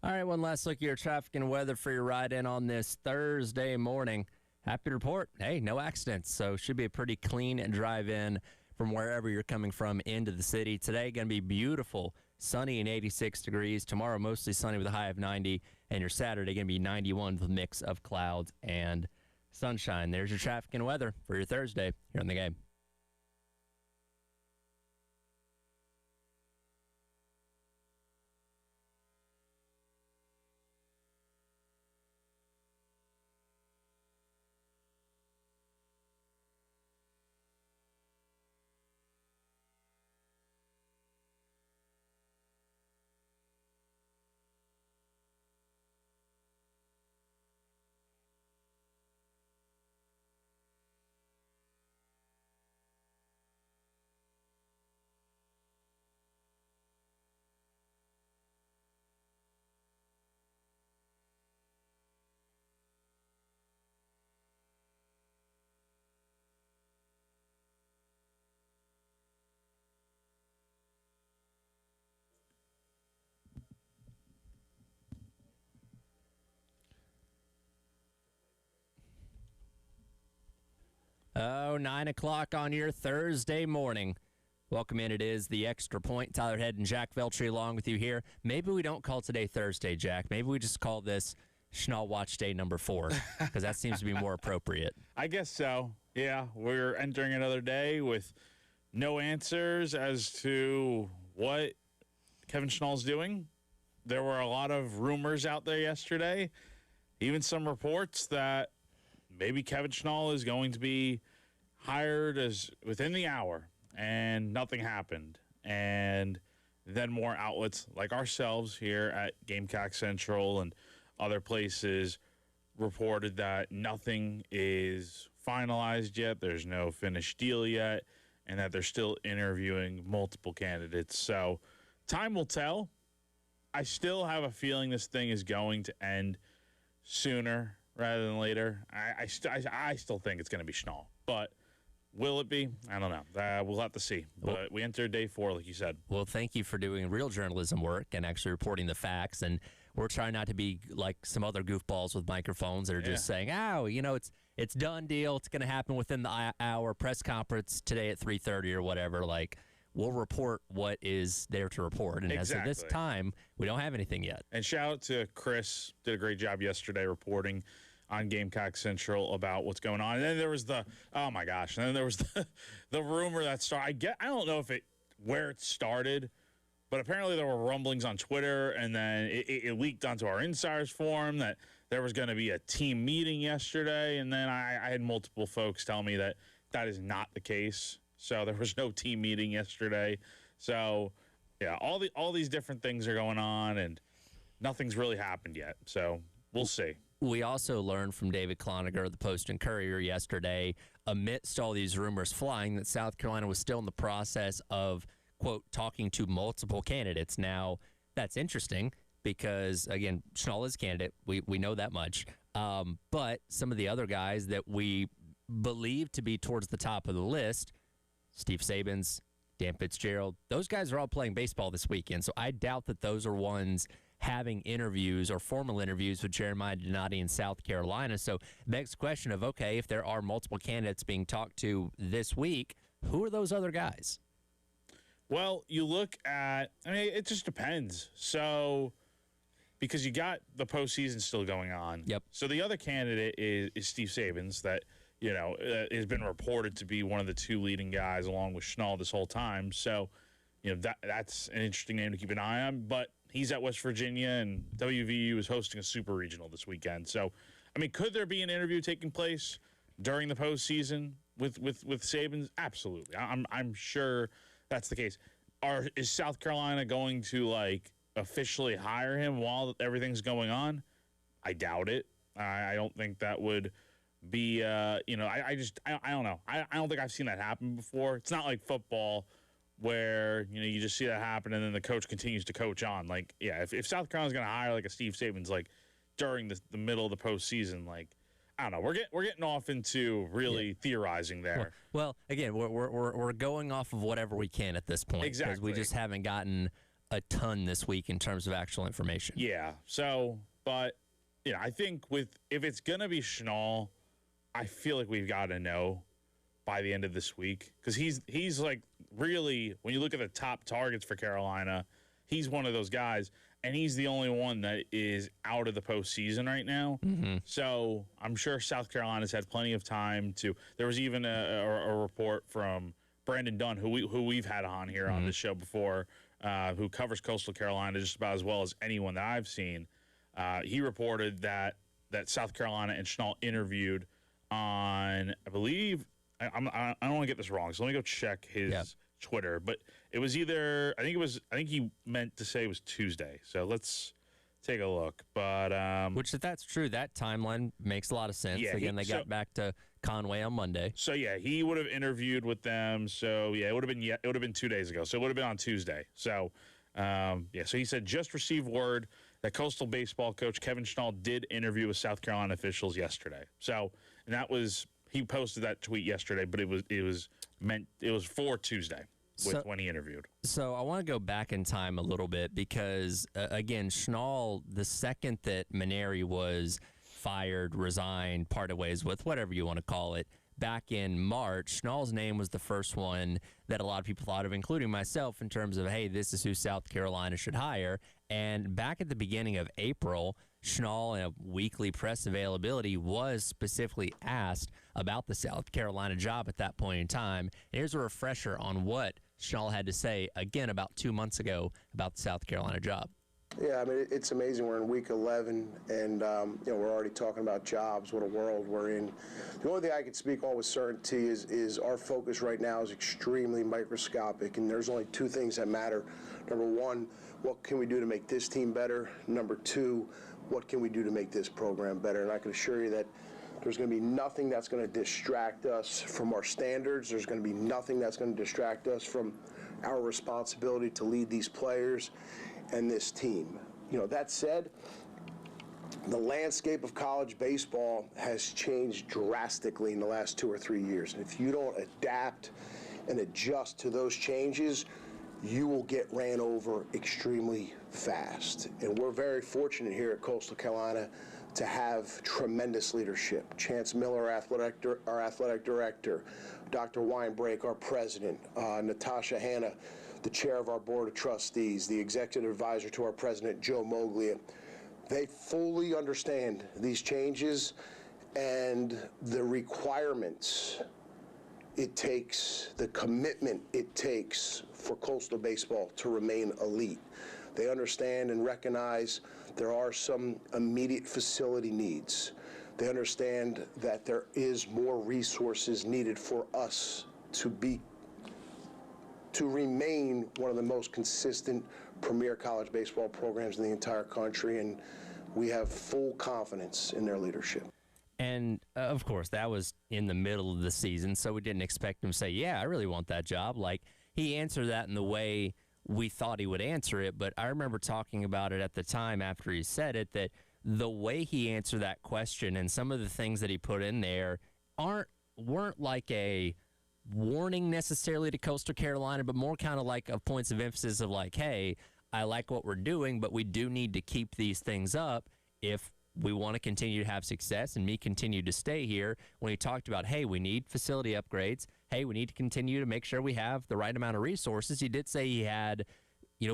All right, one last look at your traffic and weather for your ride in on this Thursday morning. Happy to report, hey, no accidents, so should be a pretty clean drive in from wherever you're coming from into the city. Today, going to be beautiful, sunny and 86 degrees. Tomorrow, mostly sunny with a high of 90, and your Saturday going to be 91 with a mix of clouds and sunshine. There's your traffic and weather for your Thursday here on The Game. Oh, 9 o'clock on your Thursday morning. Welcome in. It is the Extra Point. Tyler Head and Jack Veltri along with you here. Maybe we don't call today Thursday, Jack. Maybe we just call this Schnall Watch Day number 4, because that seems to be more appropriate. I guess so. Yeah, we're entering another day with no answers as to what Kevin Schnall's doing. There were a lot of rumors out there yesterday, even some reports that maybe Kevin Schnall is going to be hired as within the hour, and nothing happened. And then more outlets like ourselves here at Gamecock Central and other places reported that nothing is finalized yet. There's no finished deal yet, and that they're still interviewing multiple candidates. So time will tell. I still have a feeling this thing is going to end sooner rather than later. I still think it's going to be Schnall, but will it be? I don't know. We'll have to see. But we enter day 4, like you said. Well, thank you for doing real journalism work and actually reporting the facts. And we're trying not to be like some other goofballs with microphones that are just saying, "Oh, it's done deal. It's going to happen within the hour." Press conference today at 3:30 or whatever. Like, we'll report what is there to report. And as of this time, we don't have anything yet. And shout out to Chris. Did a great job yesterday reporting on Gamecock Central about what's going on. And then there was the rumor that started. I don't know where it started, but apparently there were rumblings on Twitter, and then it leaked onto our insiders forum that there was going to be a team meeting yesterday. And then I had multiple folks tell me that is not the case. So there was no team meeting yesterday. So yeah, all these different things are going on, and nothing's really happened yet. So we'll see. We also learned from David Cloninger of the Post and Courier yesterday, amidst all these rumors flying, that South Carolina was still in the process of, quote, talking to multiple candidates. Now, that's interesting because, again, Schnall is a candidate. We know that much. But some of the other guys that we believe to be towards the top of the list, Steve Sabins, Dan Fitzgerald, those guys are all playing baseball this weekend. So I doubt that those are ones having interviews or formal interviews with Jeremiah Donati in South Carolina. So begs the question of, okay, if there are multiple candidates being talked to this week, who are those other guys? Well, you look at, it just depends. So, because you got the postseason still going on. Yep. So the other candidate is Steve Sabins, that, has been reported to be one of the 2 leading guys along with Schnall this whole time. So, that's an interesting name to keep an eye on. But he's at West Virginia, and WVU is hosting a super regional this weekend. So, could there be an interview taking place during the postseason with Sabins? Absolutely. I'm sure that's the case. Is South Carolina going to officially hire him while everything's going on? I doubt it. I don't think that would be. I don't know. I don't think I've seen that happen before. It's not like football, where you just see that happen and then the coach continues to coach on. If South Carolina's going to hire a Steve Sabins during the middle of the postseason, I don't know. We're getting off into really theorizing there. Well, again, we're going off of whatever we can at this point, exactly, because we just haven't gotten a ton this week in terms of actual information. Yeah. So, but I think if it's gonna be Schnall, I feel like we've got to know by the end of this week, because he's like, really, when you look at the top targets for Carolina, he's one of those guys, and he's the only one that is out of the postseason right now. Mm-hmm. So I'm sure South Carolina's had plenty of time to. There was even a report from Brandon Dunn, who we've had on here on this show before, who covers Coastal Carolina just about as well as anyone that I've seen. He reported that South Carolina and Schnall interviewed on, I believe, I don't want to get this wrong, so let me go check his Twitter. But it was either, I think he meant to say it was Tuesday. So let's take a look. But which, if that's true, that timeline makes a lot of sense. Yeah, Again, they got back to Conway on Monday. So yeah, he would have interviewed with them. So yeah, it would have been 2 days ago. So it would have been on Tuesday. So so he said, just received word that Coastal baseball coach Kevin Schnall did interview with South Carolina officials yesterday. So, and that was, he posted that tweet yesterday, but it was for Tuesday when he interviewed. So I want to go back in time a little bit because, again, Schnall, the second that Maneri was fired, resigned, parted ways with, whatever you want to call it, back in March, Schnall's name was the first one that a lot of people thought of, including myself, in terms of, hey, this is who South Carolina should hire. And back at the beginning of April, Schnall, in a weekly press availability, was specifically asked about the South Carolina job at that point in time. Here's a refresher on what Schnall had to say, again, about 2 months ago about the South Carolina job. Yeah, I mean, it's amazing. We're in week 11, and we're already talking about jobs. What a world we're in. The only thing I can speak on with certainty is our focus right now is extremely microscopic, and there's only two things that matter. Number one, what can we do to make this team better? Number two, what can we do to make this program better? And I can assure you that there's going to be nothing that's going to distract us from our standards. There's going to be nothing that's going to distract us from our responsibility to lead these players and this team. That said, the landscape of college baseball has changed drastically in the last 2 or 3 years. And if you don't adapt and adjust to those changes, you will get ran over extremely fast. And we're very fortunate here at Coastal Carolina to have tremendous leadership. Chance Miller, our athletic director, Dr. Weinbrake, our president, Natasha Hanna, the chair of our board of trustees, the executive advisor to our president, Joe Moglia. They fully understand these changes and the requirements it takes, the commitment it takes for Coastal baseball to remain elite. They understand and recognize there are some immediate facility needs. They understand that there is more resources needed for us to remain one of the most consistent premier college baseball programs in the entire country, and we have full confidence in their leadership. And, of course, that was in the middle of the season, so we didn't expect him to say, yeah, I really want that job. Like, he answered that in the way we thought he would answer it, but I remember talking about it at the time after he said it, that the way he answered that question and some of the things that he put in there weren't like a warning necessarily to Coastal Carolina, but more kind of like of points of emphasis of like, hey, I like what we're doing, but we do need to keep these things up if we want to continue to have success and me continue to stay here. When he talked about, hey, we need facility upgrades, hey, we need to continue to make sure we have the right amount of resources. He did say he had,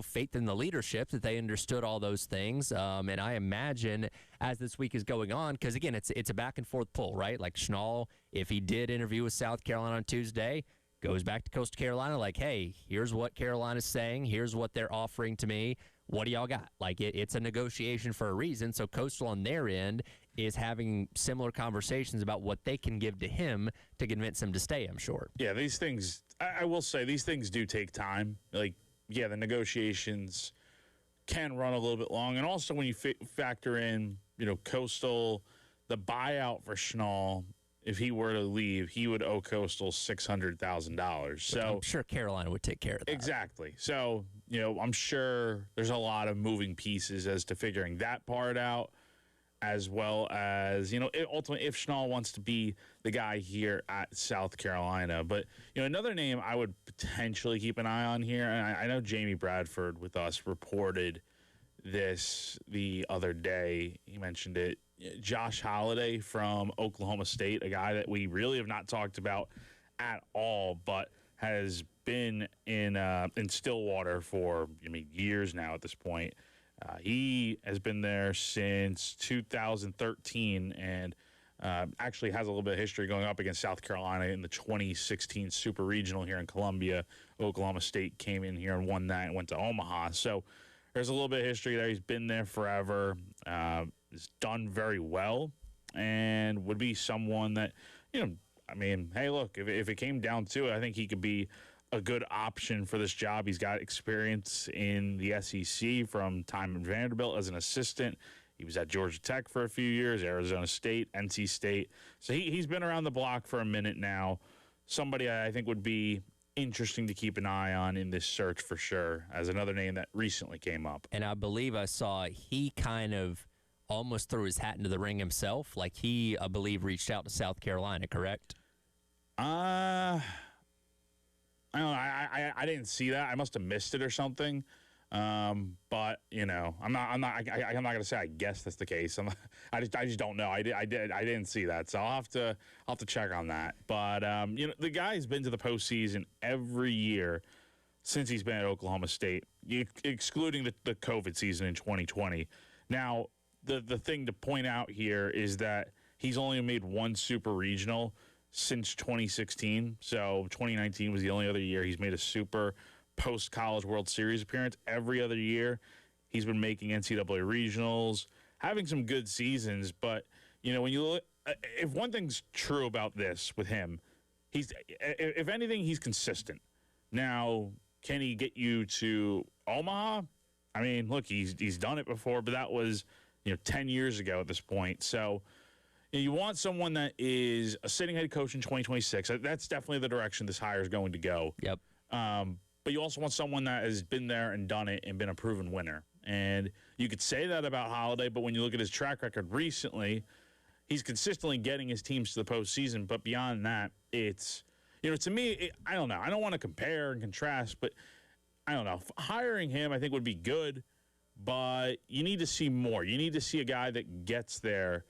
faith in the leadership, that they understood all those things. And I imagine as this week is going on, because again, it's a back and forth pull, right? Like Schnall, if he did interview with South Carolina on Tuesday, goes back to Coastal Carolina like, hey, here's what Carolina's saying. Here's what they're offering to me. What do y'all got? Like, it's a negotiation for a reason. So Coastal on their end is having similar conversations about what they can give to him to convince him to stay, I'm sure. Yeah, these things, I will say, these things do take time. Like, yeah, the negotiations can run a little bit long. And also when you factor in, Coastal, the buyout for Schnall, if he were to leave, he would owe Coastal $600,000. So I'm sure Carolina would take care of that. Exactly. So, I'm sure there's a lot of moving pieces as to figuring that part out. as well as, ultimately if Schnall wants to be the guy here at South Carolina. But, another name I would potentially keep an eye on here, and I know Jamie Bradford with us reported this the other day. He mentioned it. Josh Holiday from Oklahoma State, a guy that we really have not talked about at all, but has been in Stillwater for years now at this point. He has been there since 2013 and actually has a little bit of history going up against South Carolina in the 2016 Super Regional here in Columbia. Oklahoma State came in here and won that and went to Omaha. So there's a little bit of history there. He's been there forever. Has done very well and would be someone that, hey, look, if it came down to it, I think he could be a good option for this job. He's got experience in the SEC from time at Vanderbilt as an assistant. He was at Georgia Tech for a few years, Arizona State, NC State. So he's been around the block for a minute now. Somebody I think would be interesting to keep an eye on in this search for sure, as another name that recently came up. And I believe I saw he kind of almost threw his hat into the ring himself. Like he, I believe, reached out to South Carolina, correct? I don't know. I didn't see that. I must have missed it or something. But I'm not gonna say I guess that's the case. I just don't know. I didn't see that, so I'll have to check on that. But the guy's been to the postseason every year since he's been at Oklahoma State, excluding the COVID season in 2020. Now the thing to point out here is that he's only made one Super Regional since 2016. So 2019 was the only other year he's made a Super post-college World Series appearance. Every other year he's been making NCAA regionals, having some good seasons. But, when you look, if one thing's true about this with him, if anything, he's consistent. Now, can he get you to Omaha? I mean, look, he's done it before, but that was, 10 years ago at this point. So, you want someone that is a sitting head coach in 2026. That's definitely the direction this hire is going to go. Yep. But you also want someone that has been there and done it and been a proven winner. And you could say that about Holiday, but when you look at his track record recently, he's consistently getting his teams to the postseason. But beyond that, it's, to me, I don't know. I don't want to compare and contrast, but I don't know. Hiring him, I think, would be good, but you need to see more. You need to see a guy that gets there,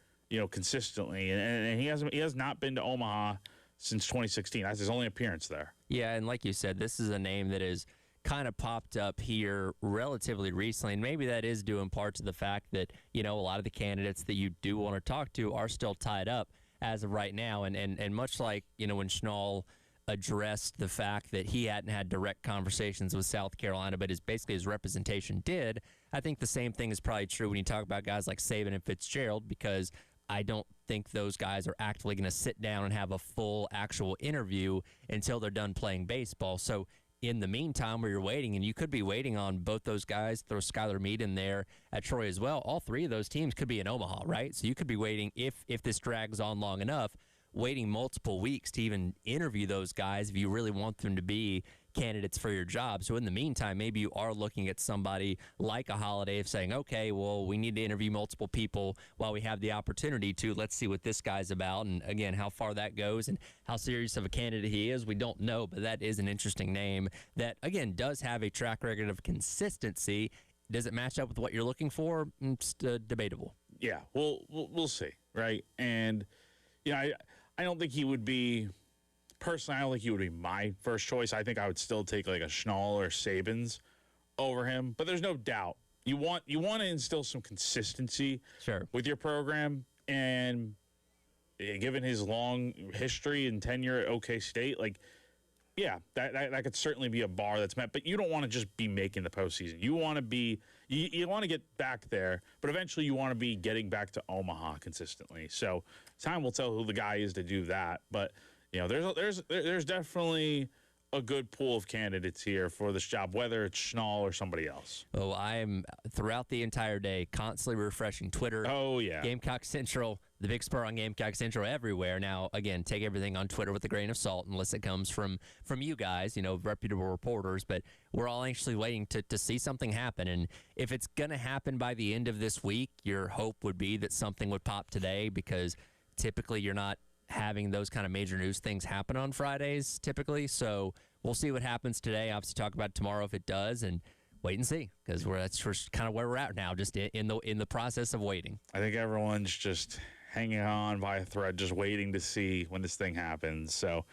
consistently. And he has not been to Omaha since 2016. That's his only appearance there. Yeah, and like you said, this is a name that has kind of popped up here relatively recently, and maybe that is due in part to the fact that, a lot of the candidates that you do want to talk to are still tied up as of right now, and much like, when Schnall addressed the fact that he hadn't had direct conversations with South Carolina, but his representation did, I think the same thing is probably true when you talk about guys like Saban and Fitzgerald, because I don't think those guys are actively going to sit down and have a full actual interview until they're done playing baseball. So in the meantime, where you're waiting, and you could be waiting on both those guys, throw Skylar Meade in there at Troy as well. All three of those teams could be in Omaha, right? So you could be waiting, if this drags on long enough, waiting multiple weeks to even interview those guys if you really want them to be candidates for your job. So in the meantime, maybe you are looking at somebody like a Holiday of saying, okay, well, we need to interview multiple people while we have the opportunity to. Let's see what this guy's about. And again, how far that goes and how serious of a candidate he is, we don't know, but that is an interesting name that, again, does have a track record of consistency. Does it match up with what you're looking for? It's debatable. Yeah, we'll see, right? And, I don't think he would be, personally, I don't think he would be my first choice. I think I would still take like a Schnall or Sabins over him. But there's no doubt you want to instill some consistency with your program. And given his long history and tenure at OK State, that could certainly be a bar that's met. But you don't want to just be making the postseason. You want to be you want to get back there, but eventually you want to be getting back to Omaha consistently. So time will tell who the guy is to do that. But there's definitely a good pool of candidates here for this job, whether it's Schnall or somebody else. Oh, I am throughout the entire day constantly refreshing Twitter. Oh, yeah. Gamecock Central, the Big Spur on Gamecock Central everywhere. Now, again, take everything on Twitter with a grain of salt unless it comes from you guys, reputable reporters. But we're all anxiously waiting to see something happen. And if it's going to happen by the end of this week, your hope would be that something would pop today, because typically you're not having those kind of major news things happen on Fridays typically. So we'll see what happens today. Obviously talk about it tomorrow if it does, and wait and see, because that's just kind of where we're at now, just in the process of waiting. I think everyone's just hanging on by a thread, just waiting to see when this thing happens. So,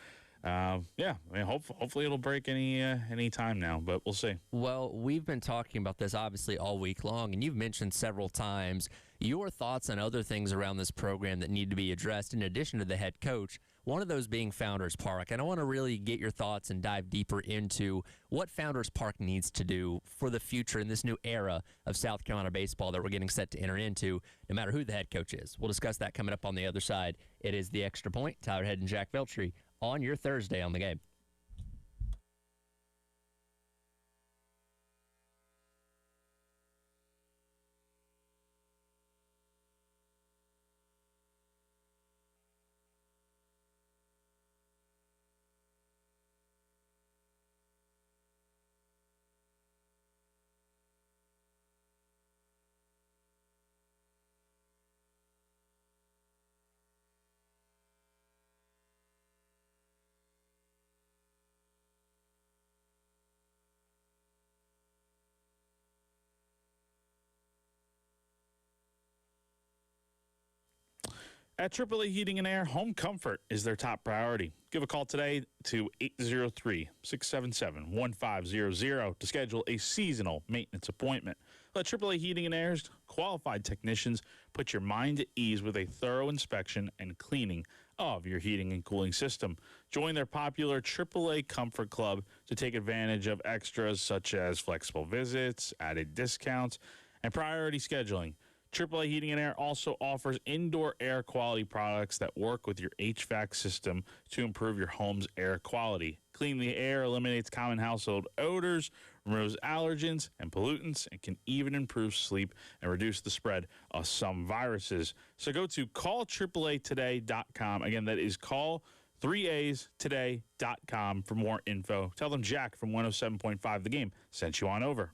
hopefully it'll break any time now, but we'll see. Well, we've been talking about this obviously all week long, and you've mentioned several times your thoughts on other things around this program that need to be addressed in addition to the head coach, one of those being Founders Park. And I want to really get your thoughts and dive deeper into what Founders Park needs to do for the future in this new era of South Carolina baseball that we're getting set to enter into, no matter who the head coach is. We'll discuss that coming up on the other side. It is The Extra Point. Tyler Head and Jack Veltri on your Thursday on the Game. At AAA Heating and Air, home comfort is their top priority. Give a call today to 803-677-1500 to schedule a seasonal maintenance appointment. Let AAA Heating and Air's qualified technicians put your mind at ease with a thorough inspection and cleaning of your heating and cooling system. Join their popular AAA Comfort Club to take advantage of extras such as flexible visits, added discounts, and priority scheduling. AAA Heating and Air also offers indoor air quality products that work with your HVAC system to improve your home's air quality. Clean the air eliminates common household odors, removes allergens and pollutants, and can even improve sleep and reduce the spread of some viruses. So go to callAAAtoday.com. Again, that is call3astoday.com for more info. Tell them Jack from 107.5 The Game sent you on over.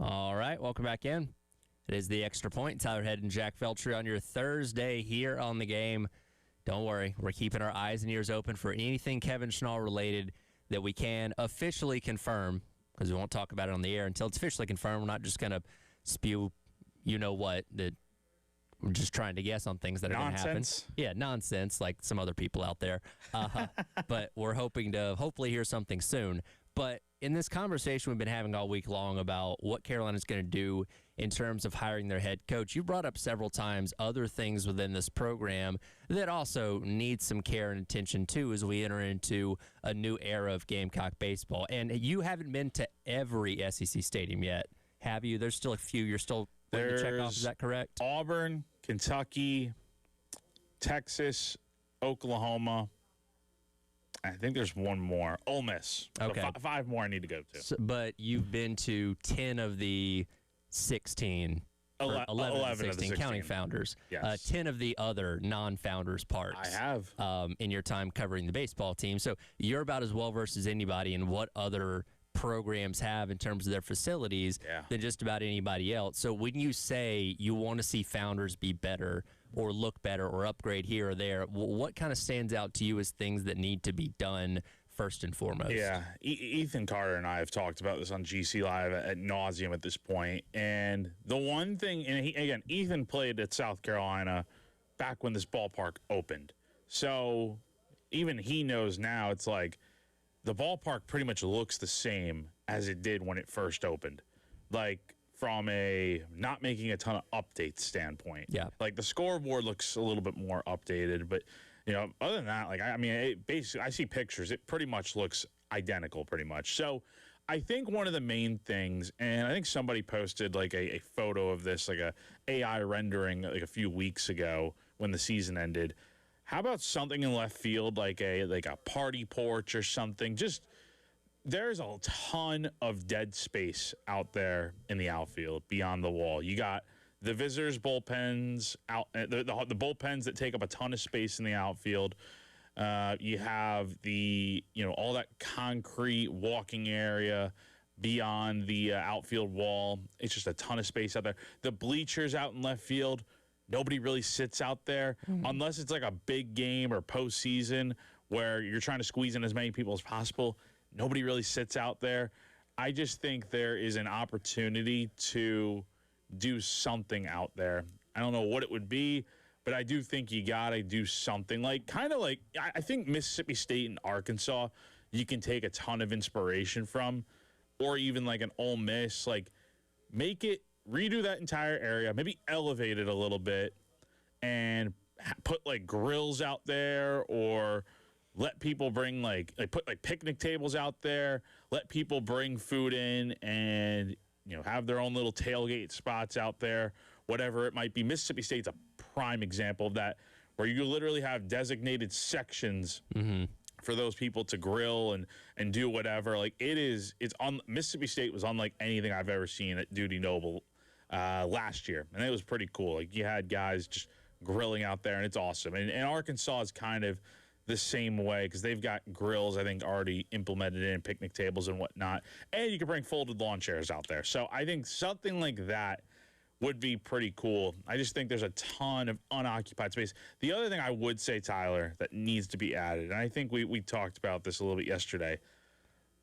All right, welcome back in. It is the Extra Point. Tyler Head and Jack Feltry on your Thursday here on the game. Don't worry, we're keeping our eyes and ears open for anything Kevin Schnall related that we can officially confirm, because we won't talk about it on the air until it's officially confirmed. We're not just going to spew you-know-what, that we're just trying to guess on things that are going to happen. Nonsense. Yeah, nonsense, like some other people out there. But we're hoping to hopefully hear something soon. But in this conversation we've been having all week long about what Carolina's going to do in terms of hiring their head coach, you brought up several times other things within this program that also need some care and attention too as we enter into a new era of Gamecock baseball. And you haven't been to every SEC stadium yet, have you? There's still a few you're still waiting to check off. Is that correct? Auburn, Kentucky, Texas, Oklahoma. I think there's one more. Ole Miss. Okay. So 5 more I need to go to. So, but you've been to 10 of the 16, or 11 of the 16, counting Founders. Yes. 10 of the other non-Founders parts. I have. In your time covering the baseball team. So you're about as well versed as anybody in what other programs have in terms of their facilities than just about anybody else. So when you say you want to see Founders be better or look better or upgrade here or there, what kind of stands out to you as things that need to be done first and foremost? Yeah, Ethan Carter and I have talked about this on GC Live at nauseum at this point. And the one thing, and Ethan played at South Carolina back when this ballpark opened. So even he knows now, it's like the ballpark pretty much looks the same as it did when it first opened. Like, from a not making a ton of updates standpoint. Yeah. Like, the scoreboard looks a little bit more updated, but, you know, other than that, like, I mean, basically, I see pictures. It pretty much looks identical, pretty much. So I think one of the main things, and I think somebody posted, like, a photo of this, like, a AI rendering, like, a few weeks ago when the season ended. How about something in left field, like a party porch or something? Just, there's a ton of dead space out there in the outfield beyond the wall. You got the visitors' bullpens out, the bullpens that take up a ton of space in the outfield. You have all that concrete walking area beyond the outfield wall. It's just a ton of space out there. The bleachers out in left field, nobody really sits out there unless it's like a big game or postseason where you're trying to squeeze in as many people as possible. Nobody really sits out there. I just think there is an opportunity to do something out there. I don't know what it would be, but I do think you got to do something. Like, kind of like, I think Mississippi State and Arkansas, you can take a ton of inspiration from, or even like an Ole Miss. Like, redo that entire area, maybe elevate it a little bit, and put like grills out there, or let people bring put picnic tables out there, let people bring food in, and have their own little tailgate spots out there, whatever it might be. Mississippi State's a prime example of that, where you literally have designated sections for those people to grill and do whatever. Like, it's on Mississippi State was unlike anything I've ever seen at Dudy Noble last year, and it was pretty cool. Like, you had guys just grilling out there, and it's awesome. And Arkansas is kind of the same way, because they've got grills, I think, already implemented in, picnic tables and whatnot. And you can bring folded lawn chairs out there. So I think something like that would be pretty cool. I just think there's a ton of unoccupied space. The other thing I would say, Tyler, that needs to be added, and I think we talked about this a little bit yesterday.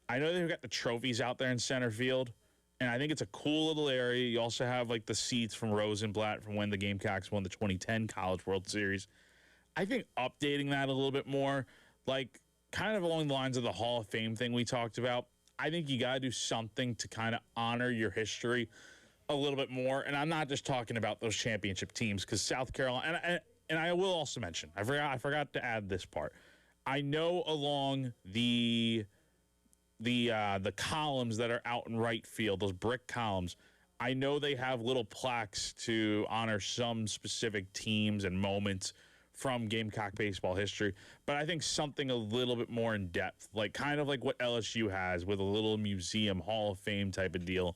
I know they've got the trophies out there in center field, and I think it's a cool little area. You also have, like, the seats from Rosenblatt from when the Gamecocks won the 2010 College World Series. I think updating that a little bit more, like kind of along the lines of the Hall of Fame thing we talked about. I think you got to do something to kind of honor your history a little bit more. And I'm not just talking about those championship teams, because South Carolina, and I will also mention, I forgot to add this part. I know along the columns that are out in right field, those brick columns, I know they have little plaques to honor some specific teams and moments from Gamecock baseball history, but I think something a little bit more in depth, like kind of like what LSU has with a little museum, Hall of Fame type of deal.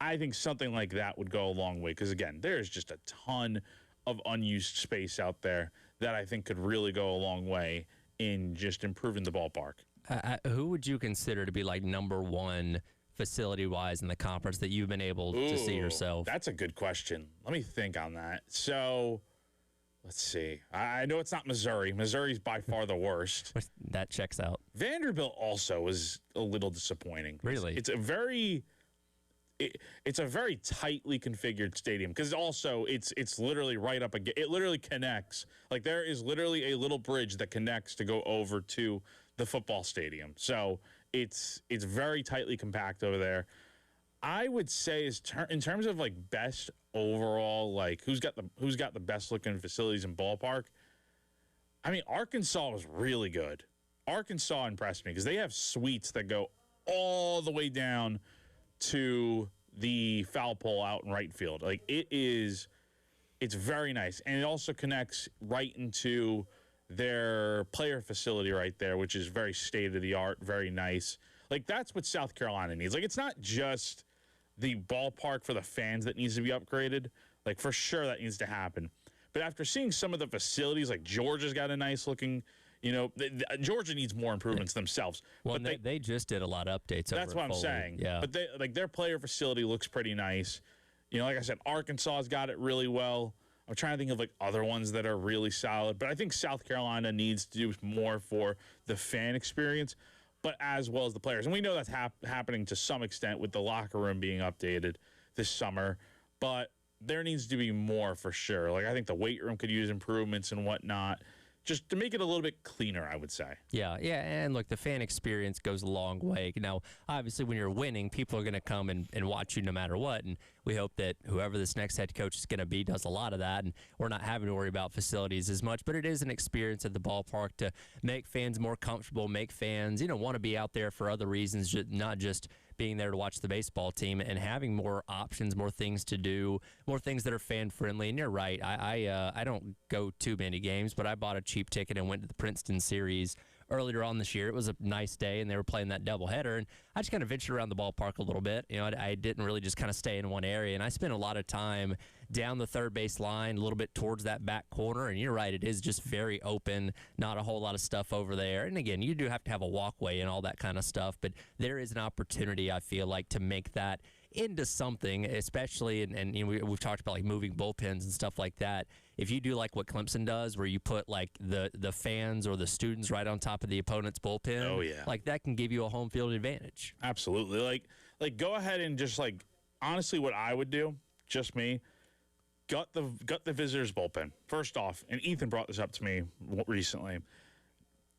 I think something like that would go a long way, because, again, there's just a ton of unused space out there that I think could really go a long way in just improving the ballpark. Who would you consider to be, like, number one facility-wise in the conference that you've been able to see yourself? That's a good question. Let me think on that. So, let's see. I know it's not Missouri. Missouri's by far the worst. That checks out. Vanderbilt also was a little disappointing. Really? It's a very tightly configured stadium because also it's literally right up against. It literally connects. Like there is literally a little bridge that connects to go over to the football stadium. So it's very tightly compact over there. I would say in terms of like best overall, like who's got the best looking facilities in ballpark. I mean, Arkansas was really good. Arkansas impressed me because they have suites that go all the way down to the foul pole out in right field. Like it's very nice. And it also connects right into their player facility right there, which is very state of the art, very nice. Like that's what South Carolina needs. Like it's not just the ballpark for the fans that needs to be upgraded. Like for sure that needs to happen. But after seeing some of the facilities, like Georgia's got a nice looking, Georgia needs more improvements themselves. Well, but they just did a lot of updates. That's what I'm saying. Yeah. But their player facility looks pretty nice. Like I said, Arkansas's got it really well. I'm trying to think of like other ones that are really solid. But I think South Carolina needs to do more for the fan experience, but as well as the players. And we know that's happening to some extent with the locker room being updated this summer. But there needs to be more for sure. Like I think the weight room could use improvements and whatnot, just to make it a little bit cleaner, I would say. Yeah, and look, the fan experience goes a long way. Now, obviously, when you're winning, people are going to come and watch you no matter what, and we hope that whoever this next head coach is going to be does a lot of that, and we're not having to worry about facilities as much, but it is an experience at the ballpark to make fans more comfortable, make fans, want to be out there for other reasons, not just being there to watch the baseball team, and having more options, more things to do, more things that are fan-friendly. And you're right, I don't go too many games, but I bought a cheap ticket and went to the Princeton series earlier on this year. It was a nice day, and they were playing that doubleheader, and I just kind of ventured around the ballpark a little bit. I didn't really just kind of stay in one area, and I spent a lot of time down the third base line, a little bit towards that back corner, and you're right, it is just very open, not a whole lot of stuff over there. And again, you do have to have a walkway and all that kind of stuff, but there is an opportunity, I feel like, to make that into something, especially, and we've talked about like moving bullpens and stuff like that. If you do like what Clemson does, where you put like the fans or the students right on top of the opponent's bullpen, oh yeah, like that can give you a home field advantage. Absolutely. Like go ahead and just like honestly, what I would do, just me, gut the visitors bullpen first off. And Ethan brought this up to me recently.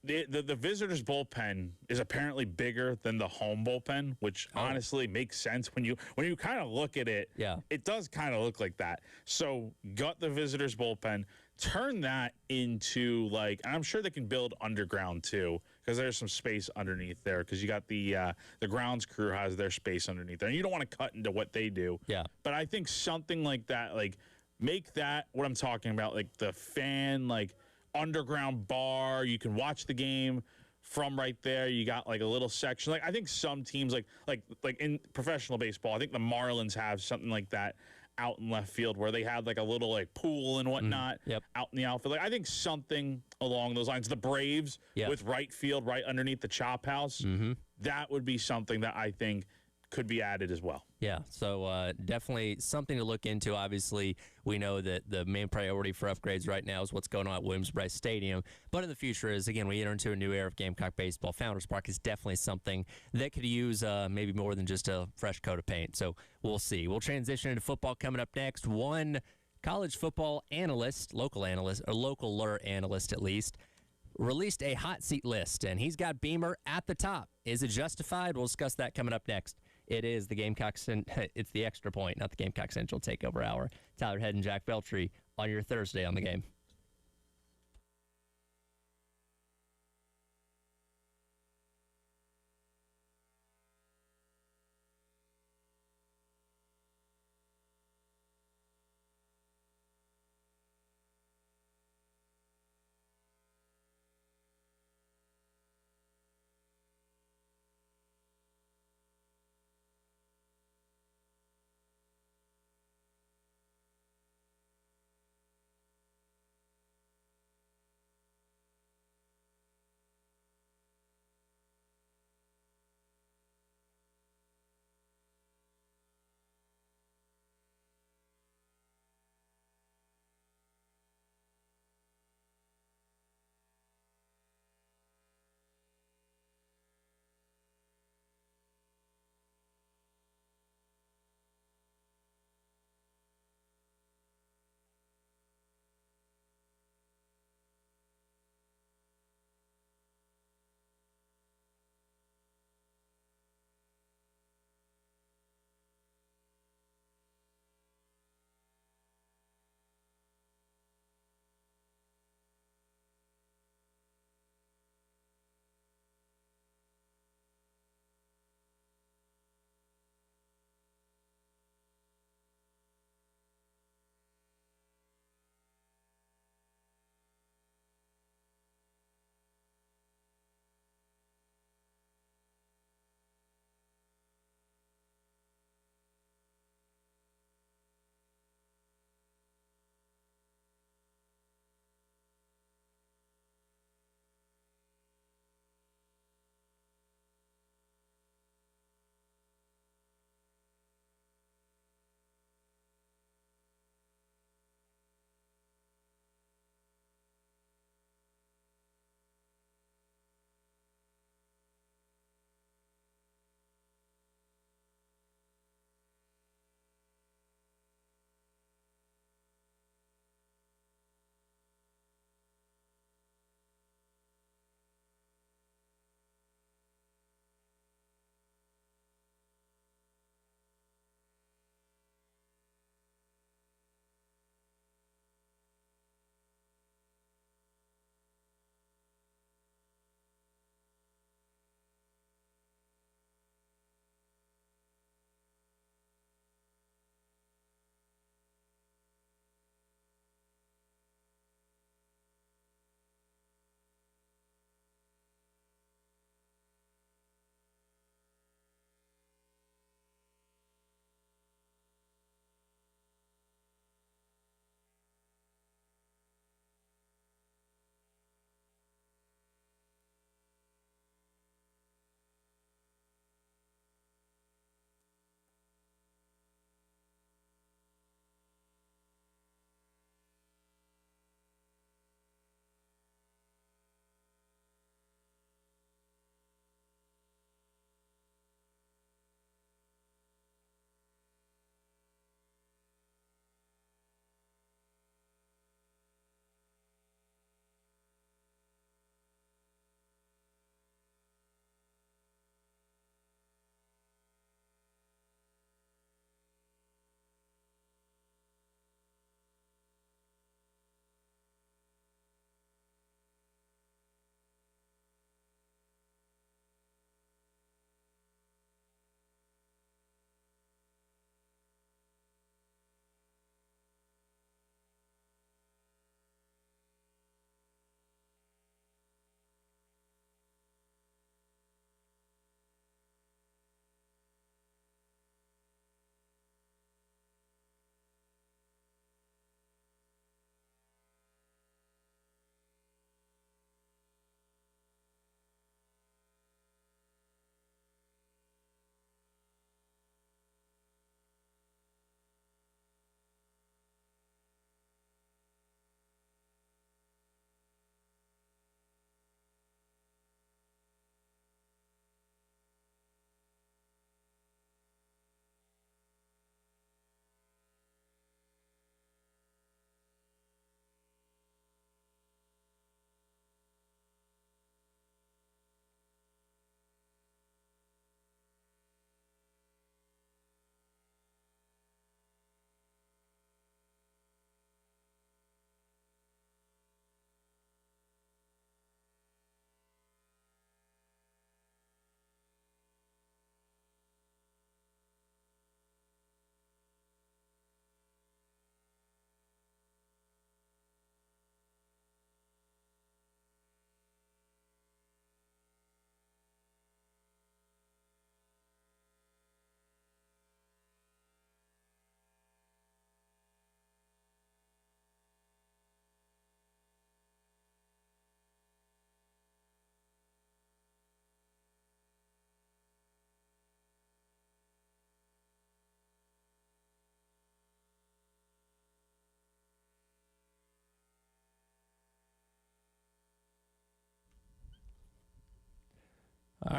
The visitors bullpen is apparently bigger than the home bullpen, which honestly makes sense when you kind of look at it. Yeah, it does kind of look like that. So gut the visitors bullpen, turn that into like, and I'm sure they can build underground too, because there's some space underneath there. Because you got the grounds crew has their space underneath there, and you don't want to cut into what they do. Yeah, but I think something like that, like make that what I'm talking about, like the fan like underground bar. You can watch the game from right there. You got like a little section. Like I think some teams like in professional baseball, I think the Marlins have something like that out in left field where they have like a little like pool and whatnot out in the outfield. Like I think something along those lines. The Braves with right field right underneath the chop house. That would be something that I think could be added as well. Yeah, so definitely something to look into. Obviously, we know that the main priority for upgrades right now is what's going on at Williams-Brice Stadium. But in the future, as again, we enter into a new era of Gamecock baseball, Founders Park is definitely something that could use maybe more than just a fresh coat of paint. So we'll see. We'll transition into football coming up next. One college football analyst, local analyst at least, released a hot seat list, and he's got Beamer at the top. Is it justified? We'll discuss that coming up next. It is the Gamecocks, it's the Extra Point, not the Gamecock Central Takeover Hour. Tyler Head and Jack Beltry on your Thursday on the Game.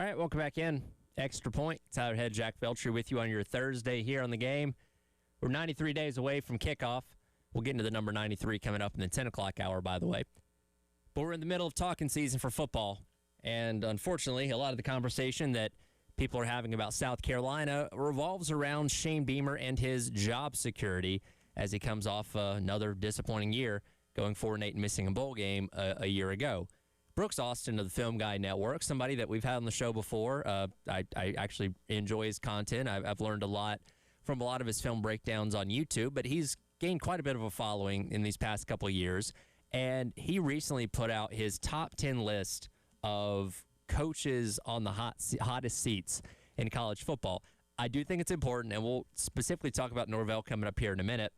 All right, welcome back in. Extra Point. Tyler Head, Jack Veltri with you on your Thursday here on the game. We're 93 days away from kickoff. We'll get into the number 93 coming up in the 10 o'clock hour, by the way. But we're in the middle of talking season for football. And unfortunately, a lot of the conversation that people are having about South Carolina revolves around Shane Beamer and his job security as he comes off another disappointing year, going 4-8 and missing a bowl game a year ago. Brooks Austin of the Film Guy Network, somebody that we've had on the show before. I actually enjoy his content. I've learned a lot from a lot of his film breakdowns on YouTube, but he's gained quite a bit of a following in these past couple of years. And he recently put out his top 10 list of coaches on the hottest seats in college football. I do think it's important, and we'll specifically talk about Norvell coming up here in a minute,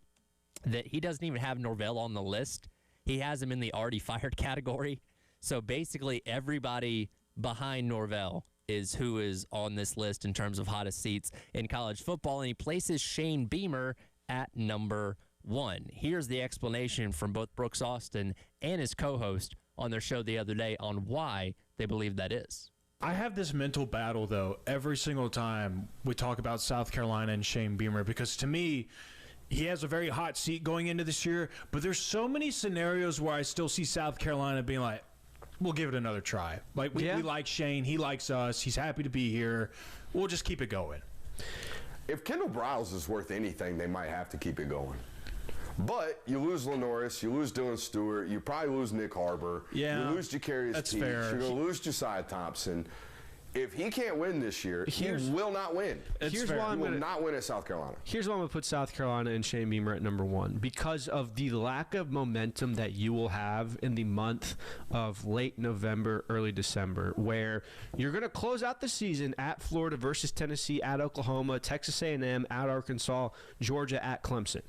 that he doesn't even have Norvell on the list. He has him in the already fired category. So basically everybody behind Norvell is who is on this list in terms of hottest seats in college football, and he places Shane Beamer at number 1. Here's the explanation from both Brooks Austin and his co-host on their show the other day on why they believe that is. I have this mental battle, though, every single time we talk about South Carolina and Shane Beamer, because to me, he has a very hot seat going into this year, but there's so many scenarios where I still see South Carolina being like, we'll give it another try. Like, we like Shane. He likes us. He's happy to be here. We'll just keep it going. If Kendall Briles is worth anything, they might have to keep it going. But you lose Lenoris, you lose Dylan Stewart, you probably lose Nick Harbor, you lose Jacarius Teach, fair. you're going to lose Josiah Thompson. If he can't win this year, he will not win. Here's why he will not win at South Carolina. Here's why I'm going to put South Carolina and Shane Beamer at number 1. Because of the lack of momentum that you will have in the month of late November, early December, where you're going to close out the season at Florida versus Tennessee, at Oklahoma, Texas A&M, at Arkansas, Georgia, at Clemson.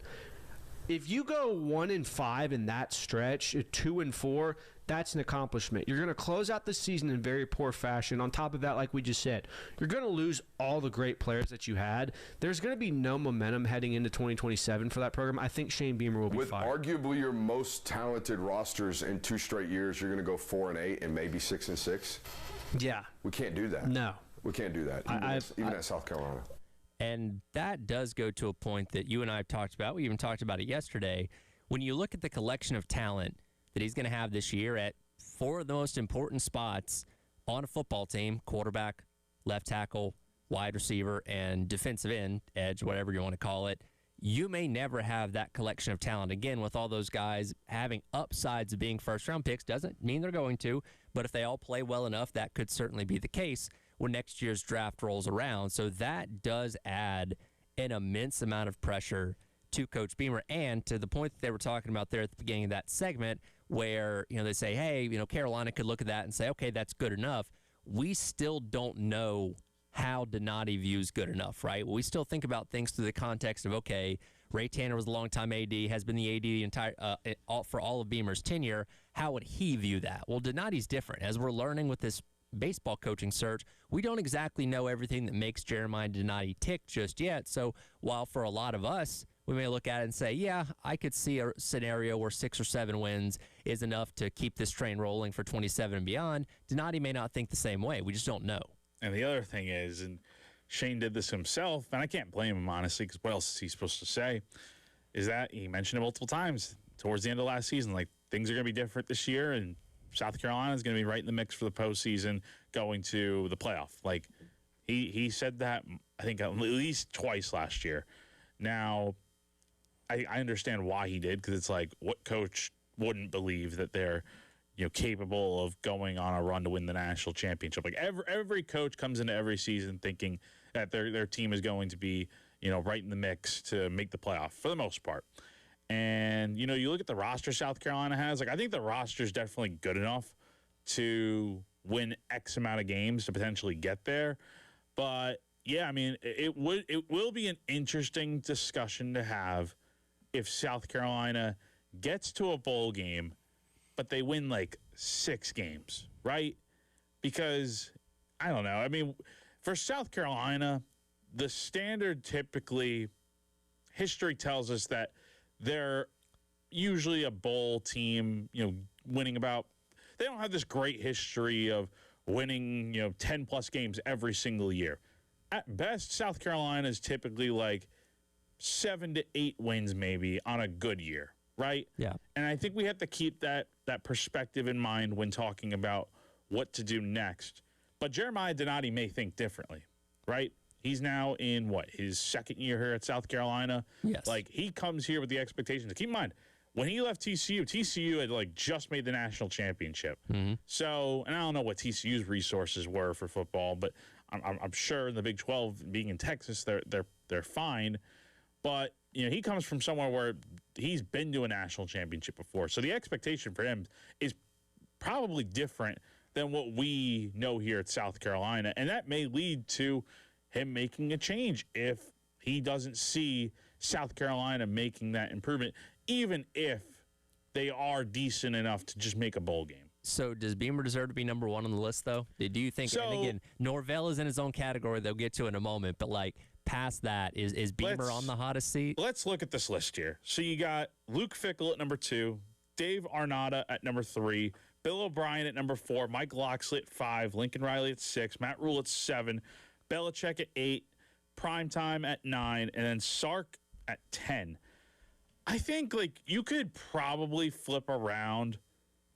If you go 1-5 in that stretch, 2-4, that's an accomplishment. You're going to close out the season in very poor fashion. On top of that, like we just said, you're going to lose all the great players that you had. There's going to be no momentum heading into 2027 for that program. I think Shane Beamer will be fired. With arguably your most talented rosters in 2 straight years, you're going to go 4-8 and maybe 6-6. Yeah. We can't do that. No. We can't do that, even at South Carolina. And that does go to a point that you and I have talked about. We even talked about it yesterday. When you look at the collection of talent that he's going to have this year at 4 of the most important spots on a football team, quarterback, left tackle, wide receiver, and defensive end, edge, whatever you want to call it, you may never have that collection of talent. Again, with all those guys having upsides of being first-round picks, doesn't mean they're going to, but if they all play well enough, that could certainly be the case when next year's draft rolls around. So that does add an immense amount of pressure to Coach Beamer, and to the point that they were talking about there at the beginning of that segment where, they say, hey, Carolina could look at that and say, okay, that's good enough. We still don't know how Donati views good enough, right? We still think about things through the context of, okay, Ray Tanner was a longtime AD, has been the AD the entire for all of Beamer's tenure. How would he view that? Well, Donati's different. As we're learning with this baseball coaching search, we don't exactly know everything that makes Jeremiah Donati tick just yet. So while for a lot of us, we may look at it and say, yeah, I could see a scenario where 6 or 7 wins is enough to keep this train rolling for 27 and beyond. Donati may not think the same way. We just don't know. And the other thing is, and Shane did this himself, and I can't blame him, honestly, because what else is he supposed to say, is that he mentioned it multiple times towards the end of last season, like things are going to be different this year, and South Carolina is going to be right in the mix for the postseason going to the playoff. Like, he said that, I think, at least twice last year. Now, I understand why he did, because it's like, what coach wouldn't believe that they're capable of going on a run to win the national championship? Like, every coach comes into every season thinking that their team is going to be right in the mix to make the playoff for the most part. And, you look at the roster South Carolina has, like, I think the roster is definitely good enough to win X amount of games to potentially get there. But, yeah, I mean, it will be an interesting discussion to have if South Carolina gets to a bowl game, but they win, like, 6 games, right? Because, I don't know. I mean, for South Carolina, the standard typically, history tells us that they're usually a bowl team, winning about. They don't have this great history of winning 10+ games every single year. At best, South Carolina is typically like 7 to 8 wins maybe on a good year, right? Yeah. And I think we have to keep that perspective in mind when talking about what to do next. But Jeremiah Donati may think differently, right? He's now in his second year here at South Carolina. Yes. Like, he comes here with the expectations. Keep in mind, when he left TCU had just made the national championship. Mm-hmm. So, and I don't know what TCU's resources were for football, but I'm sure in the Big 12, being in Texas, they're fine. But he comes from somewhere where he's been to a national championship before, so the expectation for him is probably different than what we know here at South Carolina, and that may lead to him making a change if he doesn't see South Carolina making that improvement, even if they are decent enough to just make a bowl game. So does Beamer deserve to be number one on the list, though? Do you think? And again, Norvell is in his own category. They'll get to in a moment, but past that, is Beamer on the hottest seat? Let's look at this list here. So you got Luke Fickell at number 2, Dave Arnott at number 3, Bill O'Brien at number 4, Mike Locksley at 5, Lincoln Riley at 6, Matt Rule at 7, Belichick at 8, Primetime at 9, and then Sark at 10. I think you could probably flip around.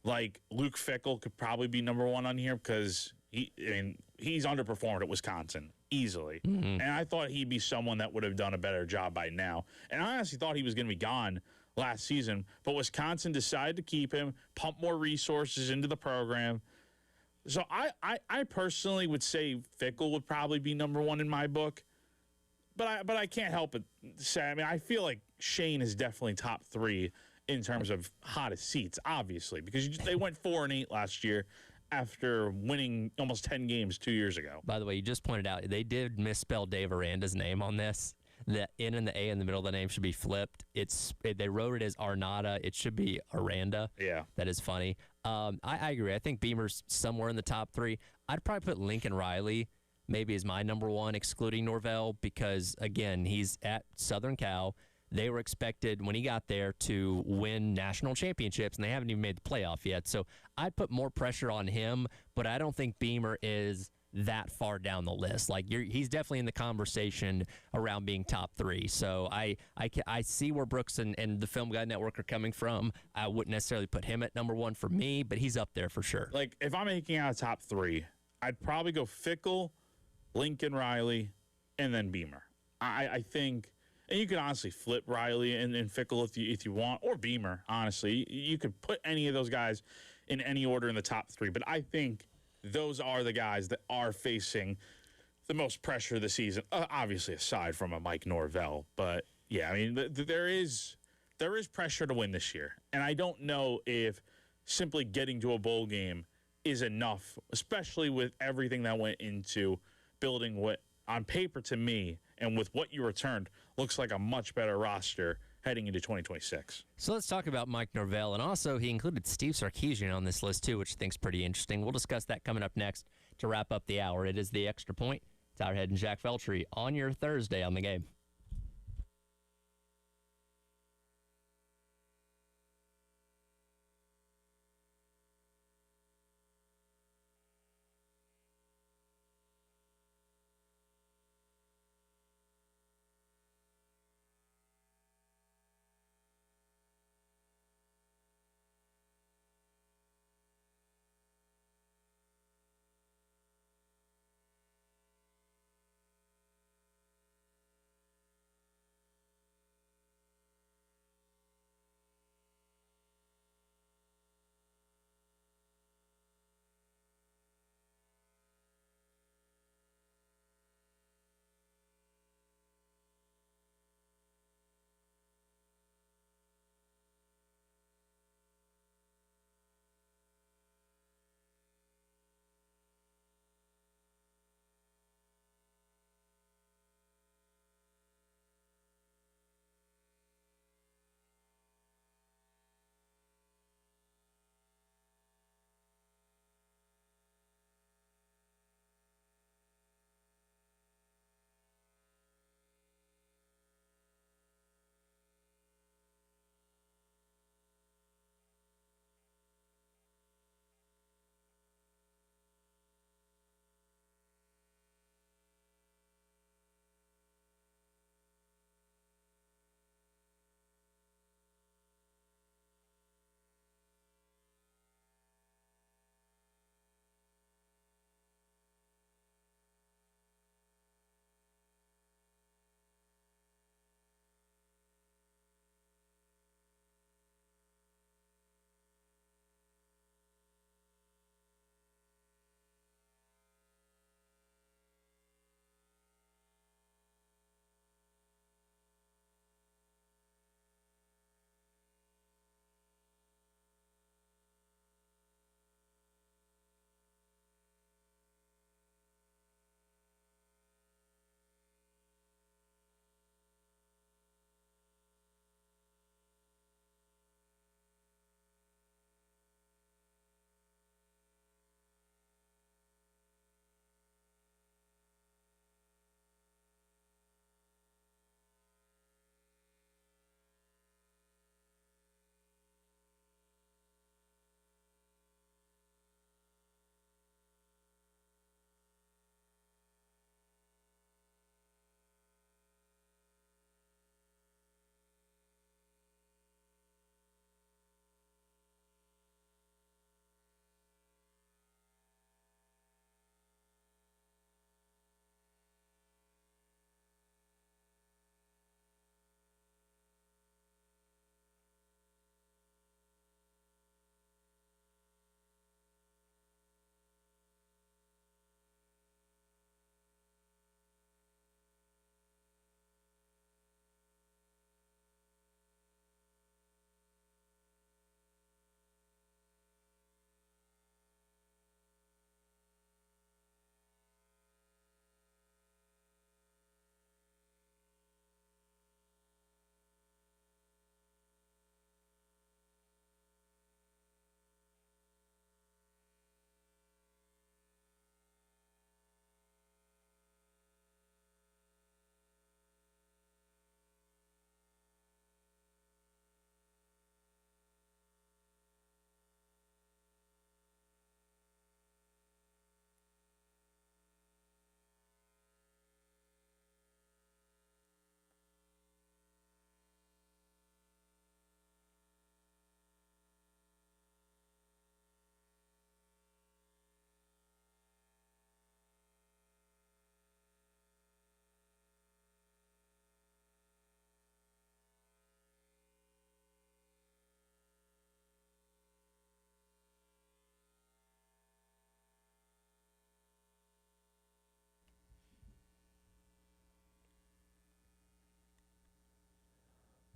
Luke Fickell could probably be number 1 on here because he's underperformed at Wisconsin easily. Mm-hmm. And I thought he'd be someone that would have done a better job by now. And I honestly thought he was going to be gone last season, but Wisconsin decided to keep him, pump more resources into the program. So I personally would say Fickell would probably be number 1 in my book. But I can't help but say, I feel like Shane is definitely top 3 in terms of hottest seats, obviously, because they went 4-8 last year after winning almost 10 games 2 years ago. By the way, you just pointed out they did misspell Dave Aranda's name on this. The N and the A in the middle of the name should be flipped. They wrote it as Arnada. It should be Aranda. Yeah. That is funny. I agree. I think Beamer's somewhere in the top 3. I'd probably put Lincoln Riley maybe as my number 1, excluding Norvell, because, again, he's at Southern Cal. They were expected, when he got there, to win national championships, and they haven't even made the playoff yet. So I'd put more pressure on him, but I don't think Beamer is that far down the list. He's definitely in the conversation around being top 3. So I see where Brooks and the Film Guide Network are coming from. I wouldn't necessarily put him at number 1 for me, but he's up there for sure. If I'm making out a top 3, I'd probably go Fickell, Lincoln Riley, and then Beamer. I think... And you could honestly flip Riley and Fickell if you want, or Beamer, honestly. You could put any of those guys in any order in the top 3. But I think those are the guys that are facing the most pressure this season, obviously aside from a Mike Norvell. But, yeah, there is pressure to win this year. And I don't know if simply getting to a bowl game is enough, especially with everything that went into building what, on paper to me, and with what you returned, looks like a much better roster heading into 2026. So let's talk about Mike Norvell. And also, he included Steve Sarkisian on this list, too, which I think is pretty interesting. We'll discuss that coming up next to wrap up the hour. It is The Extra Point. Tyler Head and Jack Feltry on your Thursday on The Game.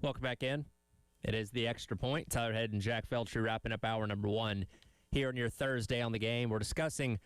Welcome back in. It is the Extra Point. Tyler Head and Jack Feltry wrapping up hour number 1 here on your Thursday on the Game. We're discussing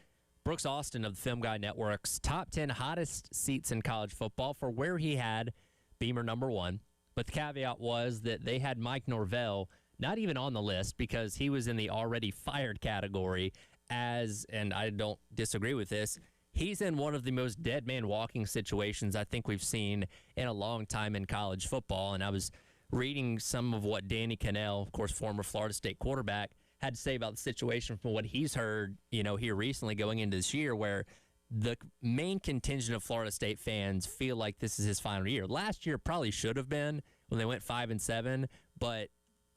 Brooks Austin of the Film Guy Network's top 10 hottest seats in college football for where he had Beamer number 1. But the caveat was that they had Mike Norvell not even on the list because he was in the already fired category as, and I don't disagree with this, he's in one of the most dead man walking situations I think we've seen in a long time in college football. And I was reading some of what Danny Cannell, of course, former Florida State quarterback, had to say about the situation from what he's heard, here recently going into this year, where the main contingent of Florida State fans feel like this is his final year. Last year probably should have been when they went 5-7, but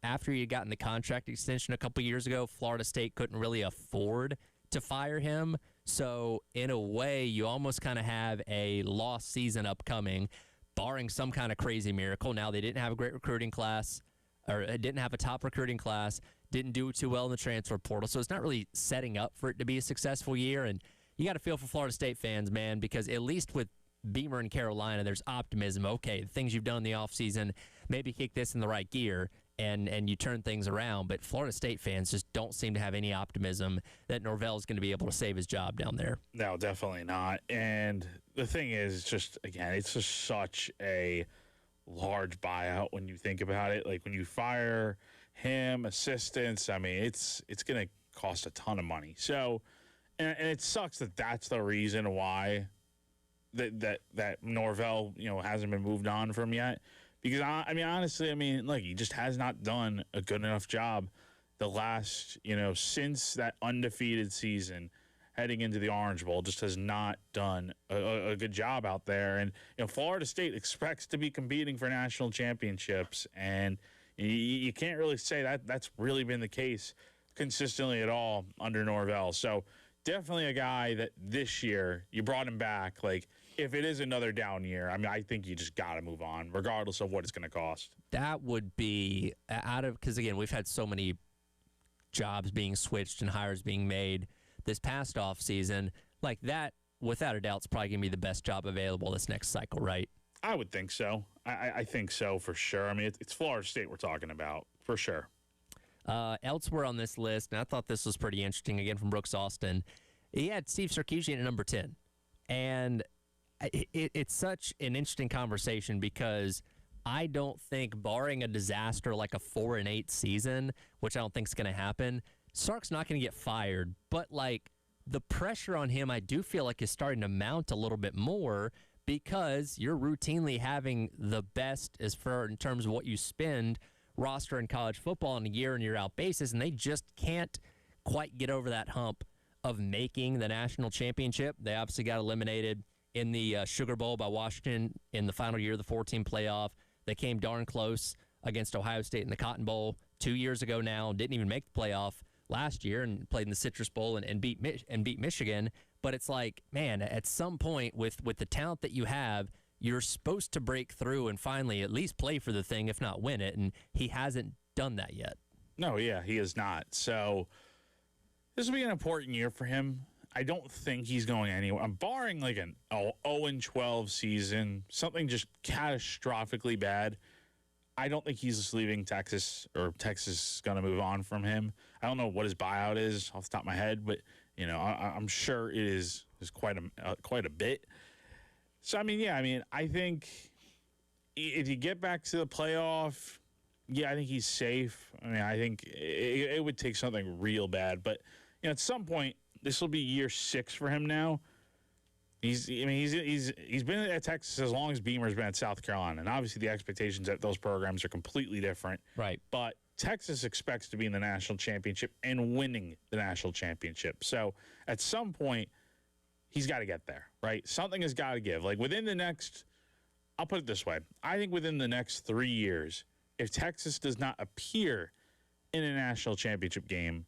after he had gotten the contract extension a couple years ago, Florida State couldn't really afford to fire him. So in a way, you almost kind of have a lost season upcoming, barring some kind of crazy miracle. Now, they didn't have a great recruiting class, or didn't have a top recruiting class, didn't do too well in the transfer portal. So it's not really setting up for it to be a successful year. And you got to feel for Florida State fans, man, because at least with Beamer and Carolina, there's optimism. Okay, the things you've done in the offseason, maybe kick this in the right gear and you turn things around. But Florida State fans just don't seem to have any optimism that Norvell is going to be able to save his job down there. No, definitely not. And the thing is, it's just such a large buyout when you think about it. Like when you fire him, assistants, I mean, it's going to cost a ton of money. So, and it sucks that that's the reason why that Norvell, hasn't been moved on from yet. Because, honestly, look, he just has not done a good enough job the last, since that undefeated season heading into the Orange Bowl, just has not done a good job out there. And, Florida State expects to be competing for national championships, and you can't really say that that's really been the case consistently at all under Norvell. So definitely a guy that this year you brought him back, like, if it is another down year, I think you just got to move on, regardless of what it's going to cost. That would be because, again, we've had so many jobs being switched and hires being made this past offseason. Like that, without a doubt, is probably going to be the best job available this next cycle, right? I would think so. I think so for sure. It's Florida State we're talking about, for sure. Elsewhere on this list, and I thought this was pretty interesting, again, from Brooks Austin, he had Steve Sarkisian at number 10. And it's such an interesting conversation because I don't think, barring a disaster like a 4-8 season, which I don't think is going to happen, Sark's not going to get fired. But like the pressure on him, I do feel like is starting to mount a little bit more because you're routinely having the best in terms of what you spend roster in college football on a year in, year out basis, and they just can't quite get over that hump of making the national championship. They obviously got eliminated in the Sugar Bowl by Washington in the final year of the 4-team playoff. They came darn close against Ohio State in the Cotton Bowl 2 years ago now. Didn't even make the playoff last year and played in the Citrus Bowl and beat Michigan. But it's like, man, at some point with the talent that you have, you're supposed to break through and finally at least play for the thing, if not win it. And he hasn't done that yet. No, yeah, he has not. So this will be an important year for him. I don't think he's going anywhere. I'm barring like an 0-12 season, something just catastrophically bad. I don't think he's leaving Texas, or Texas is going to move on from him. I don't know what his buyout is off the top of my head, but I'm sure it is quite a bit. So I think if you get back to the playoff, I think he's safe. I think it would take something real bad, but at some point. This will be year 6 for him now. He's been at Texas as long as Beamer's been at South Carolina, and obviously the expectations at those programs are completely different. Right. But Texas expects to be in the national championship and winning the national championship. So at some point, he's got to get there, right? Something has got to give. Like within the next, I'll put it this way: I think within the next 3 years, if Texas does not appear in a national championship game,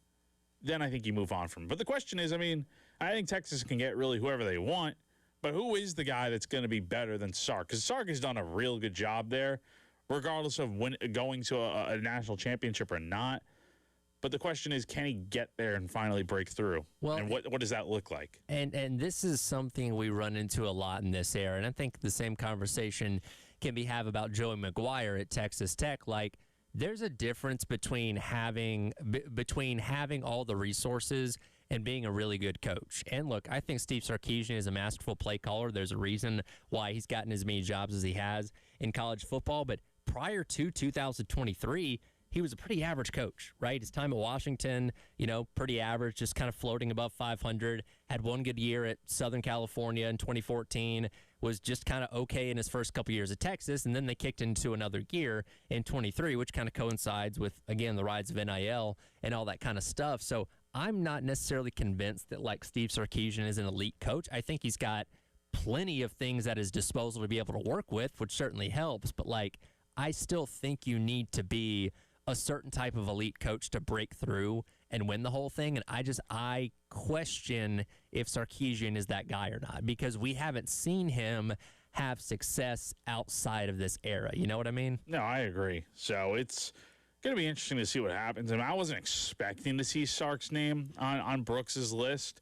then I think you move on from him. But the question is, I think Texas can get really whoever they want, but who is the guy that's going to be better than Sark? Because Sark has done a real good job there, regardless of going to a national championship or not. But the question is, can he get there and finally break through? Well, and what does that look like? And this is something we run into a lot in this era, and I think the same conversation Kimby have about Joey McGuire at Texas Tech. Like, there's a difference between having all the resources and being a really good coach. And look, I think Steve Sarkisian is a masterful play caller. There's a reason why he's gotten as many jobs as he has in college football. But prior to 2023, he was a pretty average coach, right? His time at Washington, pretty average, just kind of floating above 500. Had one good year at Southern California in 2014. Was just kind of okay in his first couple years at Texas, and then they kicked into another gear in 23, which kind of coincides with, again, the rise of NIL and all that kind of stuff. So I'm not necessarily convinced that, like, Steve Sarkisian is an elite coach. I think he's got plenty of things at his disposal to be able to work with, which certainly helps. But, like, I still think you need to be a certain type of elite coach to break through and win the whole thing. And I question if Sarkisian is that guy or not, because we haven't seen him have success outside of this era. You know what I mean? No, I agree. So it's going to be interesting to see what happens. And I wasn't expecting to see Sark's name on Brooks's list,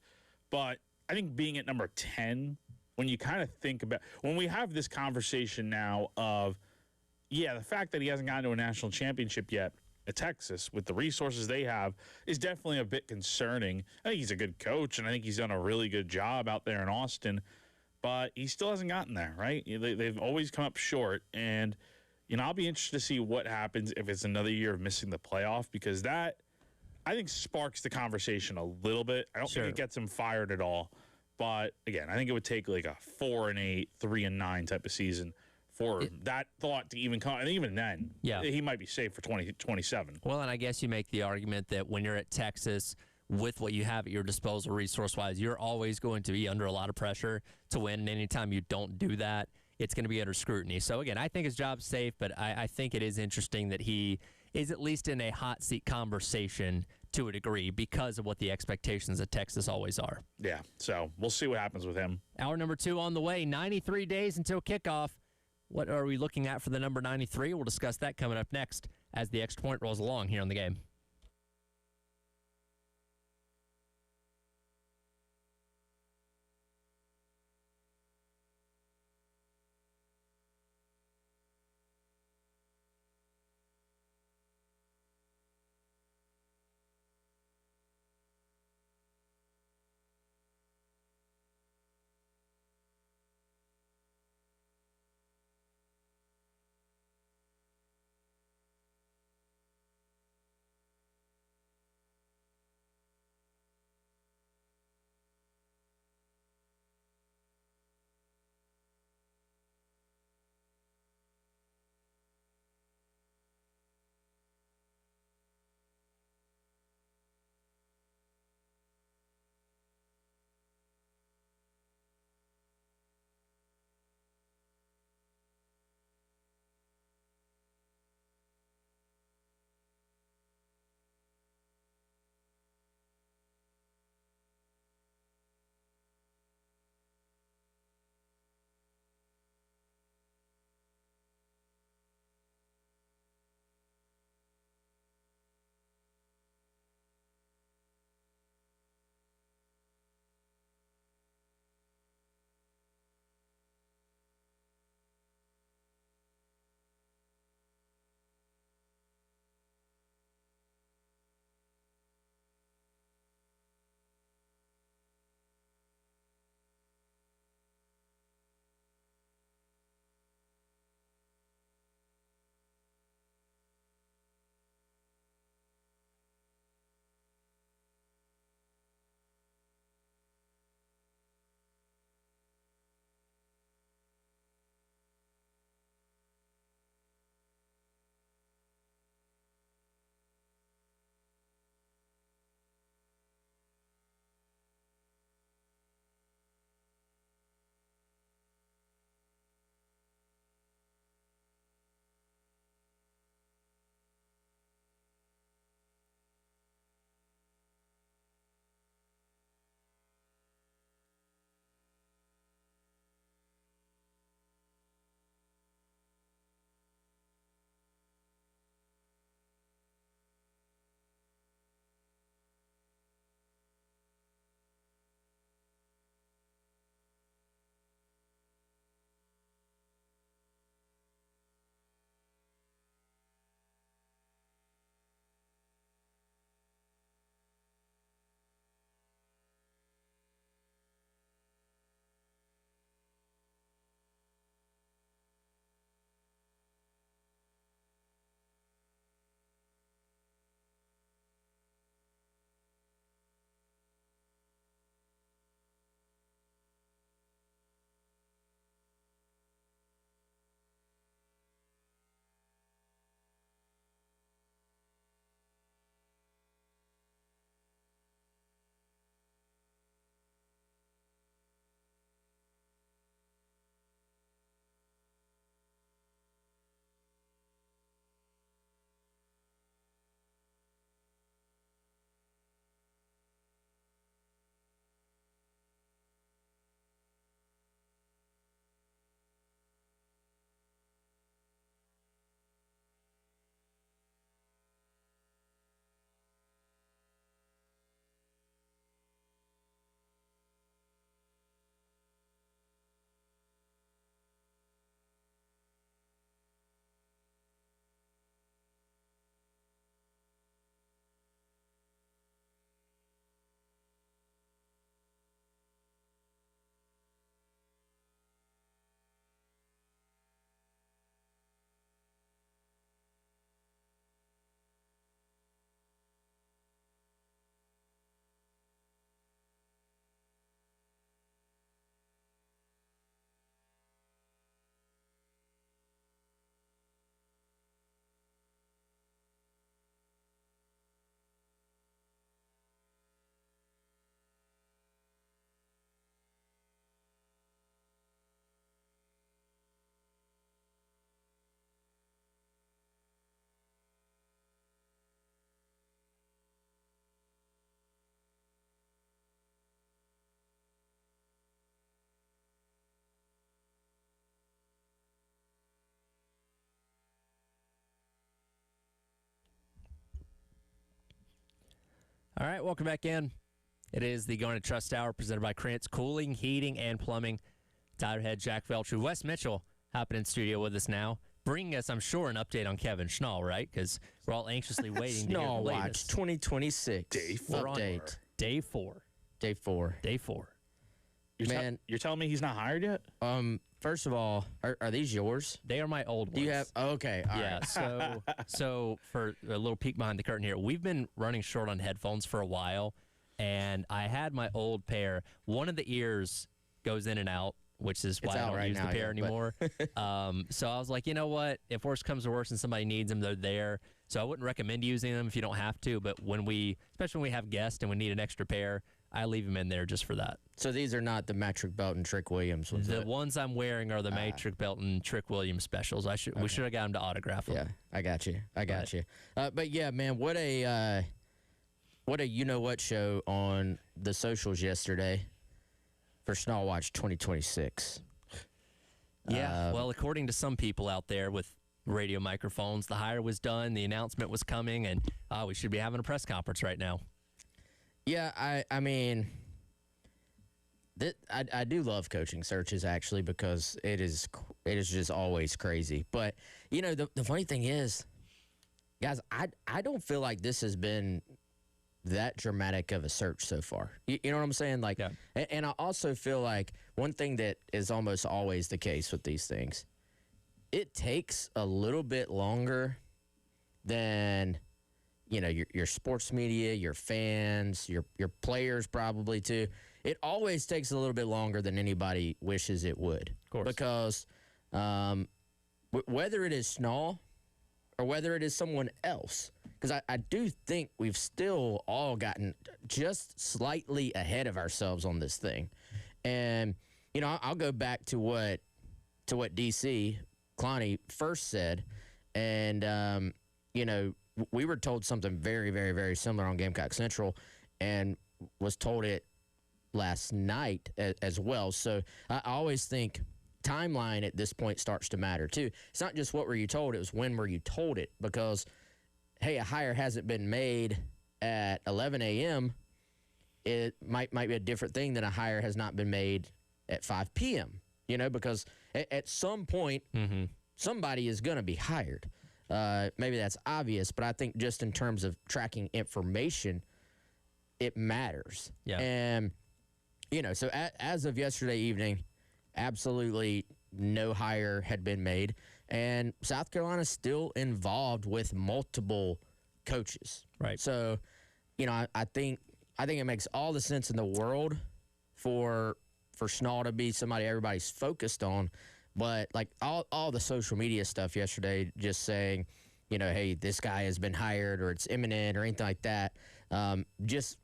but I think being at number 10, when you kind of think about, when we have this conversation now of, yeah, the fact that he hasn't gotten to a national championship yet at Texas with the resources they have is definitely a bit concerning. I think he's a good coach, and I think he's done a really good job out there in Austin, but he still hasn't gotten there, right? They've always come up short, and, I'll be interested to see what happens if it's another year of missing the playoff, because that, I think, sparks the conversation a little bit. I don't think it gets him fired at all, but, again, I think it would take like a 4-8, 3-9 type of season for that thought to even come. And even then, he might be safe for 2027. Well, and I guess you make the argument that when you're at Texas with what you have at your disposal resource-wise, you're always going to be under a lot of pressure to win. And anytime you don't do that, it's going to be under scrutiny. So, again, I think his job's safe, but I think it is interesting that he is at least in a hot seat conversation to a degree because of what the expectations at Texas always are. Yeah, so we'll see what happens with him. Hour number 2 on the way, 93 days until kickoff. What are we looking at for the number 93? We'll discuss that coming up next as the Extra Point rolls along here on the game. All right, welcome back in. It is the Going to Trust Hour presented by Krantz Cooling, Heating, and Plumbing. Tyler Head, Jack Veltru, Wes Mitchell hopping in studio with us now, bringing us, I'm sure, an update on Kevin Schnall, right? Because we're all anxiously waiting to hear the Schnall Watch latest. 2026. Day 4. Update. Day 4. Day 4. Day 4. You're telling me he's not hired yet? First of all, are these yours? They are my old ones. Do you have? Okay. All Yeah, right. so for a little peek behind the curtain here, we've been running short on headphones for a while, and I had my old pair. One of the ears goes in and out, which is why It's I out don't right use now, the pair yeah, anymore. So I was like, you know what? If worse comes to worse and somebody needs them, they're there. So I wouldn't recommend using them if you don't have to, but especially when we have guests and we need an extra pair, I leave them in there just for that. So these are not the Metric Belt and Trick Williams ones. The ones I'm wearing are the Matrix Belt and Trick Williams specials. We should have got them to autograph them. Yeah, I got you. But yeah, man, what a you know what show on the socials yesterday for Schnall Watch 2026. Yeah, well, according to some people out there with radio microphones, the hire was done, the announcement was coming, and we should be having a press conference right now. Yeah, I mean, I do love coaching searches actually because it is just always crazy. But you know, the funny thing is, guys, I don't feel like this has been that dramatic of a search so far. You know what I'm saying? Like, Yeah. and I also feel like one thing that is almost always the case with these things, it takes a little bit longer than, you know, your sports media, your fans, your players probably too. It always takes a little bit longer than anybody wishes it would. Of course. Because whether it is Schnall or whether it is someone else, because I do think we've still all gotten just slightly ahead of ourselves on this thing. And, you know, I'll go back to what DC, Clowney, first said. And, you know, we were told something very, very, very similar on Gamecock Central and was told it last night as well. So I always think timeline at this point starts to matter too. It's not just what were you told, it was when were you told it, because hey, a hire hasn't been made at 11 a.m. It might be a different thing than a hire has not been made at 5 p.m., you know, because at some point somebody is going to be hired. Maybe that's obvious, but I think just in terms of tracking information, it matters. Yeah. And, you know, so as of yesterday evening, absolutely no hire had been made. And South Carolina's still involved with multiple coaches. Right. So, you know, I think it makes all the sense in the world for Schnall to be somebody everybody's focused on. But like all the social media stuff yesterday, just saying, you know, hey, this guy has been hired or it's imminent or anything like that, just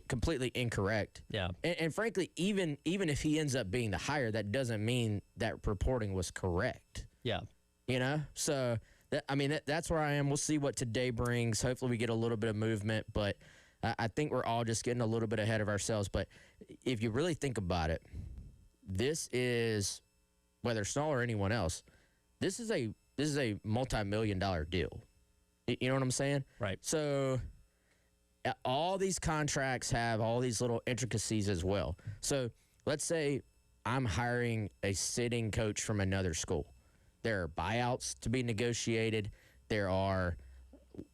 completely incorrect. Yeah. And frankly, even if he ends up being the hire, that doesn't mean that reporting was correct. Yeah. You know, so that's where I am. We'll see what today brings. Hopefully, we get a little bit of movement, but I think we're all just getting a little bit ahead of ourselves. But if you really think about it, this is, whether Schnall or anyone else, this is a multi-million-dollar deal. You know what I'm saying? Right. So all these contracts have all these little intricacies as well. So let's say I'm hiring a sitting coach from another school. There are buyouts to be negotiated. There are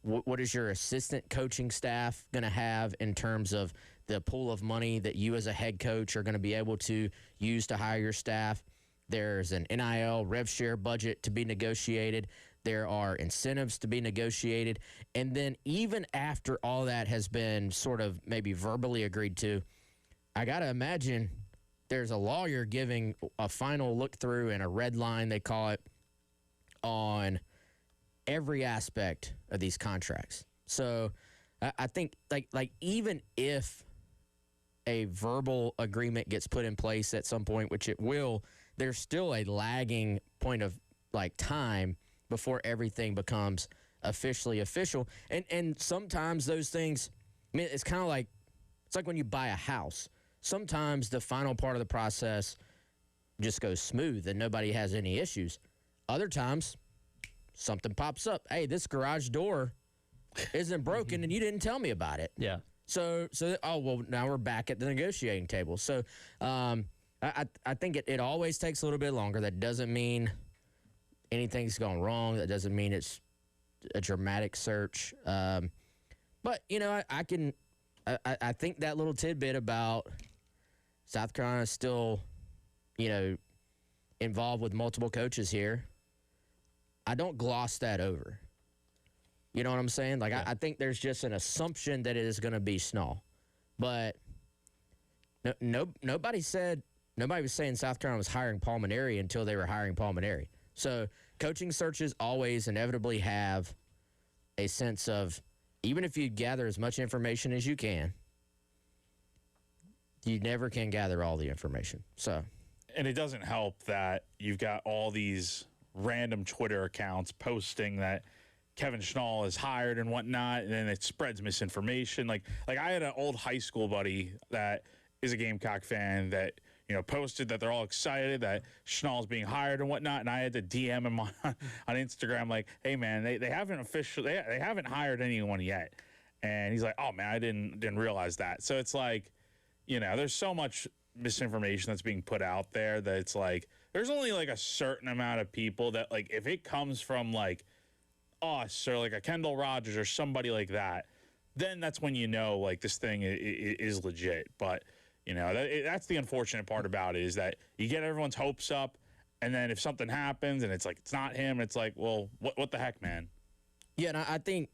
what is your assistant coaching staff going to have in terms of the pool of money that you as a head coach are going to be able to use to hire your staff. There's an NIL rev share budget to be negotiated. There are incentives to be negotiated. And then even after all that has been sort of maybe verbally agreed to, I got to imagine there's a lawyer giving a final look through and a red line, they call it, on every aspect of these contracts. So I think like even if a verbal agreement gets put in place at some point, which it will, there's still a lagging point of like time before everything becomes officially official. And sometimes those things, I mean, it's kind of like, it's like when you buy a house. Sometimes the final part of the process just goes smooth and nobody has any issues. Other times, something pops up. Hey, this garage door isn't broken and you didn't tell me about it. Yeah. So oh well, now we're back at the negotiating table. So I think it always takes a little bit longer. That doesn't mean anything's gone wrong. That doesn't mean it's a dramatic search. But you know, I think that little tidbit about South Carolina still, you know, involved with multiple coaches here, I don't gloss that over. You know what I'm saying? Like, I think there's just an assumption that it is going to be Schnall. But nobody was saying South Carolina was hiring Paul Maneri until they were hiring Paul Maneri. So coaching searches always inevitably have a sense of, even if you gather as much information as you can, you never can gather all the information. So, and it doesn't help that you've got all these random Twitter accounts posting that Kevin Schnall is hired and whatnot, and then it spreads misinformation. Like I had an old high school buddy that is a Gamecock fan that, you know, posted that they're all excited that Schnall's being hired and whatnot, and I had to DM him on Instagram like, hey man, they haven't officially they haven't hired anyone yet, and he's like, oh man, I didn't realize that. So it's like, you know, there's so much misinformation that's being put out there that it's like there's only like a certain amount of people that, like, if it comes from like us or like a Kendall Rogers or somebody like that, then that's when you know like this thing is legit. But you know, that's the unfortunate part about it, is that you get everyone's hopes up, and then if something happens and it's like it's not him, it's like, well, what the heck, man? Yeah, and I think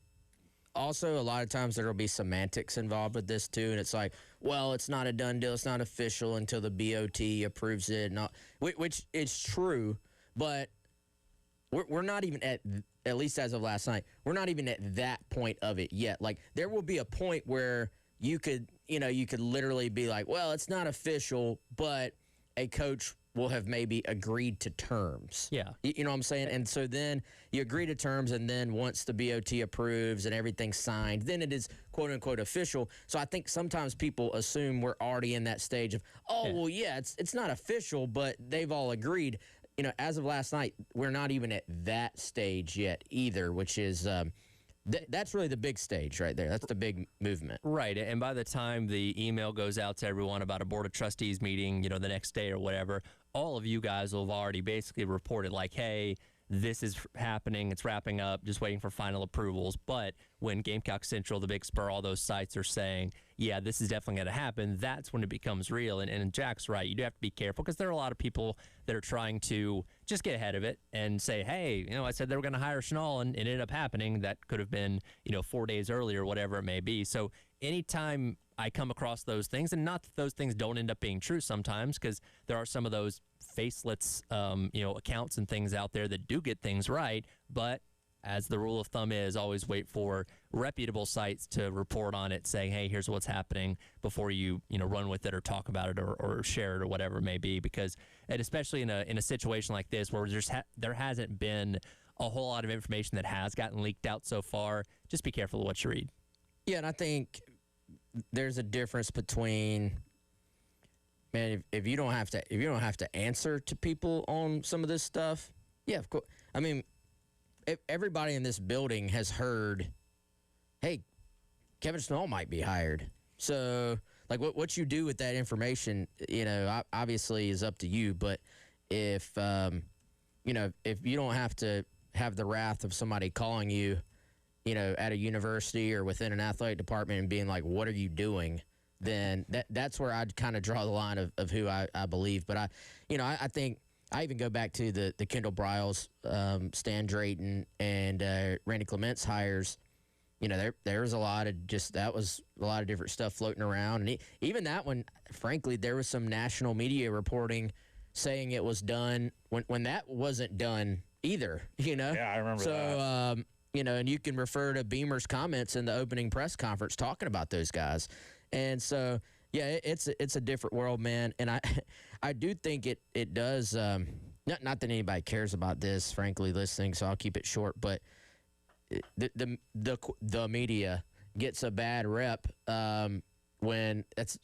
also a lot of times there will be semantics involved with this too, and it's like, well, it's not a done deal, it's not official until the BOT approves it, which is true, but we're not even at least as of last night, we're not even at that point of it yet. Like, there will be a point where you could literally be like, well, it's not official, but a coach will have maybe agreed to terms. Yeah. You know what I'm saying? And so then you agree to terms, and then once the BOT approves and everything's signed, then it is quote unquote official. So I think sometimes people assume we're already in that stage of, well, yeah, it's not official, but they've all agreed. You know, as of last night, we're not even at that stage yet either, which is that's really the big stage right there. That's the big movement. Right. And by the time the email goes out to everyone about a board of trustees meeting, you know, the next day or whatever, all of you guys will have already basically reported like, hey, this is happening, it's wrapping up, just waiting for final approvals. But when Gamecock Central, the Big Spur, all those sites are saying, yeah, this is definitely going to happen, that's when it becomes real. And Jack's right. You do have to be careful, because there are a lot of people that are trying to just get ahead of it and say, hey, you know, I said they were going to hire Schnall, and it ended up happening. That could have been, you know, 4 days earlier, whatever it may be. So anytime I come across those things, and not that those things don't end up being true sometimes, because there are some of those faceless, you know, accounts and things out there that do get things right, but as the rule of thumb is, always wait for reputable sites to report on it, saying, hey, here's what's happening, before you know, run with it or talk about it or share it or whatever it may be. Because, and especially in a situation like this where there hasn't been a whole lot of information that has gotten leaked out so far, just be careful of what you read. Yeah, and I think there's a difference between, man, if you don't have to answer to people on some of this stuff, yeah, of course. I mean, everybody in this building has heard, hey, Kevin Schnall might be hired. So, like, what you do with that information, you know, obviously is up to you. But if you know, if you don't have to have the wrath of somebody calling you, you know, at a university or within an athletic department and being like, what are you doing? Then that's where I'd kind of draw the line of who I believe. But I think I even go back to the Kendall Briles, Stan Drayton, and Randy Clement's hires. You know, there was a lot of different stuff floating around. And even that one, frankly, there was some national media reporting saying it was done when that wasn't done either, you know? Yeah, I remember that. So, you know, and you can refer to Beamer's comments in the opening press conference talking about those guys. And so, yeah, it's a different world, man. And I do think it does. Not that anybody cares about this, frankly, listening. So I'll keep it short. But the media gets a bad rep when it's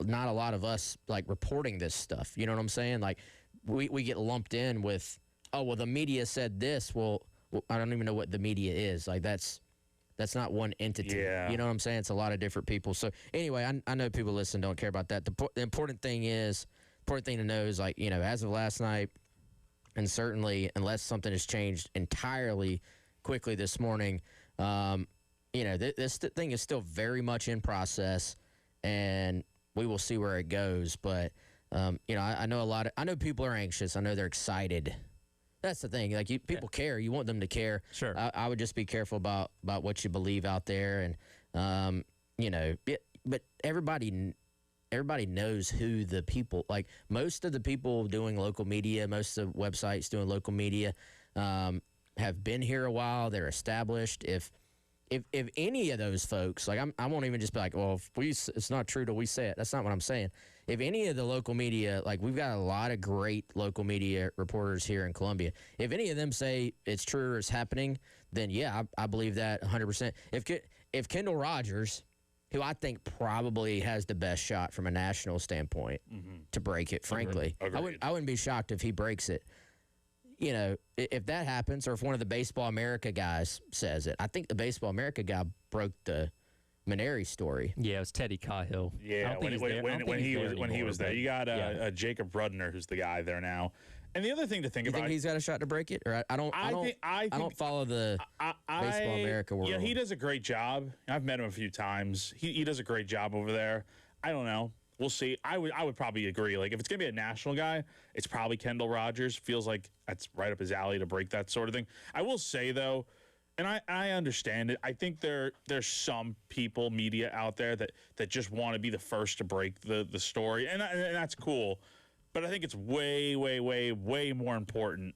not a lot of us like reporting this stuff. You know what I'm saying? Like we get lumped in with, oh well, the media said this. Well, I don't even know what the media is. Like that's That's not one entity. Yeah. You know what I'm saying? It's a lot of different people. So anyway, I know people listen don't care about that. The important thing to know is, like, you know, as of last night, and certainly unless something has changed entirely quickly this morning, you know, this thing is still very much in process, and we will see where it goes. But you know, I know people are anxious. I know they're excited. That's the thing. Like, people care. You want them to care. Sure. I would just be careful about what you believe out there, and you know. But everybody knows who the people. Like, most of the people doing local media, most of the websites doing local media, have been here a while. They're established. If any of those folks, like, I won't even just be like, well, if it's not true till we say it. That's not what I'm saying. If any of the local media, like, we've got a lot of great local media reporters here in Columbia. If any of them say it's true or it's happening, then yeah, I believe that 100%. If Kendall Rogers, who I think probably has the best shot from a national standpoint to break it, frankly, Agreed. I wouldn't be shocked if he breaks it. You know, if that happens, or if one of the Baseball America guys says it. I think the Baseball America guy broke the Maneri story. Yeah, it was Teddy Cahill. Yeah, when he was there, you got Jacob Rudner, who's the guy there now. And the other thing to think You about, think he's got a shot to break it? Or I don't follow the Baseball America world. Yeah, he does a great job. I've met him a few times. He does a great job over there. I don't know. We'll see. I would probably agree. Like, if it's gonna be a national guy, it's probably Kendall Rogers. Feels like that's right up his alley to break that sort of thing. I will say though, and I understand it. I think there's some people, media out there that just want to be the first to break the story, and that's cool. But I think it's way, way, way, way more important,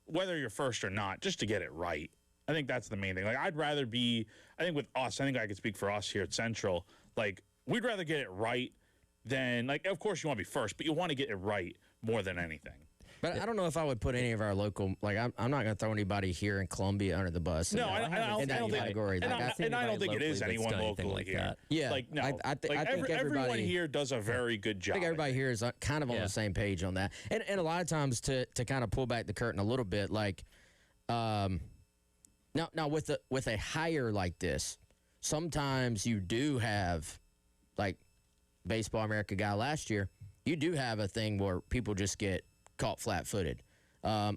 whether you're first or not, just to get it right. I think that's the main thing. Like, I'd rather be. I think with us, I think I could speak for us here at Central. Like, we'd rather get it right than, like, of course you want to be first, but you want to get it right more than anything. But I don't know if I would put any of our local, like, I'm not going to throw anybody here in Columbia under the bus. No, I in that don't think. category. And I don't think it is anyone locally like here. that. Yeah, Like, no. I think everyone everybody here does a very good job. I think everybody here is kind of on the same page on that. And a lot of times, to kind of pull back the curtain a little bit, like, now with a hire like this, sometimes you do have, like Baseball America guy last year, you do have a thing where people just get caught flat-footed. A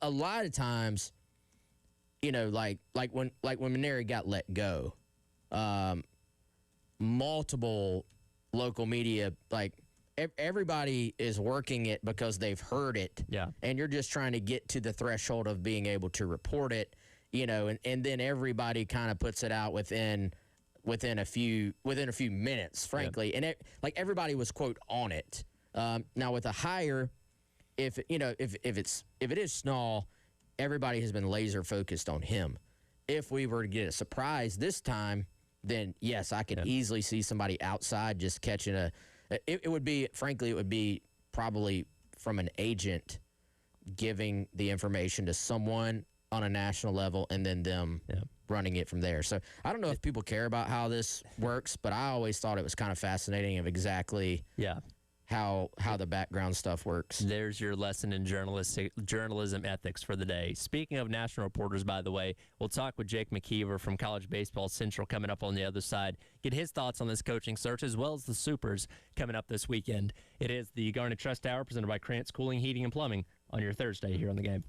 lot of times, you know, like when Maneri got let go, multiple local media, like, everybody is working it because they've heard it. Yeah. And you're just trying to get to the threshold of being able to report it, you know, and then everybody kind of puts it out within a few minutes, frankly. And like, everybody was, quote, on it. Now with a hire, if it is Schnall, everybody has been laser focused on him. If we were to get a surprise this time, then yes, I could easily see somebody outside just catching it would be probably from an agent giving the information to someone on a national level, and then them running it from there. So I don't know if people care about how this works, but I always thought it was kind of fascinating of exactly how the background stuff works. There's your lesson in journalism ethics for the day. Speaking of national reporters, by the way, we'll talk with Jake McKeever from College Baseball Central coming up on the other side. Get his thoughts on this coaching search, as well as the Supers coming up this weekend. It is the Garnet Trust Hour presented by Krantz Cooling, Heating, and Plumbing on your Thursday here on The Game.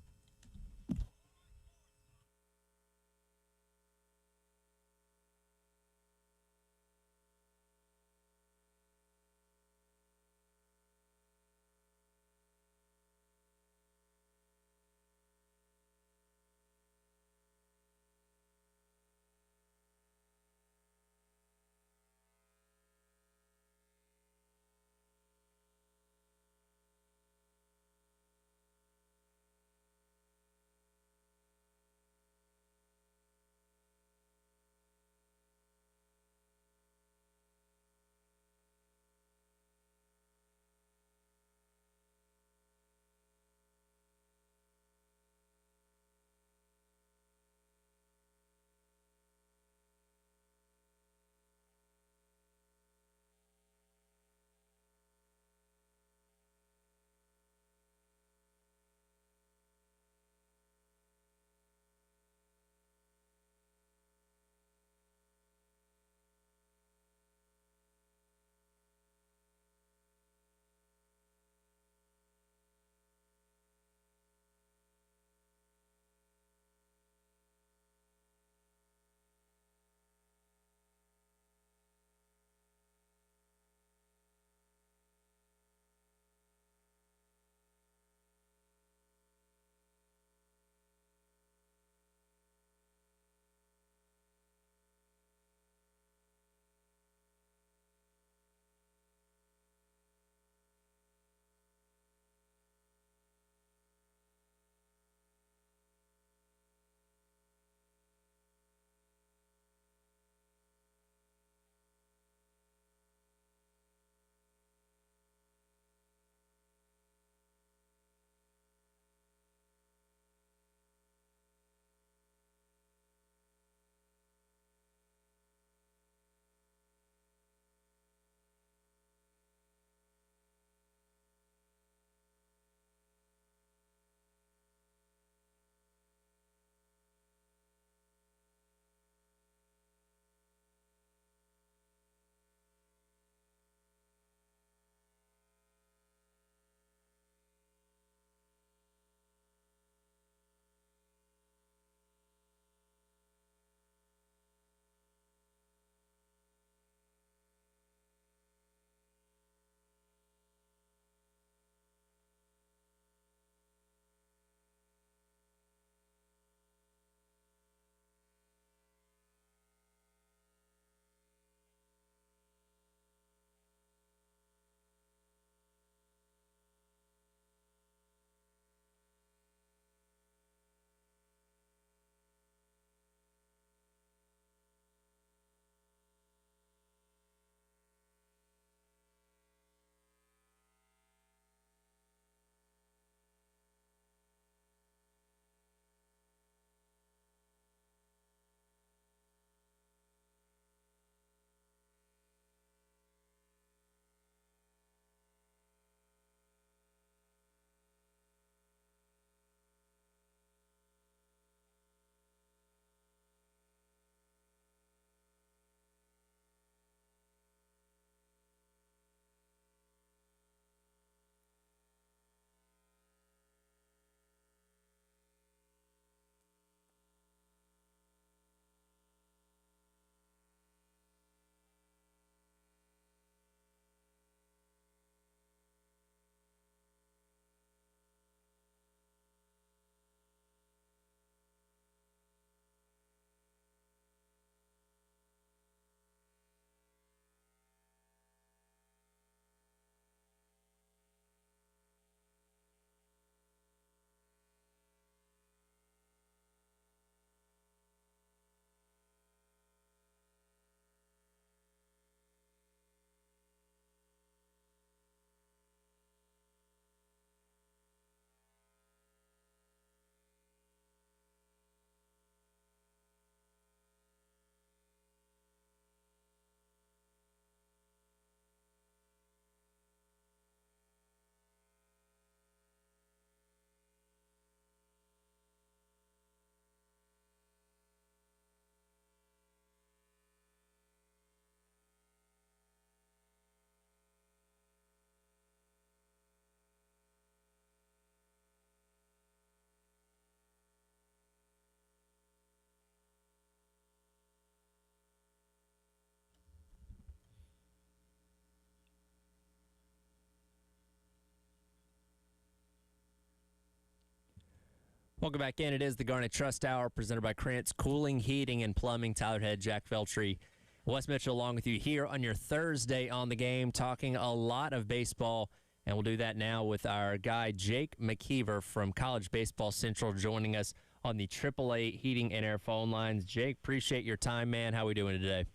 Welcome back in. It is the Garnet Trust Hour presented by Krantz Cooling, Heating, and Plumbing. Tyler Head, Jack Feltry, Wes Mitchell along with you here on your Thursday on the game, talking a lot of baseball. And we'll do that now with our guy, Jake McKeever from College Baseball Central, joining us on the AAA Heating and Air phone lines. Jake, appreciate your time, man. How are we doing today?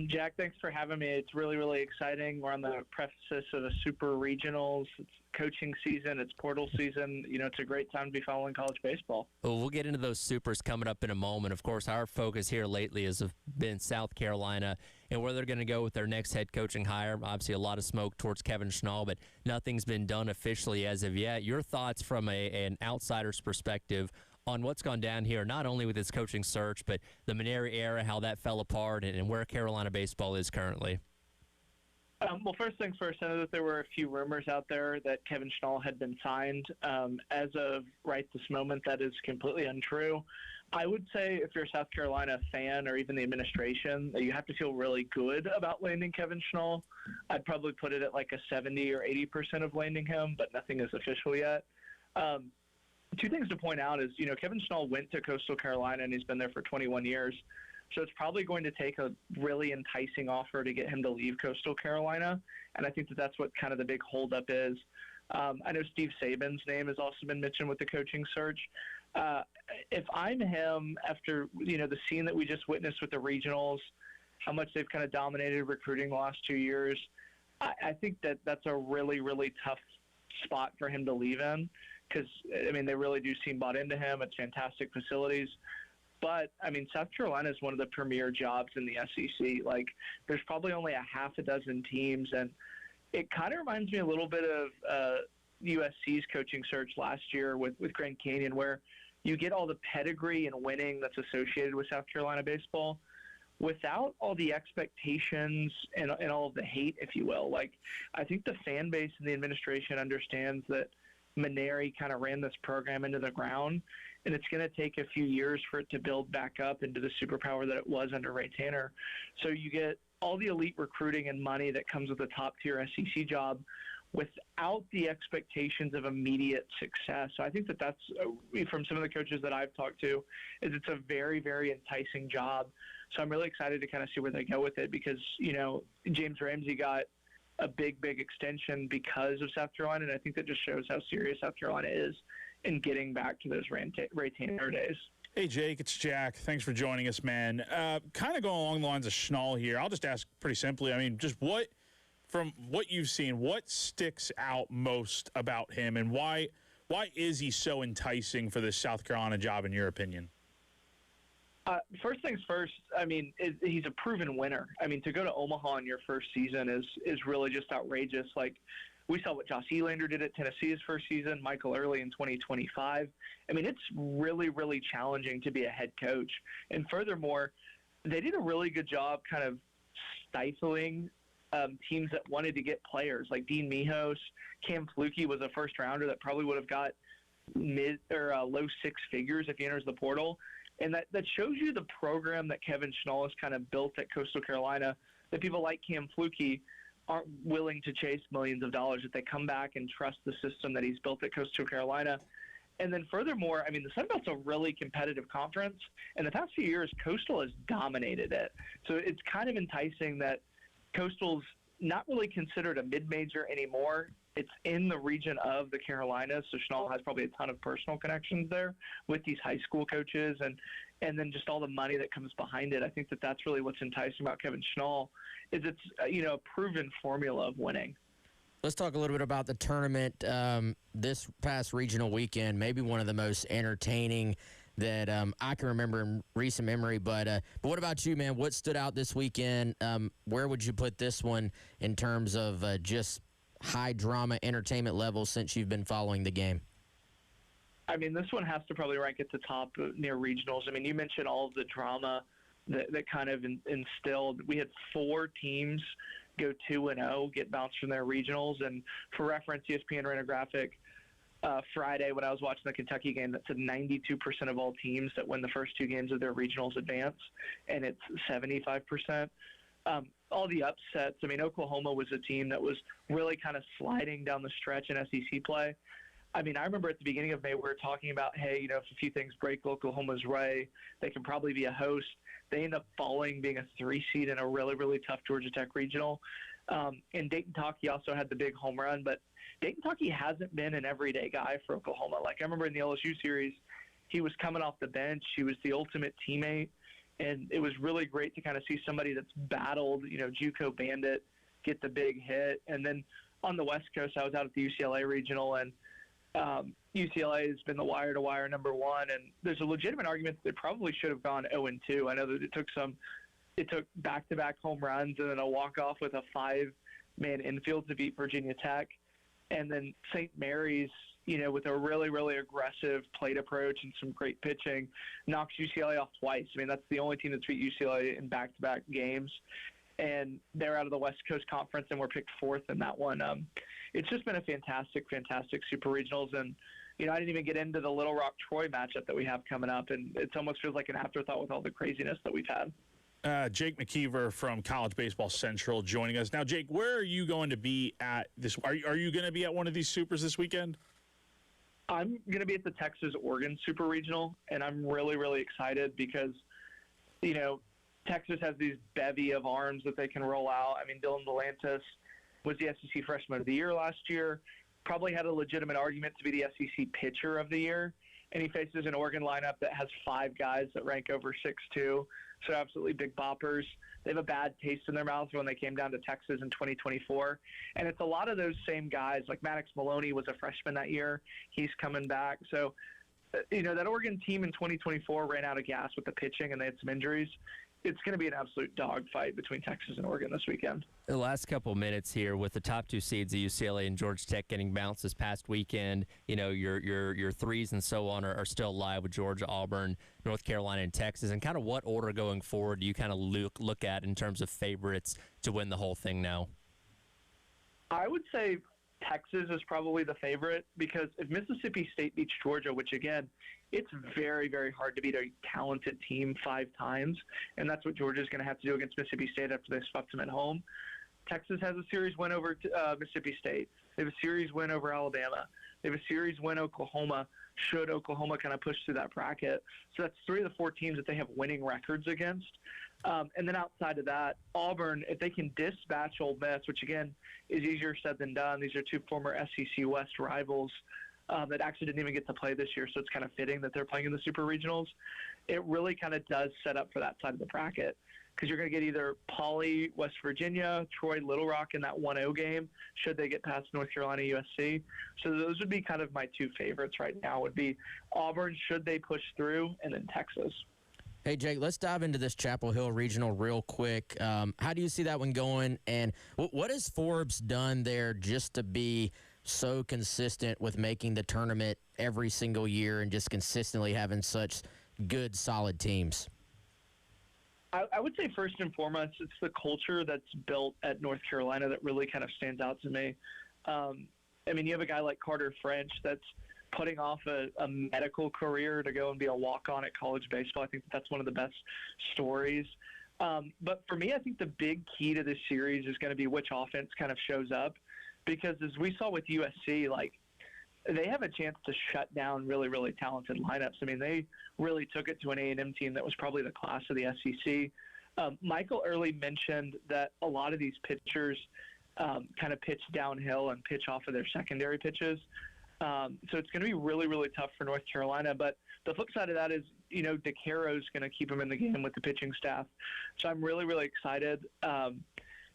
Jack, thanks for having me. It's really, really exciting. We're on the precipice of the Super Regionals. It's coaching season. It's portal season. You know, it's a great time to be following college baseball. Well, we'll get into those supers coming up in a moment. Of course, our focus here lately has been South Carolina and where they're going to go with their next head coaching hire. Obviously, a lot of smoke towards Kevin Schnall, but nothing's been done officially as of yet. Your thoughts from an outsider's perspective on what's gone down here, not only with his coaching search, but the Mainieri era, how that fell apart, and where Carolina baseball is currently? Well, first things first, I know that there were a few rumors out there that Kevin Schnall had been signed. As of right this moment, that is completely untrue. I would say if you're a South Carolina fan or even the administration, that you have to feel really good about landing Kevin Schnall. I'd probably put it at like a 70 or 80% of landing him, but nothing is official yet. Two things to point out is, you know, Kevin Schnall went to Coastal Carolina and he's been there for 21 years. So it's probably going to take a really enticing offer to get him to leave Coastal Carolina. And I think that that's what kind of the big holdup is. I know Steve Saban's name has also been mentioned with the coaching search. If I'm him, after, you know, the scene that we just witnessed with the regionals, how much they've kind of dominated recruiting the last 2 years, I think that that's a really, really tough spot for him to leave in. Because, I mean, they really do seem bought into him. It's fantastic facilities. But, I mean, South Carolina is one of the premier jobs in the SEC. Like, there's probably only a half a dozen teams. And it kind of reminds me a little bit of USC's coaching search last year with Grand Canyon, where you get all the pedigree and winning that's associated with South Carolina baseball without all the expectations and all of the hate, if you will. Like, I think the fan base and the administration understands that Mainieri kind of ran this program into the ground, and it's going to take a few years for it to build back up into the superpower that it was under Ray Tanner. So you get all the elite recruiting and money that comes with a top-tier SEC job without the expectations of immediate success. So I think that that's, from some of the coaches that I've talked to, is it's a very, very enticing job. So I'm really excited to kind of see where they go with it because, you know, James Ramsey got a big, big extension because of South Carolina, and I think that just shows how serious South Carolina is in getting back to those Ray Tanner days. Hey, Jake, it's Jack. Thanks for joining us, man. Kind of going along the lines of Schnall here, I'll just ask pretty simply, I mean, just from what you've seen, what sticks out most about him, and why is he so enticing for this South Carolina job, in your opinion? First things first, I mean, he's a proven winner. I mean, to go to Omaha in your first season is really just outrageous. Like, we saw what Josh Elander did at Tennessee his first season, Michael Early in 2025. I mean, it's really, really challenging to be a head coach. And furthermore, they did a really good job kind of stifling teams that wanted to get players. Like Dean Mijos, Cam Fluke was a first-rounder that probably would have got mid or low six figures if he enters the portal. And that shows you the program that Kevin Schnall has kind of built at Coastal Carolina, that people like Cam Fluke aren't willing to chase millions of dollars, that they come back and trust the system that he's built at Coastal Carolina. And then furthermore, I mean, the Sun Belt's a really competitive conference. In the past few years, Coastal has dominated it. So it's kind of enticing that Coastal's not really considered a mid-major anymore. It's in the region of the Carolinas, so Schnall has probably a ton of personal connections there with these high school coaches and then just all the money that comes behind it. I think that that's really what's enticing about Kevin Schnall is it's, you know, a proven formula of winning. Let's talk a little bit about the tournament this past regional weekend, maybe one of the most entertaining that I can remember in recent memory. But what about you, man? What stood out this weekend? Where would you put this one in terms of just high drama entertainment level since you've been following the game? I mean, this one has to probably rank at the top near regionals. I mean, you mentioned all of the drama that kind of instilled. We had 4 teams go 2-0, get bounced from their regionals. And for reference, ESPN ran a graphic Friday when I was watching the Kentucky game that said 92% of all teams that win the first 2 games of their regionals advance, and it's 75%. All the upsets. I mean, Oklahoma was a team that was really kind of sliding down the stretch in SEC play. I mean, I remember at the beginning of May, we were talking about, hey, if a few things break Oklahoma's way, they can probably be a host. They end up falling, being a 3 seed in a really, really tough Georgia Tech regional. And Dayton Taki also had the big home run, but Dayton Taki hasn't been an everyday guy for Oklahoma. Like, I remember in the LSU series, he was coming off the bench. He was the ultimate teammate, and it was really great to kind of see somebody that's battled, JUCO bandit, get the big hit. And then on the West Coast, I was out at the UCLA regional, and UCLA has been the wire-to-wire number one, and there's a legitimate argument that they probably should have gone 0-2. I know that it took back-to-back home runs and then a walk-off with a 5-man infield to beat Virginia Tech. And then St. Mary's, with a really, really aggressive plate approach and some great pitching, knocks UCLA off twice. I mean, that's the only team that's beat UCLA in back-to-back games. And they're out of the West Coast Conference and were picked 4th in that one. It's just been a fantastic, fantastic Super Regionals. And, I didn't even get into the Little Rock-Troy matchup that we have coming up. And it almost feels like an afterthought with all the craziness that we've had. Jake McKeever from College Baseball Central joining us. Now, Jake, where are you going to be at this? Are you going to be at one of these Supers this weekend? I'm going to be at the Texas-Oregon Super Regional, and I'm really, really excited because, Texas has these bevy of arms that they can roll out. I mean, Dylan Volantis was the SEC Freshman of the Year last year, probably had a legitimate argument to be the SEC Pitcher of the Year, and he faces an Oregon lineup that has 5 guys that rank over 6'2", so absolutely big boppers. They have a bad taste in their mouths when they came down to Texas in 2024, and it's a lot of those same guys. Like Maddox Maloney was a freshman that year. He's coming back. So, that Oregon team in 2024 ran out of gas with the pitching, and they had some injuries. It's going to be an absolute dogfight between Texas and Oregon this weekend. The last couple minutes here with the top 2 seeds, the UCLA and Georgia Tech getting bounced this past weekend. Your threes and so on are still live with Georgia, Auburn, North Carolina, and Texas. And kind of what order going forward do you kind of look at in terms of favorites to win the whole thing now? I would say Texas is probably the favorite because if Mississippi State beats Georgia, which again, it's very, very hard to beat a talented team 5 times, and that's what Georgia's going to have to do against Mississippi State after they swept them at home. Texas has a series win over Mississippi State. They have a series win over Alabama. They have a series win Oklahoma, should Oklahoma kind of push through that bracket. So that's 3 of the 4 teams that they have winning records against. And then outside of that, Auburn, if they can dispatch Ole Miss, which again is easier said than done. These are 2 former SEC West rivals that actually didn't even get to play this year, so it's kind of fitting that they're playing in the Super Regionals. It really kind of does set up for that side of the bracket because you're going to get either Poly, West Virginia, Troy, Little Rock in that 1-0 game, should they get past North Carolina, USC. So those would be kind of my 2 favorites right now would be Auburn, should they push through, and then Texas. Hey, Jake, let's dive into this Chapel Hill Regional real quick. How do you see that one going? And what has Forbes done there just to be so consistent with making the tournament every single year and just consistently having such good, solid teams? I would say first and foremost, it's the culture that's built at North Carolina that really kind of stands out to me. I mean, you have a guy like Carter French that's putting off a medical career to go and be a walk-on at college baseball. I think that's one of the best stories. But for me, I think the big key to this series is going to be which offense kind of shows up. Because as we saw with USC, like, they have a chance to shut down really, really talented lineups. I mean, they really took it to an A&M team that was probably the class of the SEC. Michael Early mentioned that a lot of these pitchers kind of pitch downhill and pitch off of their secondary pitches. So it's going to be really, really tough for North Carolina. But the flip side of that is, DeCaro's going to keep them in the game with the pitching staff. So I'm really, really excited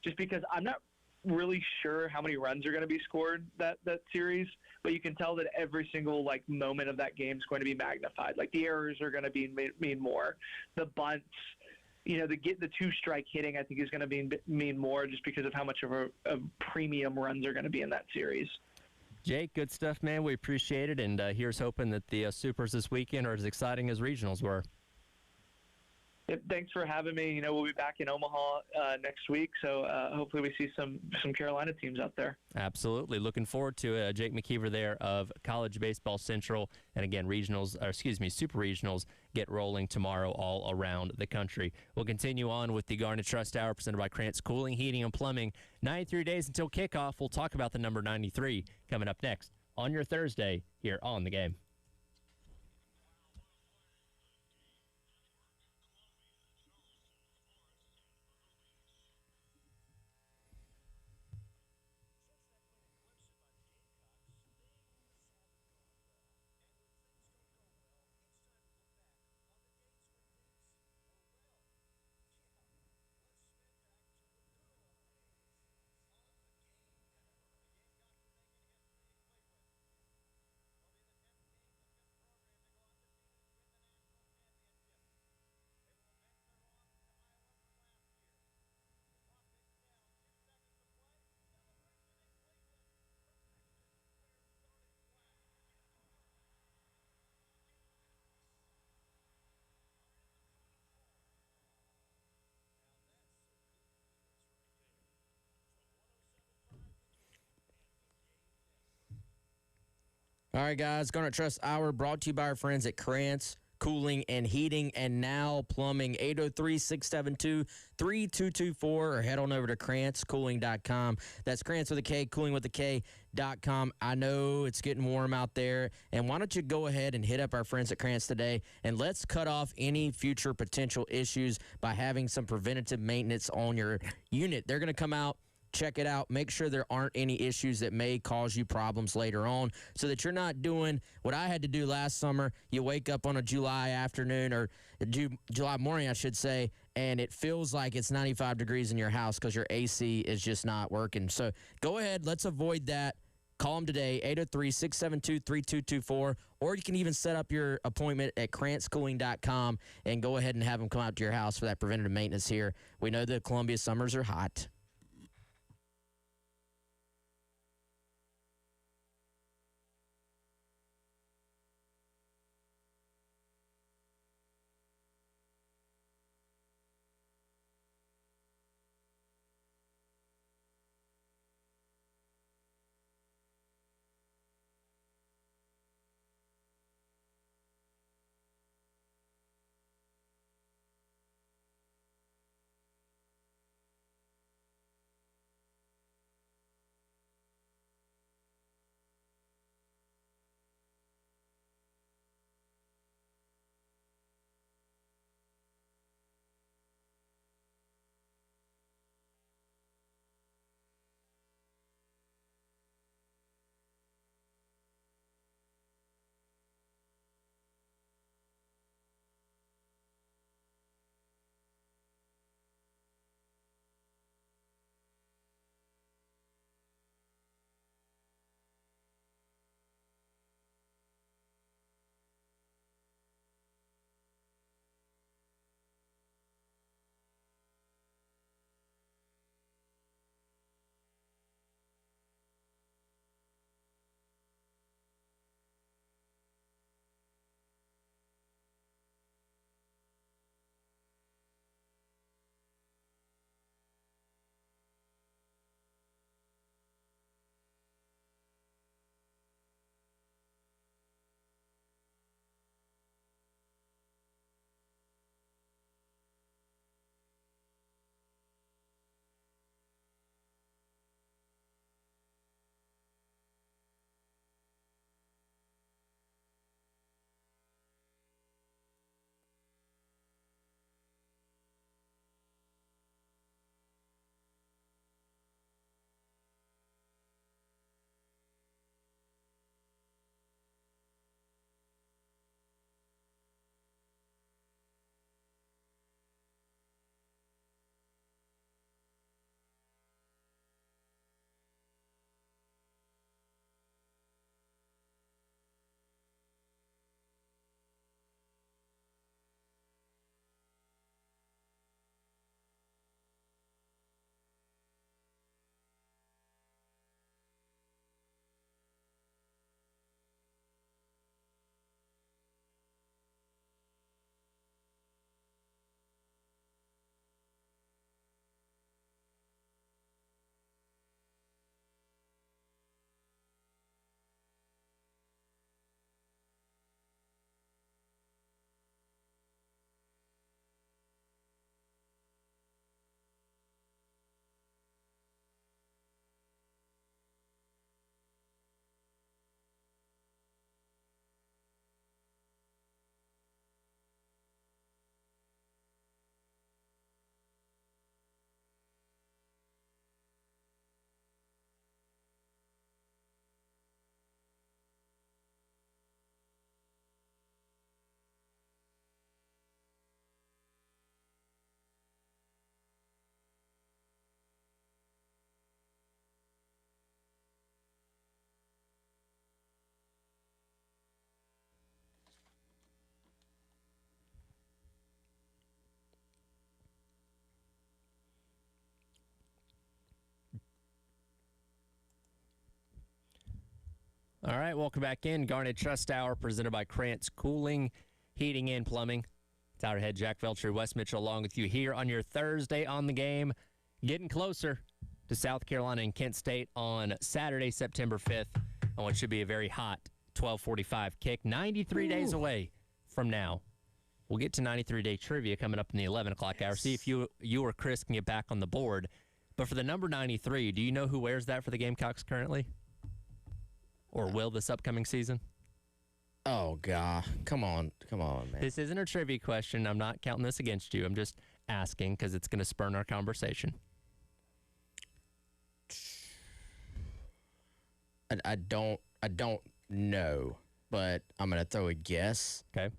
just because I'm not really sure how many runs are going to be scored that series, but you can tell that every single moment of that game is going to be magnified. Like the errors are going to mean more. The bunts, the 2-strike hitting I think is going to mean more just because of how much of a premium runs are going to be in that series. Jake, good stuff, man. We appreciate it, and here's hoping that the Supers this weekend are as exciting as regionals were. Yep, thanks for having me. We'll be back in Omaha next week, so hopefully we see some Carolina teams out there. Absolutely. Looking forward to it. Jake McKeever there of College Baseball Central. And again, Super Regionals get rolling tomorrow all around the country. We'll continue on with the Garnet Trust Hour presented by Krantz Cooling, Heating, and Plumbing. 93 days until kickoff. We'll talk about the number 93 coming up next on your Thursday here on The Game. All right, guys. Garnet Trust Hour brought to you by our friends at Krantz Cooling and Heating and Now Plumbing. 803-672-3224 or head on over to KrantzCooling.com. That's Krantz with a K, cooling with a K.com. I know it's getting warm out there, and why don't you go ahead and hit up our friends at Krantz today, and let's cut off any future potential issues by having some preventative maintenance on your unit. They're going to come out, check it out, make sure there aren't any issues that may cause you problems later on so that you're not doing what I had to do last summer. You wake up on a July afternoon or July morning, I should say, and it feels like it's 95 degrees in your house because your AC is just not working. So go ahead, let's avoid that. Call them today, 803-672-3224, or you can even set up your appointment at KrantzCooling.com and go ahead and have them come out to your house for that preventative maintenance here. We know that Columbia summers are hot. All right, welcome back in. Garnet Trust Hour presented by Krantz Cooling, Heating, and Plumbing. Tyler Head, Jack Velcher, Wes Mitchell along with you here on your Thursday on the game. Getting closer to South Carolina and Kent State on Saturday, September 5th, on what should be a very hot 12:45 kick. 93 days away from now. We'll get to 93-day trivia coming up in the 11 o'clock hour. See if you or Chris can get back on the board. But for the number 93, do you know who wears that for the Gamecocks currently? Or will this upcoming season? Oh, God. Come on, man. This isn't a trivia question. I'm not counting this against you. I'm just asking because it's going to spurn our conversation. I don't know, but I'm going to throw a guess. Okay.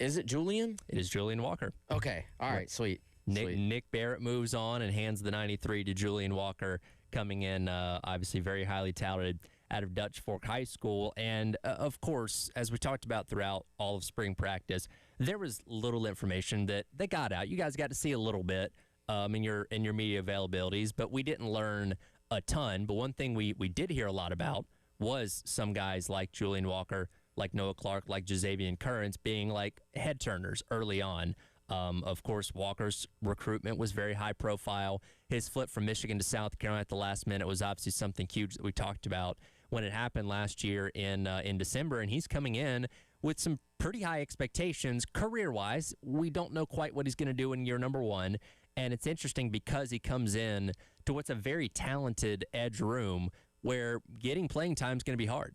Is it Julian? It is Julian Walker. Okay. All right. Sweet. Nick Barrett moves on and hands the 93 to Julian Walker, coming in obviously very highly touted out of Dutch Fork High School. And, of course, as we talked about throughout all of spring practice, there was little information that got out. You guys got to see a little bit in your media availabilities, but we didn't learn a ton. But one thing we did hear a lot about was some guys like Julian Walker, like Noah Clark, like Jazavian Currents being like head turners early on. Of course, Walker's recruitment was very high profile. His flip from Michigan to South Carolina at the last minute was obviously something huge that we talked about when it happened last year in December. And he's coming in with some pretty high expectations career-wise. We don't know quite what he's going to do in year number one. And it's interesting because he comes in to what's a very talented edge room where getting playing time is going to be hard.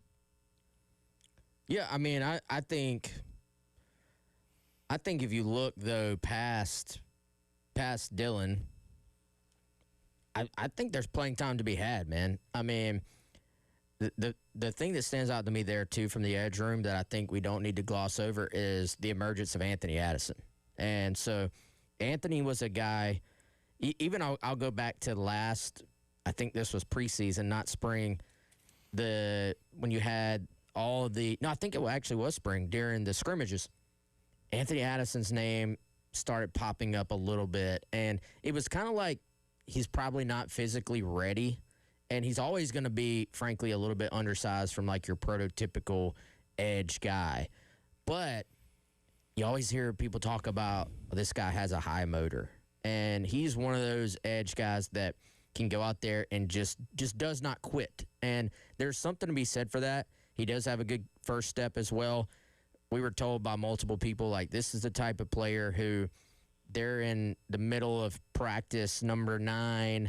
Yeah, I mean, I think if you look though past Dylan, I think there's playing time to be had, man. I mean, the thing that stands out to me there too from the edge room that I think we don't need to gloss over is the emergence of Anthony Addison. And so Anthony was a guy. Even I'll go back to last. I think this was preseason, not spring. When you had all the I think it actually was spring during the scrimmages. Anthony Addison's name started popping up a little bit, and it was kind of like he's probably not physically ready, and he's always going to be, frankly, a little bit undersized from like your prototypical edge guy. But you always hear people talk about this guy has a high motor, and he's one of those edge guys that can go out there and just does not quit. And there's something to be said for that. He does have a good first step as well. We were told by multiple people, like, this is the type of player who they're in the middle of practice number 9.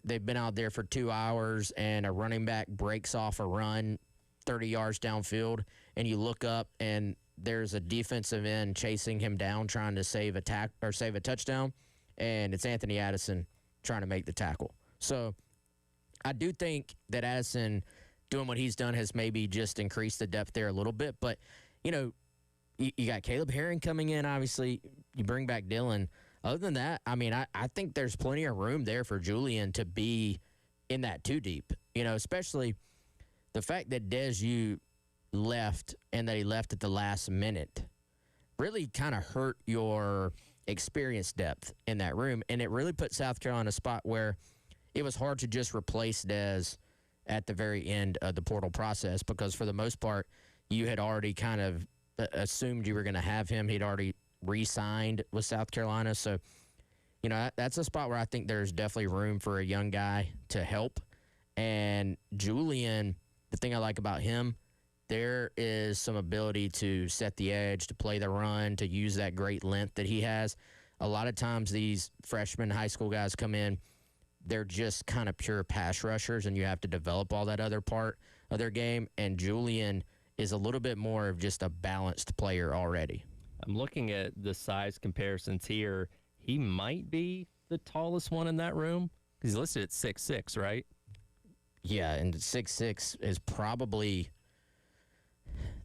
They've been out there for 2 hours, and a running back breaks off a run 30 yards downfield, and you look up, and there's a defensive end chasing him down trying to save a touchdown, and it's Anthony Addison trying to make the tackle. So I do think that Addison doing what he's done has maybe just increased the depth there a little bit, but you know, you got Caleb Herring coming in, obviously. You bring back Dylan. Other than that, I mean, I think there's plenty of room there for Julian to be in that 2 deep. You know, especially the fact that Deju left and that he left at the last minute really kind of hurt your experience depth in that room. And it really put South Carolina in a spot where it was hard to just replace Dez at the very end of the portal process because for the most part, you had already kind of assumed you were going to have him. He'd already re-signed with South Carolina. So, you know, that's a spot where I think there's definitely room for a young guy to help. And Julian, the thing I like about him, there is some ability to set the edge, to play the run, to use that great length that he has. A lot of times these freshman high school guys come in, they're just kind of pure pass rushers, and you have to develop all that other part of their game. And Julian is a little bit more of just a balanced player already. I'm looking at the size comparisons here. He might be the tallest one in that room because he's listed at 6'6", right? Yeah, and 6'6" is probably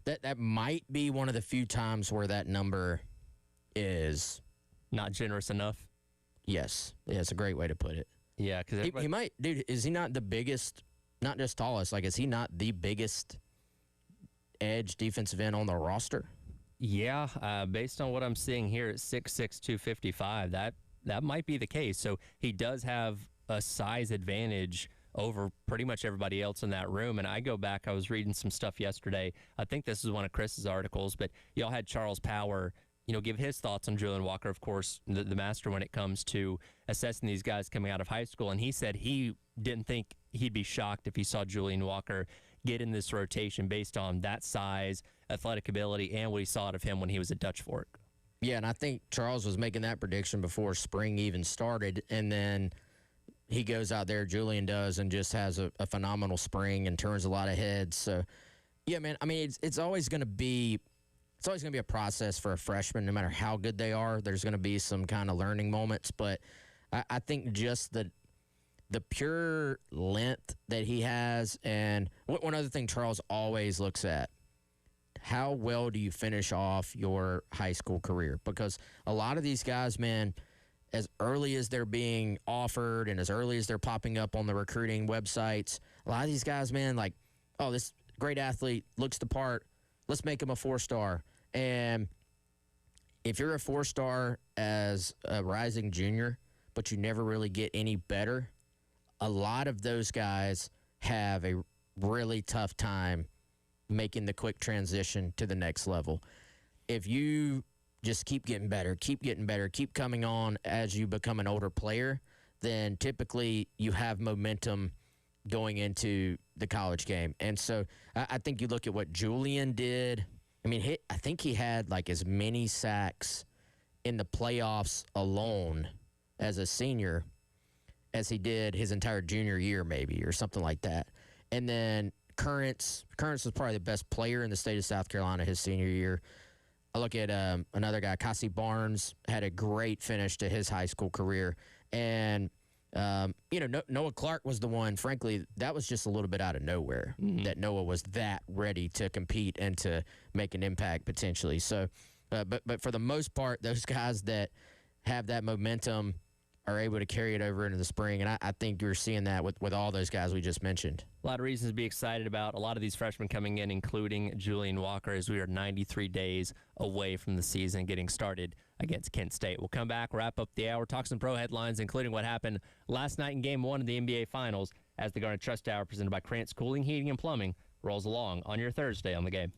that might be one of the few times where that number is not generous enough. Yes, yeah, it's a great way to put it. Yeah, because he might, dude. Is he not the biggest? Not just tallest. Like, is he not the biggest edge defensive end on the roster? Yeah, based on what I'm seeing here at 6'6", 255, that might be the case. So he does have a size advantage over pretty much everybody else in that room. And I go back, I was reading some stuff yesterday. I think this is one of Chris's articles, but y'all had Charles Power, give his thoughts on Julian Walker, of course, the master when it comes to assessing these guys coming out of high school. And he said he didn't think he'd be shocked if he saw Julian Walker get in this rotation based on that size, athletic ability, and what he saw out of him when he was at Dutch Fork. Yeah, and I think Charles was making that prediction before spring even started, and then he goes out there, Julian does, and just has a phenomenal spring and turns a lot of heads. So, yeah, man, I mean, it's always going to be a process for a freshman, no matter how good they are. There's going to be some kind of learning moments, but I think just the pure length that he has, and one other thing Charles always looks at, how well do you finish off your high school career? Because a lot of these guys, man, as early as they're being offered and as early as they're popping up on the recruiting websites, a lot of these guys, man, like, oh, this great athlete looks the part. Let's make him a 4-star. And if you're a 4-star as a rising junior, but you never really get any better, a lot of those guys have a really tough time making the quick transition to the next level. If you just keep getting better, keep coming on as you become an older player, then typically you have momentum going into the college game. And so I think you look at what Julian did. I mean, I think he had like as many sacks in the playoffs alone as a senior as he did his entire junior year, maybe, or something like that. And then Currents was probably the best player in the state of South Carolina his senior year. I look at another guy, Cassie Barnes, had a great finish to his high school career. And, Noah Clark was the one, frankly, that was just a little bit out of nowhere, that Noah was that ready to compete and to make an impact potentially. So, but for the most part, those guys that have that momentum are able to carry it over into the spring. And I think you're seeing that with all those guys we just mentioned. A lot of reasons to be excited about a lot of these freshmen coming in, including Julian Walker, as we are 93 days away from the season getting started against Kent State. We'll come back, wrap up the hour, talk some pro headlines, including what happened last night in Game 1 of the NBA Finals as the Garnet Trust Hour, presented by Krantz Cooling, Heating, and Plumbing, rolls along on your Thursday on the Game.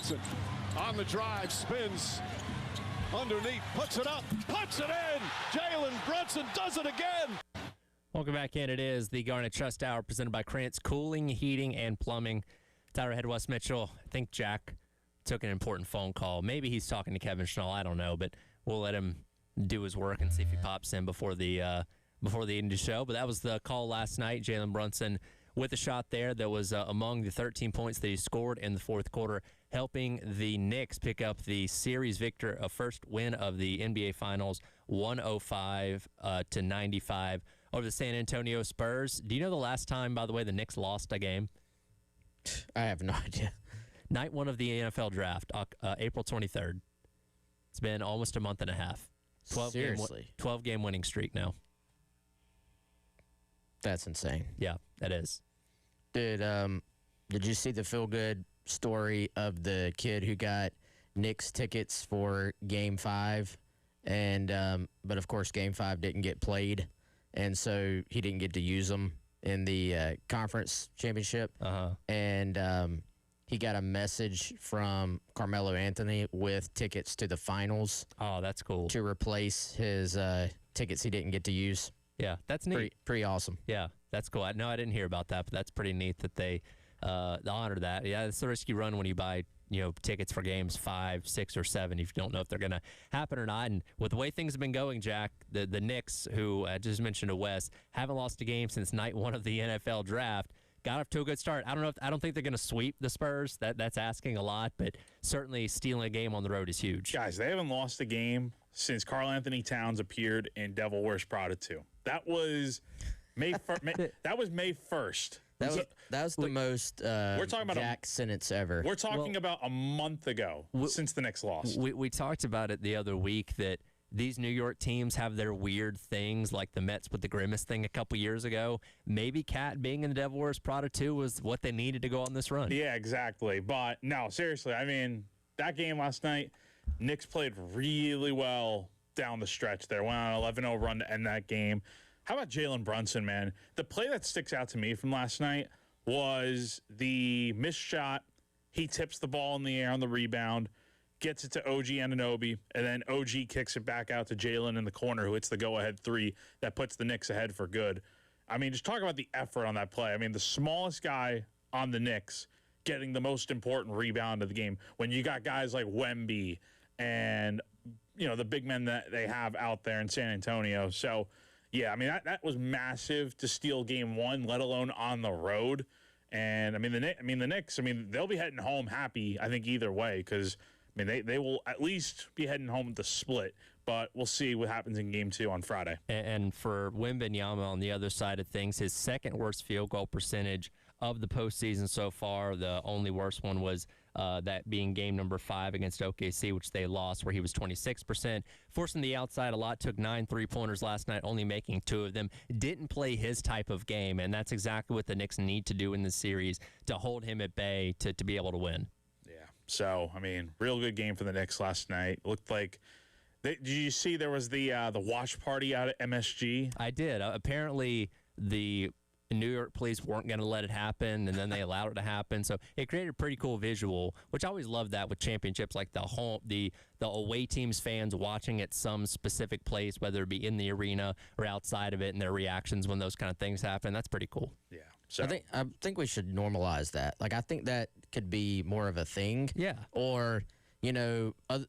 Brunson on the drive, spins underneath, puts it up, puts it in. Jalen Brunson does it again. Welcome back in. It is the Garnet Trust Hour presented by Krantz Cooling, Heating, and Plumbing. Tyler Head, Wes Mitchell. I think Jack took an important phone call. Maybe he's talking to Kevin Schnall. I don't know, but we'll let him do his work and see if he pops in before the end of the show. But that was the call last night. Jalen Brunson with a shot there that was among the 13 points that he scored in the fourth quarter, helping the Knicks pick up the series victor, a first win of the NBA Finals, 105-95 over the San Antonio Spurs. Do you know the last time, by the way, the Knicks lost a game? I have no idea. Night one of the NFL draft, April 23rd. It's been almost a month and a half. 12-game winning streak now. That's insane. Yeah, that is. Did you see the feel-good story of the kid who got Knicks tickets for Game 5? And but, of course, Game 5 didn't get played, and so he didn't get to use them in the conference championship. And he got a message from Carmelo Anthony with tickets to the finals. Oh, that's cool. To replace his tickets he didn't get to use. Yeah, that's neat. Pretty awesome. Yeah, that's cool. No, I didn't hear about that, but that's pretty neat that they honor that. Yeah, it's the risk you run when you buy tickets for games 5, 6, or 7 if you don't know if they're going to happen or not. And with the way things have been going, Jack, the Knicks, who I just mentioned to Wes, haven't lost a game since night one of the NFL draft. Got off to a good start. I don't think they're going to sweep the Spurs. That's asking a lot, but certainly stealing a game on the road is huge. Guys, they haven't lost a game since Karl Anthony Towns appeared in Devil Wears Prada 2. That was May 1st. That was the most we're talking about Jack sentence ever. We're talking about a month ago since the Knicks lost. We talked about it the other week that these New York teams have their weird things, like the Mets with the grimace thing a couple years ago. Maybe Cat being in the Devil Wears Prada 2 was what they needed to go on this run. Yeah, exactly. But no, seriously, I mean, that game last night, Knicks played really well down the stretch there. Went on an 11-0 run to end that game. How about Jalen Brunson, man? The play that sticks out to me from last night was the missed shot. He tips the ball in the air on the rebound, gets it to OG Anunoby, and then OG kicks it back out to Jalen in the corner, who hits the go-ahead three that puts the Knicks ahead for good. I mean, just talk about the effort on that play. I mean, the smallest guy on the Knicks getting the most important rebound of the game when you got guys like Wemby and, the big men that they have out there in San Antonio. So, yeah, I mean, that was massive to steal game one, let alone on the road. And, the Knicks, they'll be heading home happy, I think, either way, because they will at least be heading home with the split, but we'll see what happens in Game 2 on Friday. And for Wembanyama on the other side of things, his second worst field goal percentage of the postseason so far. The only worst one was that being game number 5 against OKC, which they lost, where he was 26%. Forcing the outside a lot, took 9 3-pointers last night, only making 2 of them. Didn't play his type of game, and that's exactly what the Knicks need to do in this series to hold him at bay to be able to win. So, real good game for the Knicks last night. Looked like did you see there was the watch party out at MSG? I did. Apparently, the New York police weren't going to let it happen, and then they allowed it to happen. So it created a pretty cool visual, which I always love that with championships, like the away team's fans watching at some specific place, whether it be in the arena or outside of it, and their reactions when those kind of things happen. That's pretty cool. Yeah. So I think we should normalize that. Like, I think that could be more of a thing. Yeah. Or,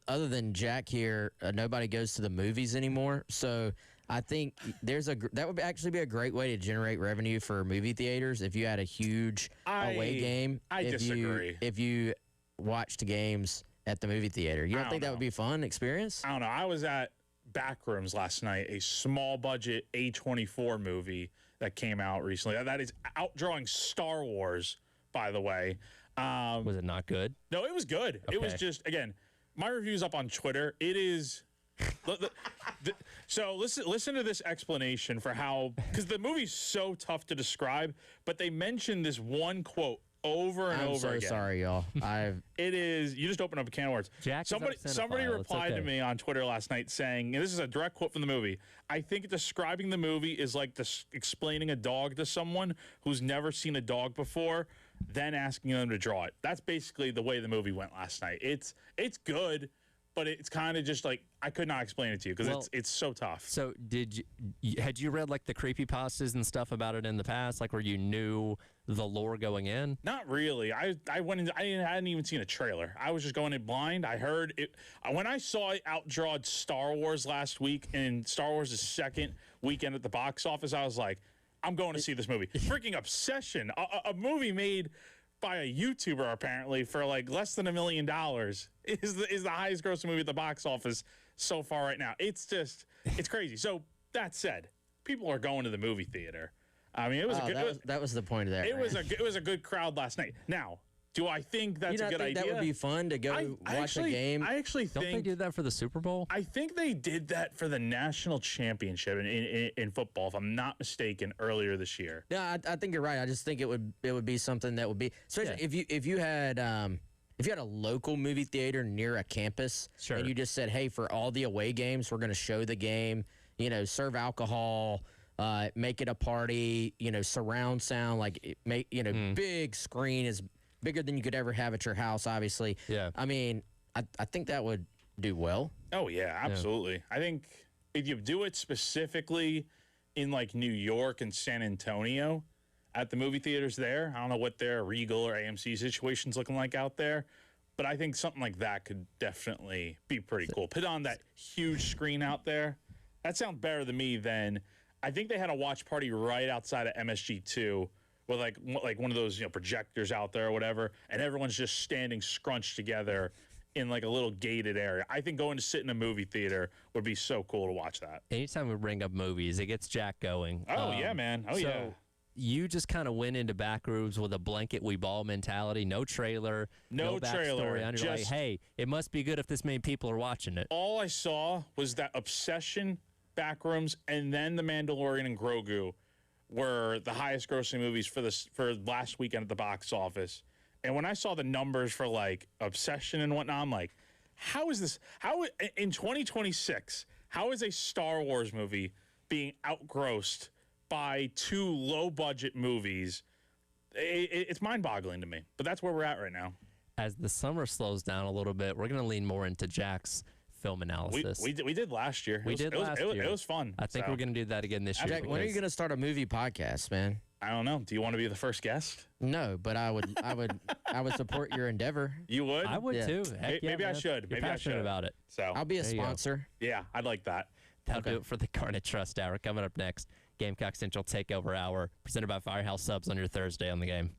other than Jack here, nobody goes to the movies anymore. So I think that would actually be a great way to generate revenue for movie theaters if you had a huge away game. I disagree. If you watched games at the movie theater, you don't think that would be a fun experience? I don't know. I was at Backrooms last night, a small budget A24 movie that came out recently. That is outdrawing Star Wars, by the way. Was it not good? No, it was good. Okay. It was just, again, my review's up on Twitter. It is. So listen to this explanation for how, because the movie's so tough to describe, but they mention this one quote over and over again. I'm so sorry, y'all. It is, you just opened up a can of words. Jack, somebody replied to me on Twitter last night saying, and this is a direct quote from the movie, I think describing the movie is like explaining a dog to someone who's never seen a dog before. then asking them to draw it. That's basically the way the movie went last night. It's good, but it's kind of just like I could not explain it to you because it's so tough. So had you read like the creepypastas and stuff about it in the past, like where you knew the lore going in? Not really. I went in. I hadn't even seen a trailer. I was just going in blind. I heard it when I saw it outdrawed Star Wars last week, and Star Wars' second weekend at the box office. I was like, I'm going to see this movie. Freaking Obsession, a movie made by a YouTuber apparently for like less than $1 million is the highest grossing movie at the box office so far right now. It's crazy. So that said, people are going to the movie theater. I mean, it was a good. That was the point of that. It was a good crowd last night. Now, do I think that's a good idea? That would be fun to go watch a game. I actually Don't think they do that for the Super Bowl? I think they did that for the national championship in football, if I'm not mistaken, earlier this year. Yeah, I think you're right. I just think it would be something that would be, especially if you had a local movie theater near a campus, Sure. and you just said, hey, for all the away games, we're going to show the game, serve alcohol, make it a party, surround sound, like big screen is bigger than you could ever have at your house, obviously. Yeah. I mean, I think that would do well. Oh yeah, absolutely. I think if you do it specifically in like New York and San Antonio at the movie theaters there, I don't know what their Regal or AMC situation's looking like out there, but I think something like that could definitely be pretty cool. Put on that huge screen out there. That sounds better to me than I think they had a watch party right outside of MSG2 with like one of those projectors out there or whatever, and everyone's just standing scrunched together in like a little gated area. I think going to sit in a movie theater would be so cool to watch that. Anytime we bring up movies, it gets Jack going. Oh yeah, man. Oh yeah. You just kind of went into Backrooms with a blanket we ball mentality, no trailer, no trailer. backstory. You're like, hey, it must be good if this many people are watching it. All I saw was that Obsession, Backrooms, and then The Mandalorian and Grogu were the highest grossing movies for last weekend at the box office. And when I saw the numbers for like Obsession and whatnot, I'm like, how is this? How in 2026? How is a Star Wars movie being outgrossed by two low budget movies? It's mind boggling to me. But that's where we're at right now. As the summer slows down a little bit, we're going to lean more into Jack's film analysis. We did last year. It was fun. I think we're going to do that again this year. Jack, when are you going to start a movie podcast, man? I don't know. Do you want to be the first guest? No, but I would support your endeavor. You would? I would too. Heck yeah, Maybe I man. should. You're Maybe I passionate should about it. So I'll be a There you go. sponsor. yeah, I'd like that. That'll do it for the Garnet Trust Hour. Coming up next, Gamecock Central Takeover Hour, presented by Firehouse Subs on your Thursday on the game.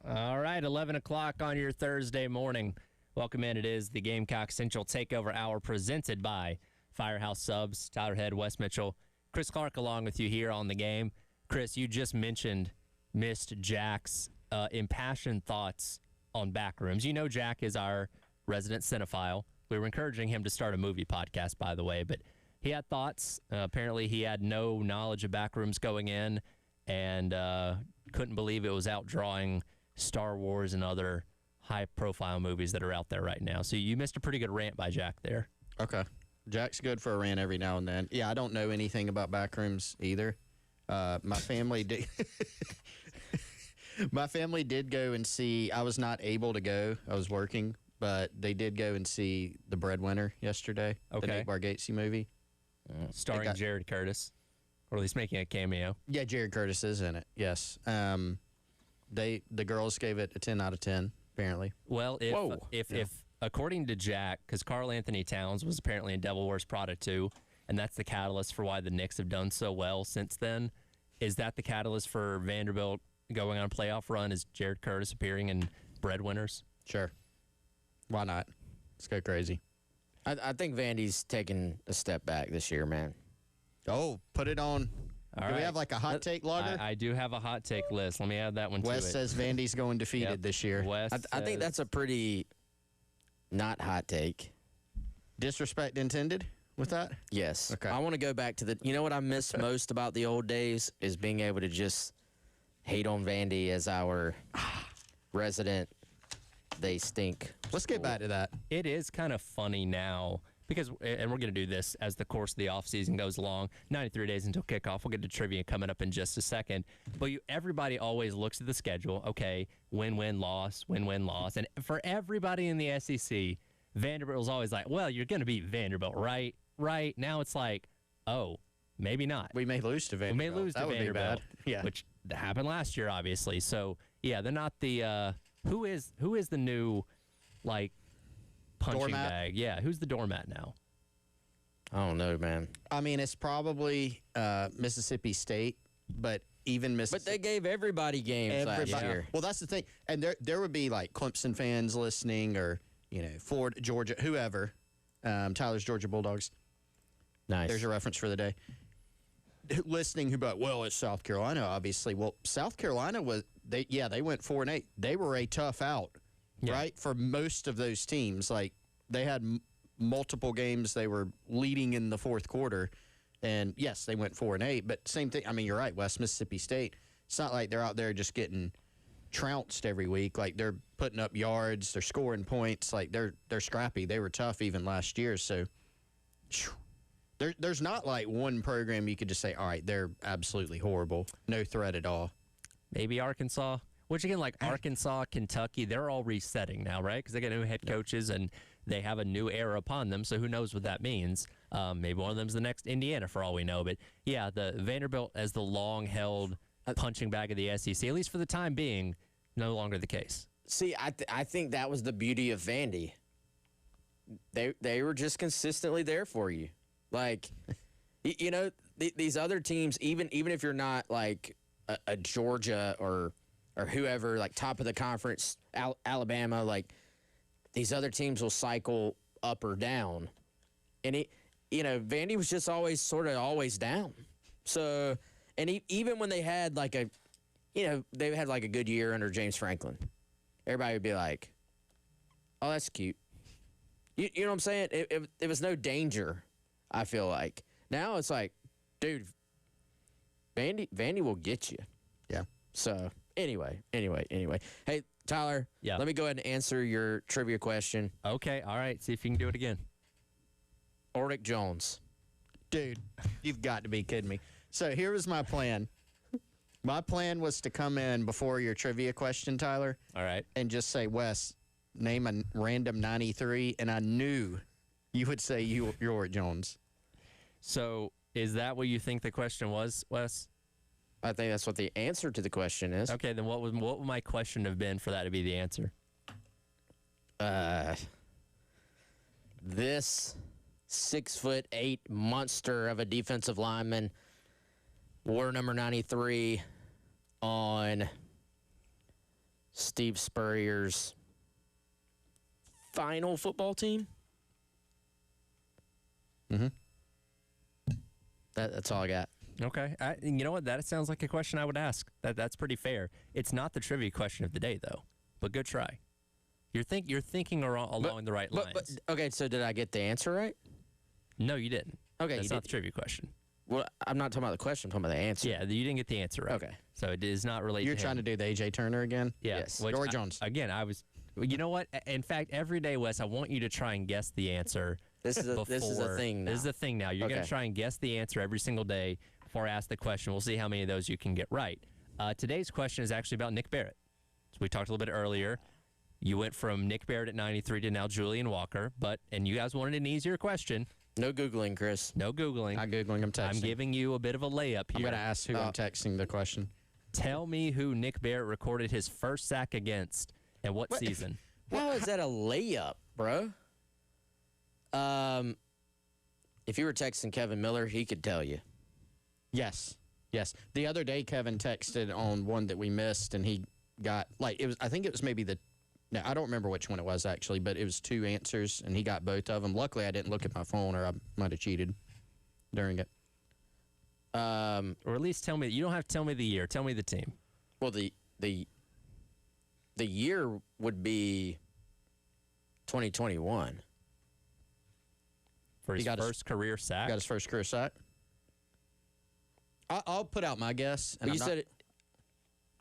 All right, 11 o'clock on your Thursday morning. Welcome in. It is the Gamecock Central Takeover Hour presented by Firehouse Subs, Tyler Head, Wes Mitchell, Chris Clark along with you here on the game. Chris, you just missed Jack's impassioned thoughts on Backrooms. You know Jack is our resident cinephile. We were encouraging him to start a movie podcast, by the way, but he had thoughts. Apparently, he had no knowledge of Backrooms going in and couldn't believe it was outdrawing Star Wars and other high-profile movies that are out there right now. So you missed a pretty good rant by Jack there. Okay. Jack's good for a rant every now and then. Yeah, I don't know anything about Backrooms either. My family did. My family did go and see. I was not able to go. I was working, but they did go and see The Breadwinner yesterday. Okay. The Nate Bargatze movie, Starring Jared Curtis, or at least making a cameo. Yeah, Jared Curtis is in it. Yes. The girls gave it a 10 out of 10. Apparently. Well, if according to Jack, because Karl Anthony Towns was apparently in Devil Wears Prada 2, and that's the catalyst for why the Knicks have done so well since then. Is that the catalyst for Vanderbilt going on a playoff run? Is Jared Curtis appearing in Breadwinners? Sure. Why not? Let's go crazy. I think Vandy's taking a step back this year, man. Oh, put it on. Do we have like a hot take logger? I do have a hot take list. Let me add that one to it. Wes says Vandy's going defeated this year. I think that's a pretty not hot take. Disrespect intended with that? Yes. Okay. I want to go back to you know what I miss most about the old days is being able to just hate on Vandy as our resident. They stink. Let's get back to that. It is kind of funny now. Because, and we're going to do this as the course of the offseason goes along, 93 days until kickoff. We'll get to trivia coming up in just a second. But everybody always looks at the schedule. Okay, win-win, loss, win-win, loss. And for everybody in the SEC, Vanderbilt was always like, well, you're going to beat Vanderbilt, right? Right. Now it's like, oh, maybe not. We may lose to Vanderbilt. We may lose to Vanderbilt. That would be bad. Yeah. Which happened last year, obviously. So, yeah, they're not the who is the new, like, punching doormat? bag? Yeah, who's the doormat now? I don't know, man. I mean, it's probably Mississippi State, but even Mississippi. But they gave everybody games last year. Well, that's the thing. And there would be like Clemson fans listening, or Florida, Georgia, whoever. Tyler's Georgia Bulldogs. Nice. There's your reference for the day. Listening, who but well, it's South Carolina, obviously. Well, South Carolina they went 4-8. They were a tough out, right, for most of those teams. Like they had multiple games they were leading in the fourth quarter, and yes, they went 4-8. But same thing. I mean, you're right. West Mississippi State. It's not like they're out there just getting trounced every week. Like they're putting up yards, they're scoring points. Like they're scrappy. They were tough even last year. So there's not like one program you could just say, all right, they're absolutely horrible, no threat at all. Maybe Arkansas, which again, like Arkansas, Kentucky, they're all resetting now, right? Because they got new head coaches and they have a new era upon them. So who knows what that means? Maybe one of them's the next Indiana for all we know. But yeah, the Vanderbilt as the long-held punching bag of the SEC, at least for the time being, no longer the case. See, I think that was the beauty of Vandy. They were just consistently there for you. Like, these other teams, even if you're not like a Georgia or whoever, like top of the conference, Alabama, like these other teams will cycle up or down. And Vandy was just always down. So, and even when they had like they had like a good year under James Franklin, everybody would be like, oh, that's cute. You know what I'm saying? It was no danger, I feel like. Now it's like, dude, Vandy will get you. Yeah. So, anyway. Hey, Tyler, let me go ahead and answer your trivia question. Okay, all right. See if you can do it again. Ordick Jones. Dude, you've got to be kidding me. So here was my plan. My plan was to come in before your trivia question, Tyler. All right. And just say, Wes, name a random 93, and I knew you would say Ordick Jones. So is that what you think the question was, Wes? I think that's what the answer to the question is. Okay, then what would my question have been for that to be the answer? This 6'8" monster of a defensive lineman wore number 93 on Steve Spurrier's final football team? Mm-hmm. That's all I got. Okay. You know what? That sounds like a question I would ask. That's pretty fair. It's not the trivia question of the day, though. But good try. You're thinking along the right lines. Okay, so did I get the answer right? No, you didn't. Okay, That's you not did. the trivia question. Well, I'm not talking about the question. I'm talking about the answer. Yeah, you didn't get the answer right. Okay. So it is not related You're to trying him. to do the A.J. Turner again? Yeah. Yes. which Dory Jones. Again, I was. You know what? In fact, every day, Wes, I want you to try and guess the answer. This is a before- thing now. This is the thing now. You're going Okay. to try and guess the answer every single day before I ask the question. We'll see how many of those you can get right. Today's question is actually about Nick Barrett. So we talked a little bit earlier. You went from Nick Barrett at 93 to now Julian Walker, and you guys wanted an easier question. No Googling, Chris. No Googling. Not Googling, I'm texting. I'm giving you a bit of a layup I'm here. going to ask who I'm texting the question. Tell me who Nick Barrett recorded his first sack against and what season. How is that a layup, bro? If you were texting Kevin Miller, he could tell you. Yes. Yes. The other day, Kevin texted on one that we missed, and he got, I think it was maybe no, I don't remember which one it was, actually, but it was 2 answers, and he got both of them. Luckily, I didn't look at my phone, or I might have cheated during it. Or at least tell me. You don't have to tell me the year. Tell me the team. Well, the year would be 2021. For his got his- first career sack. Got his first career sack. I'll put out my guess. And But you said it.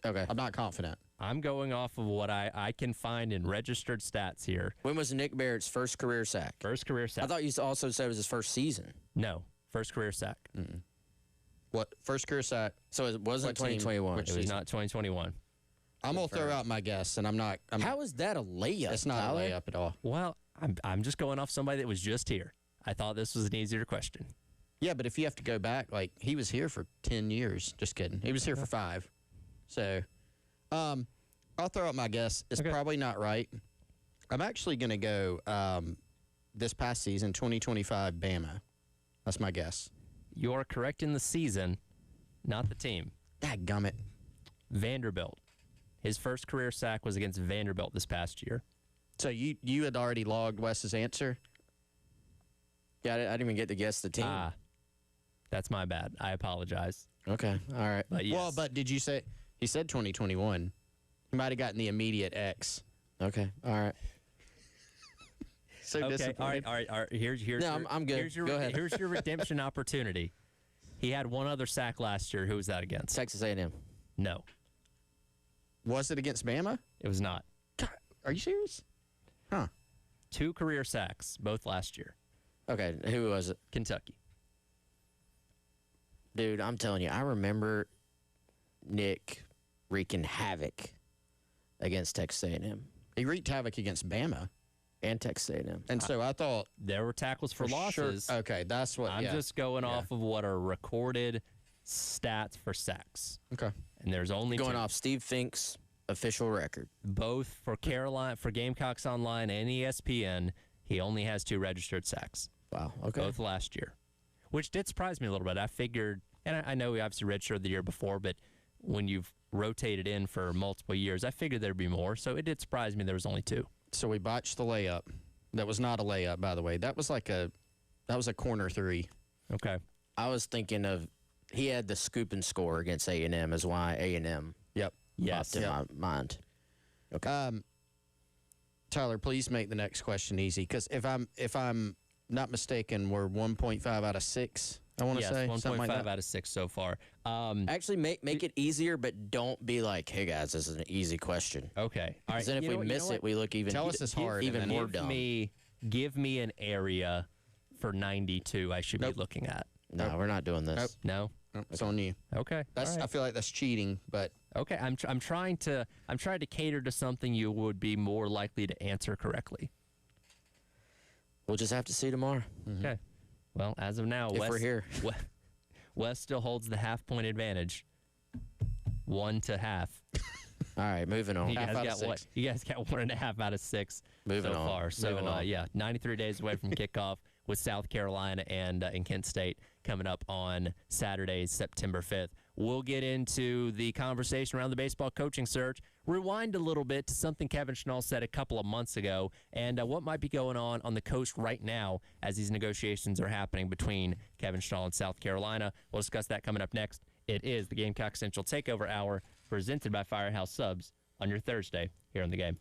Okay. I'm not confident. I'm going off of what I can find in registered stats here. When was Nick Barrett's first career sack? First career sack. I thought you also said it was his first season. No, first career sack. What? First career sack. So it wasn't What team? 2021. Which It was season? not 2021. I'm going to throw out my guess, and I'm not. How is that a layup? It's not Tyler? a layup at all. Well, I'm just going off somebody that was just here. I thought this was an easier question. Yeah, but if you have to go back, he was here for 10 years. Just kidding. He was here for 5. So, I'll throw out my guess. It's probably not right. I'm actually going to go this past season, 2025 Bama. That's my guess. You're correct in the season, not the team. Dadgummit. Vanderbilt. His first career sack was against Vanderbilt this past year. So you had already logged Wes's answer? Yeah, I didn't even get to guess the team. That's my bad. I apologize. Okay, all right. But yes. Well, but did you say he said 2021? He might have gotten the immediate X. Okay, all right. So okay, disappointed. all right. Here's No, I'm good. Here's your, Go ahead. Here's your redemption opportunity. He had one other sack last year. Who was that against? Texas A&M. No, Was it against Bama? it was not. God, are you serious? Huh. 2 career sacks, both last year. Okay, who was it? Kentucky. Dude, I'm telling you, I remember Nick wreaking havoc against Texas A&M He wreaked havoc against Bama. and Texas A&M. And so I thought There were tackles for sure- losses. Okay, that's what. I'm yeah. just going off of what are recorded stats for sacks. Okay. And there's only Going 2. off Steve Fink's official record. Both for Carolina, for Gamecocks Online and ESPN, he only has 2 registered sacks. Wow, okay. Both last year, which did surprise me a little bit. I figured, and I know we obviously redshirted the year before, but when you've rotated in for multiple years, I figured there'd be more. So it did surprise me there was only 2. So we botched the layup. That was not a layup, by the way. That was a corner 3. Okay. I was thinking of he had the scoop and score against A&M is why A&M Yep. Yes. popped in my mind. Tyler, please make the next question easy, because if I'm not mistaken, we're 1.5 out of 6. I want to Yes, say 1.5 something like that. out of 6 so far. Actually, make it easier, but don't be like, hey, guys, this is an easy question. Okay. All right. Because then if You we know what- you miss know it, we look even, Tell us it's hard, even and then more give dumb. give me an area for 92 I should Nope. be looking at. No, we're not doing this. Nope. No? Nope, it's on you. Okay. That's. all right. I feel like that's cheating, but Okay, I'm trying to cater to something you would be more likely to answer correctly. We'll just have to see tomorrow. Okay. Well, as of now, If we're here. Wes still holds the half-point advantage, 1 to half. All right, moving on. You Half guys out of got what? 6. You guys got 1.5 out of 6 Moving so on. far. So Moving on. yeah, 93 days away from kickoff with South Carolina and Kent State coming up on Saturday, September 5th. we'll get into the conversation around the baseball coaching search, rewind a little bit to something Kevin Schnall said a couple of months ago, and what might be going on the coast right now as these negotiations are happening between Kevin Schnall and South Carolina. We'll discuss that coming up next. It is the Gamecock Central Takeover Hour, presented by Firehouse Subs on your Thursday here on The Game.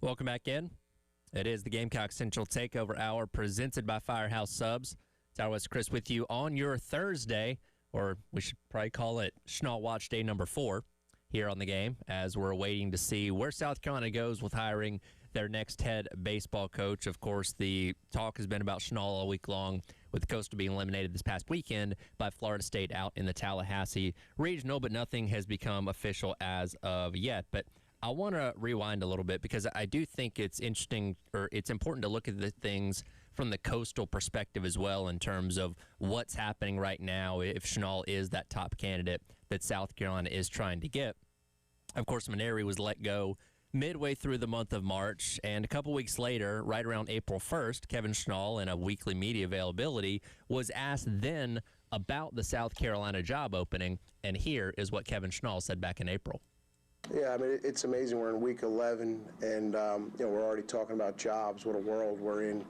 Welcome back in. It is the Gamecock Central Takeover Hour presented by Firehouse Subs. Tyler West Chris with you on your Thursday, or we should probably call it Schnall Watch Day number 4 here on the game, as we're waiting to see where South Carolina goes with hiring their next head baseball coach. Of course, the talk has been about Schnall all week long, with Coastal being eliminated this past weekend by Florida State out in the Tallahassee Regional, but nothing has become official as of yet. But I want to rewind a little bit because I do think it's interesting, or it's important to look at the things from the Coastal perspective as well, in terms of what's happening right now if Schnall is that top candidate that South Carolina is trying to get. Of course, Maneri was let go midway through the month of March, and a couple weeks later, right around April 1st, Kevin Schnall, in a weekly media availability, was asked then about the South Carolina job opening, and here is what Kevin Schnall said back in April. Yeah, I mean, it's amazing. We're in week 11, and we're already talking about jobs. What a world we're in.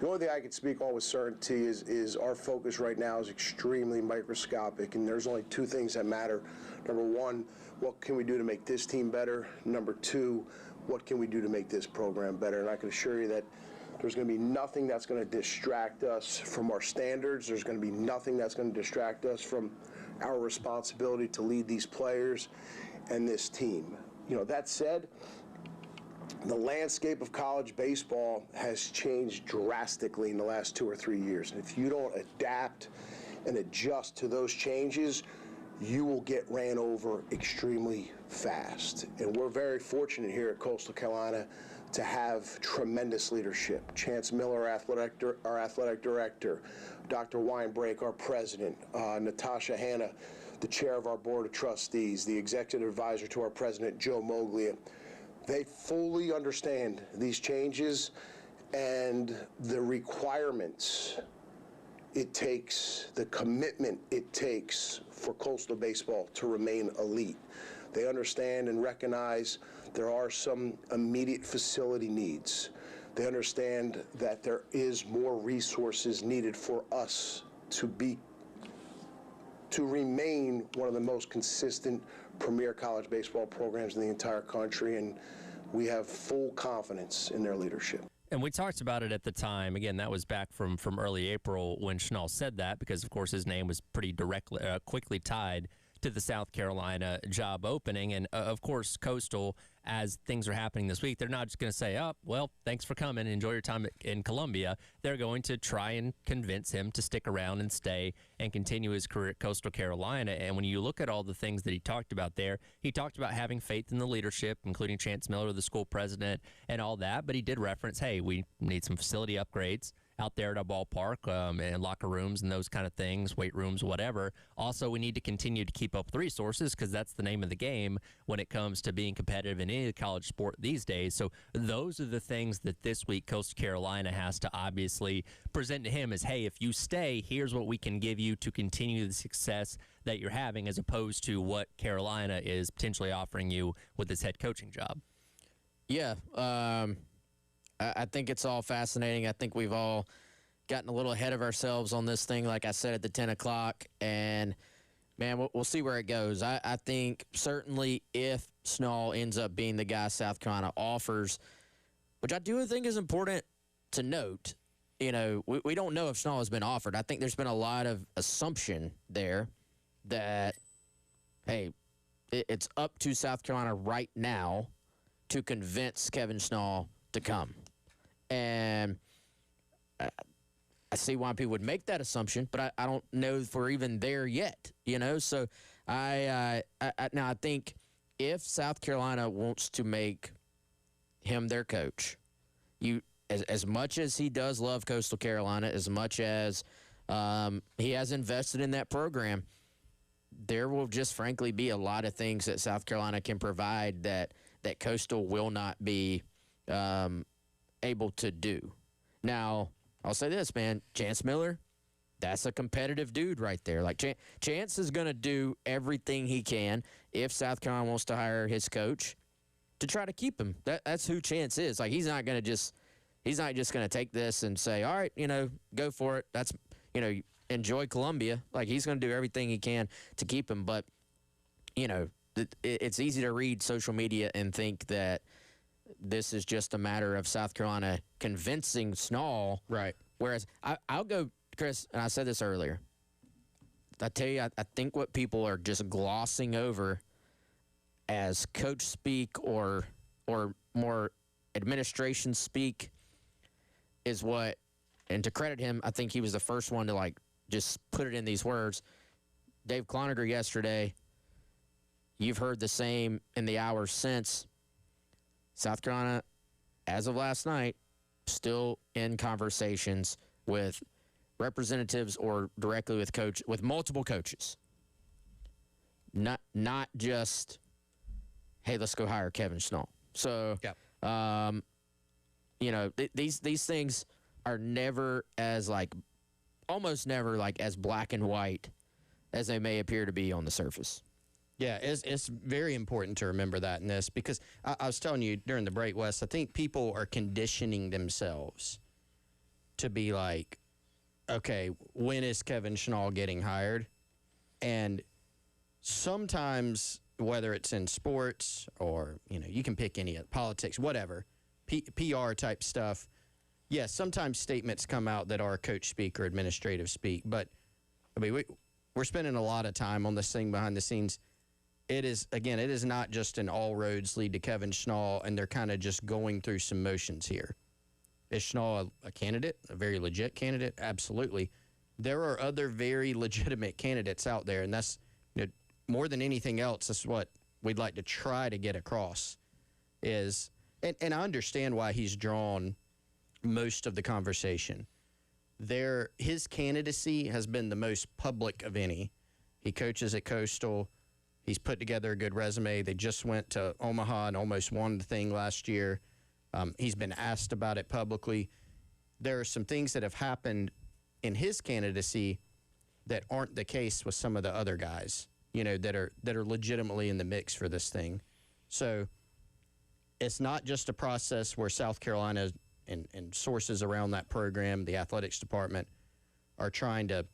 The only thing I can speak on with certainty is our focus right now is extremely microscopic, and there's only two things that matter. Number one, what can we do to make this team better? Number two, what can we do to make this program better? And I can assure you that there's going to be nothing that's going to distract us from our standards. There's going to be nothing that's going to distract us from our responsibility to lead these players and this team. That said, the landscape of college baseball has changed drastically in the last 2 or 3 years. And if you don't adapt and adjust to those changes, you will get ran over extremely fast. And we're very fortunate here at Coastal Carolina to have tremendous leadership. Chance Miller, our athletic director, Dr. Weinbrake, our president, Natasha Hanna, the chair of our board of trustees, the executive advisor to our president, Joe Moglia. They fully understand these changes and the requirements it takes, the commitment it takes for Coastal baseball to remain elite. They understand and recognize there are some immediate facility needs. They understand that there is more resources needed for us to remain one of the most consistent premier college baseball programs in the entire country, and we have full confidence in their leadership. And we talked about it at the time. Again, that was back from early April when Schnall said that, because, of course, his name was pretty directly, quickly tied to the South Carolina job opening. And, of course, Coastal, as things are happening this week, they're not just going to say, oh, well, thanks for coming. Enjoy your time in Columbia. They're going to try and convince him to stick around and stay and continue his career at Coastal Carolina. And when you look at all the things that he talked about there, he talked about having faith in the leadership, including Chance Miller, the school president, and all that. But he did reference, hey, we need some facility upgrades out there at a ballpark, and locker rooms and those kind of things, weight rooms, whatever. Also, we need to continue to keep up with resources, because that's the name of the game when it comes to being competitive in any college sport these days. So those are the things that this week Coastal Carolina has to obviously present to him as, hey, if you stay, here's what we can give you to continue the success that you're having, as opposed to what Carolina is potentially offering you with this head coaching job. Yeah, I think it's all fascinating. I think we've all gotten a little ahead of ourselves on this thing, like I said, at the 10 o'clock. And, man, we'll see where it goes. I think certainly if Schnall ends up being the guy South Carolina offers, which I do think is important to note, we don't know if Schnall has been offered. I think there's been a lot of assumption there that, hey, it's up to South Carolina right now to convince Kevin Schnall to come. And I see why people would make that assumption, but I don't know if we're even there yet, So now I think if South Carolina wants to make him their coach, as much as he does love Coastal Carolina, as much as he has invested in that program, there will just frankly be a lot of things that South Carolina can provide that Coastal will not be able to do. Now, I'll say this, man, Chance Miller, that's a competitive dude right there. Like, Chance is going to do everything he can, if South Carolina wants to hire his coach, to try to keep him. That's who Chance is. Like, he's not just going to take this and say, all right, go for it. That's, enjoy Columbia. Like, he's going to do everything he can to keep him. But, it's easy to read social media and think that this is just a matter of South Carolina convincing Schnall. Right. Whereas I'll go, Chris, and I said this earlier. I tell you, I think what people are just glossing over as coach speak or more administration speak is what, and to credit him, I think he was the first one to just put it in these words. Dave Cloninger yesterday, you've heard the same in the hours since. South Carolina, as of last night, still in conversations with representatives or directly with multiple coaches. Not just, hey, let's go hire Kevin Schnall. So, these things are never as almost never as black and white as they may appear to be on the surface. Yeah, it's very important to remember that in this, because I was telling you during the break, Wes, I think people are conditioning themselves to be like, okay, when is Kevin Schnall getting hired? And sometimes, whether it's in sports or, you can pick any politics, whatever, PR type stuff, yes, sometimes statements come out that are coach speak or administrative speak. But, I mean, we're spending a lot of time on this thing behind the scenes. It is not just an all roads lead to Kevin Schnall, and they're kind of just going through some motions here. Is Schnall a candidate, a very legit candidate? Absolutely. There are other very legitimate candidates out there, and that's, more than anything else, that's what we'd like to try to get across is, and I understand why he's drawn most of the conversation. His candidacy has been the most public of any. He coaches at Coastal. He's put together a good resume. They just went to Omaha and almost won the thing last year. He's been asked about it publicly. There are some things that have happened in his candidacy that aren't the case with some of the other guys, that are legitimately in the mix for this thing. So it's not just a process where South Carolina and sources around that program, the athletics department, are trying to,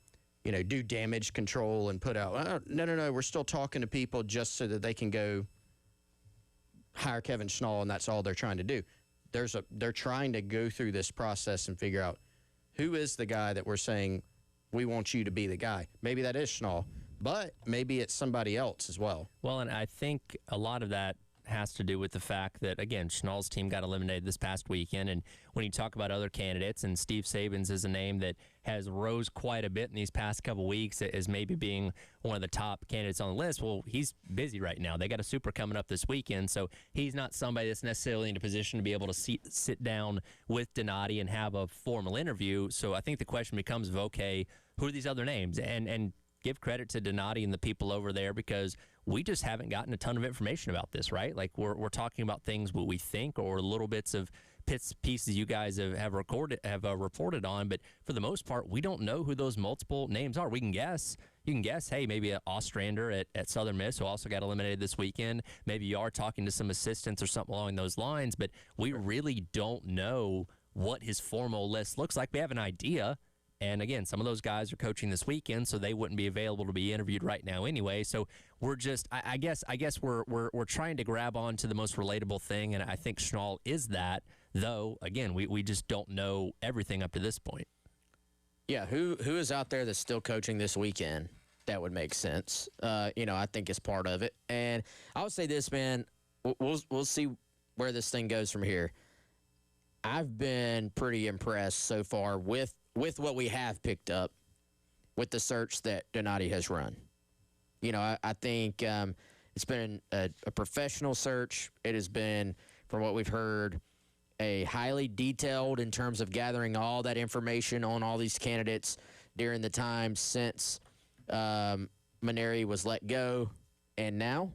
do damage control and put out, no, we're still talking to people just so that they can go hire Kevin Schnall, and that's all they're trying to do. They're trying to go through this process and figure out who is the guy that we're saying we want you to be the guy. Maybe that is Schnall, but maybe it's somebody else as well. Well, and I think a lot of that has to do with the fact that, again, Schnall's team got eliminated this past weekend. And when you talk about other candidates, and Steve Sabins is a name that has rose quite a bit in these past couple weeks as maybe being one of the top candidates on the list. Well, he's busy right now. They got a super coming up this weekend, so he's not somebody that's necessarily in a position to be able to sit down with Donati and have a formal interview. So I think the question becomes of, okay, who are these other names? And give credit to Donati and the people over there, because we just haven't gotten a ton of information about this, right? We're talking about things what we think, or little bits of pieces you guys have reported on, but for the most part, we don't know who those multiple names are. We can guess. You can guess, hey, maybe an Ostrander at Southern Miss, who also got eliminated this weekend. Maybe you are talking to some assistants or something along those lines, but we really don't know what his formal list looks like. We have an idea. And again, some of those guys are coaching this weekend, so they wouldn't be available to be interviewed right now anyway. So we're just, I guess we're trying to grab on to the most relatable thing, and I think Schnall is that. Though again, we just don't know everything up to this point. Yeah, who is out there that's still coaching this weekend? That would make sense. I think it's part of it. And I would say this, man. We'll see where this thing goes from here. I've been pretty impressed so far with what we have picked up with the search that Donati has run. I think it's been a professional search. It has been, from what we've heard, a highly detailed in terms of gathering all that information on all these candidates during the time since Maneri was let go and now.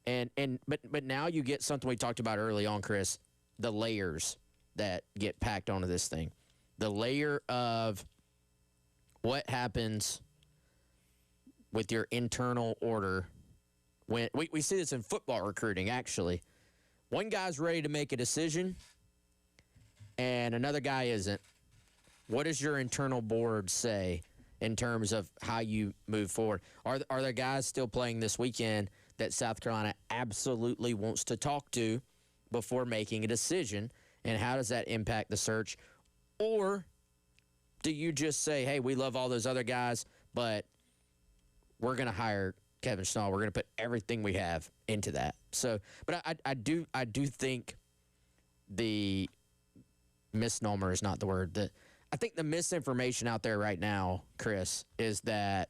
But now you get something we talked about early on, Chris, the layers that get packed onto this thing. The layer of what happens with your internal order when we see this in football recruiting, actually. One guy's ready to make a decision and another guy isn't. What does your internal board say in terms of how you move forward? Are there guys still playing this weekend that South Carolina absolutely wants to talk to, before making a decision? And how does that impact the search? Or do you just say, hey, we love all those other guys, but we're going to hire Kevin Schnall. We're going to put everything we have into that. So, but I do think the misnomer is not the word. I think the misinformation out there right now, Chris, is that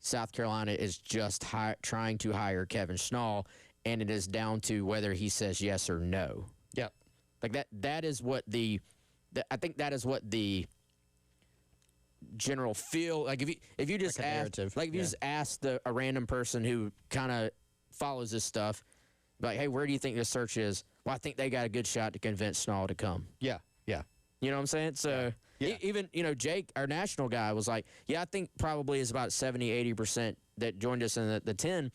South Carolina is just trying to hire Kevin Schnall, and it is down to whether he says yes or no. Yep. Like that is what I think that is what the general feel like. If you just ask, like if you just ask a random person who kind of follows this stuff, like, hey, where do you think this search is? Well, I think they got a good shot to convince Schnall to come. Yeah. You know what I'm saying? So even, Jake, our national guy, was like, yeah, I think probably is about 70-80% that joined us in the 10.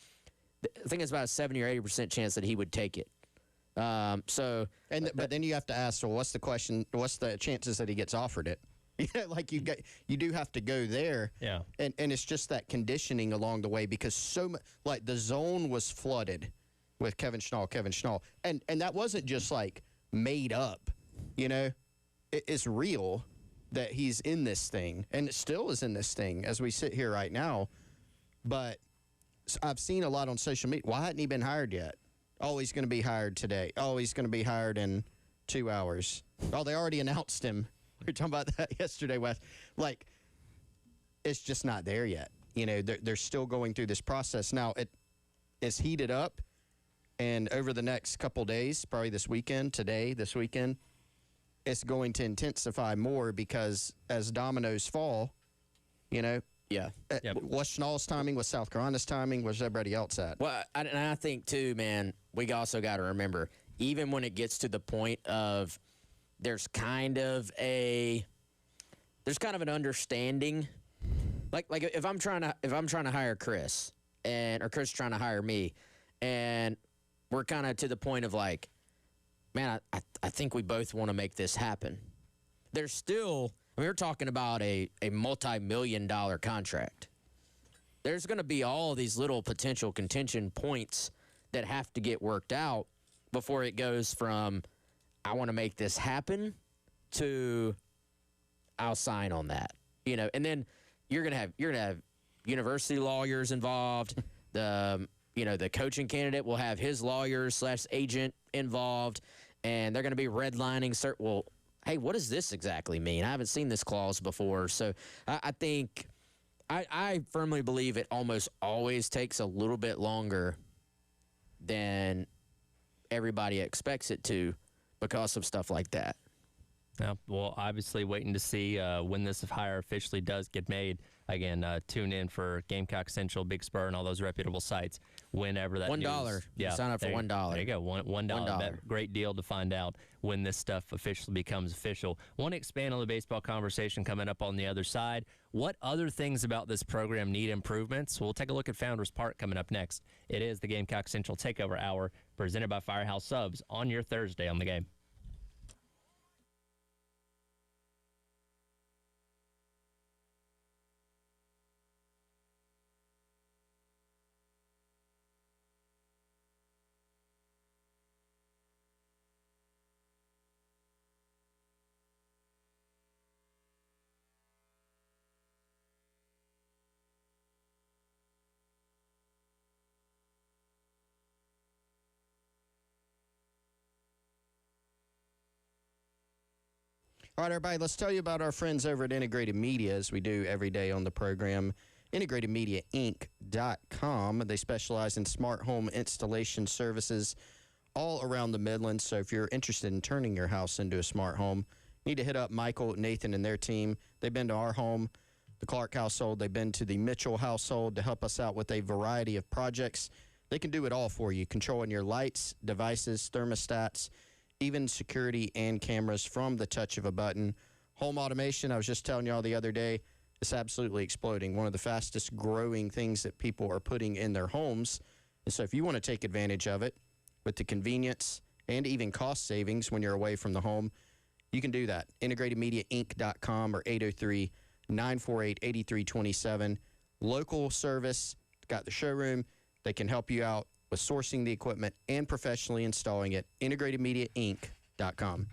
I think it's about a 70 or 80% chance that he would take it. But then you have to ask, well, what's the question? What's the chances that he gets offered it? Like you do have to go there. Yeah. And it's just that conditioning along the way, because like the zone was flooded with Kevin Schnall. And that wasn't just like made up, It's real that he's in this thing, and it still is in this thing as we sit here right now. But I've seen a lot on social media. Why hadn't he been hired yet? Oh, he's going to be hired today. Oh, he's going to be hired in 2 hours. Oh, they already announced him. We were talking about that yesterday, Wes. Like, it's just not there yet. They're still going through this process. Now, it's heated up, and over the next couple days, probably this weekend, it's going to intensify more, because as dominoes fall, Yeah. What's Schnall's timing? What's South Carolina's timing? Where's everybody else at? Well, I think, too, man, we also got to remember, even when it gets to the point of there's kind of an understanding. Like if I'm trying to hire Chris, or Chris trying to hire me, and we're kind of to the point of like, man, I think we both want to make this happen. There's still, we're talking about a multi-million-dollar contract. There's going to be all these little potential contention points that have to get worked out before it goes from, I want to make this happen, to I'll sign on that. And then you're gonna have university lawyers involved. The coaching candidate will have his lawyers / agent involved, and they're going to be redlining. Well, hey, what does this exactly mean? I haven't seen this clause before. So I think I firmly believe it almost always takes a little bit longer than everybody expects it to, because of stuff like that. Yeah, well, obviously waiting to see when this hire officially does get made. Again, tune in for Gamecock Central, Big Spur, and all those reputable sites whenever that $1. news. Yeah, sign up for $1. There you go, $1. Great deal to find out when this stuff officially becomes official. Want to expand on the baseball conversation coming up on the other side. What other things about this program need improvements? We'll take a look at Founders Park coming up next. It is the Gamecock Central Takeover Hour, presented by Firehouse Subs, on your Thursday on the Game. All right, everybody, let's tell you about our friends over at Integrated Media, as we do every day on the program. IntegratedMediaInc.com. They specialize in smart home installation services all around the Midlands. So if you're interested in turning your house into a smart home, you need to hit up Michael, Nathan, and their team. They've been to our home, the Clark household. They've been to the Mitchell household to help us out with a variety of projects. They can do it all for you, controlling your lights, devices, thermostats, even security and cameras from the touch of a button. Home automation, I was just telling y'all the other day, it's absolutely exploding. One of the fastest growing things that people are putting in their homes. And so if you want to take advantage of it with the convenience and even cost savings when you're away from the home, you can do that. IntegratedMediaInc.com or 803-948-8327. Local service, got the showroom. They can help you out with sourcing the equipment and professionally installing it. IntegratedMediaInc.com.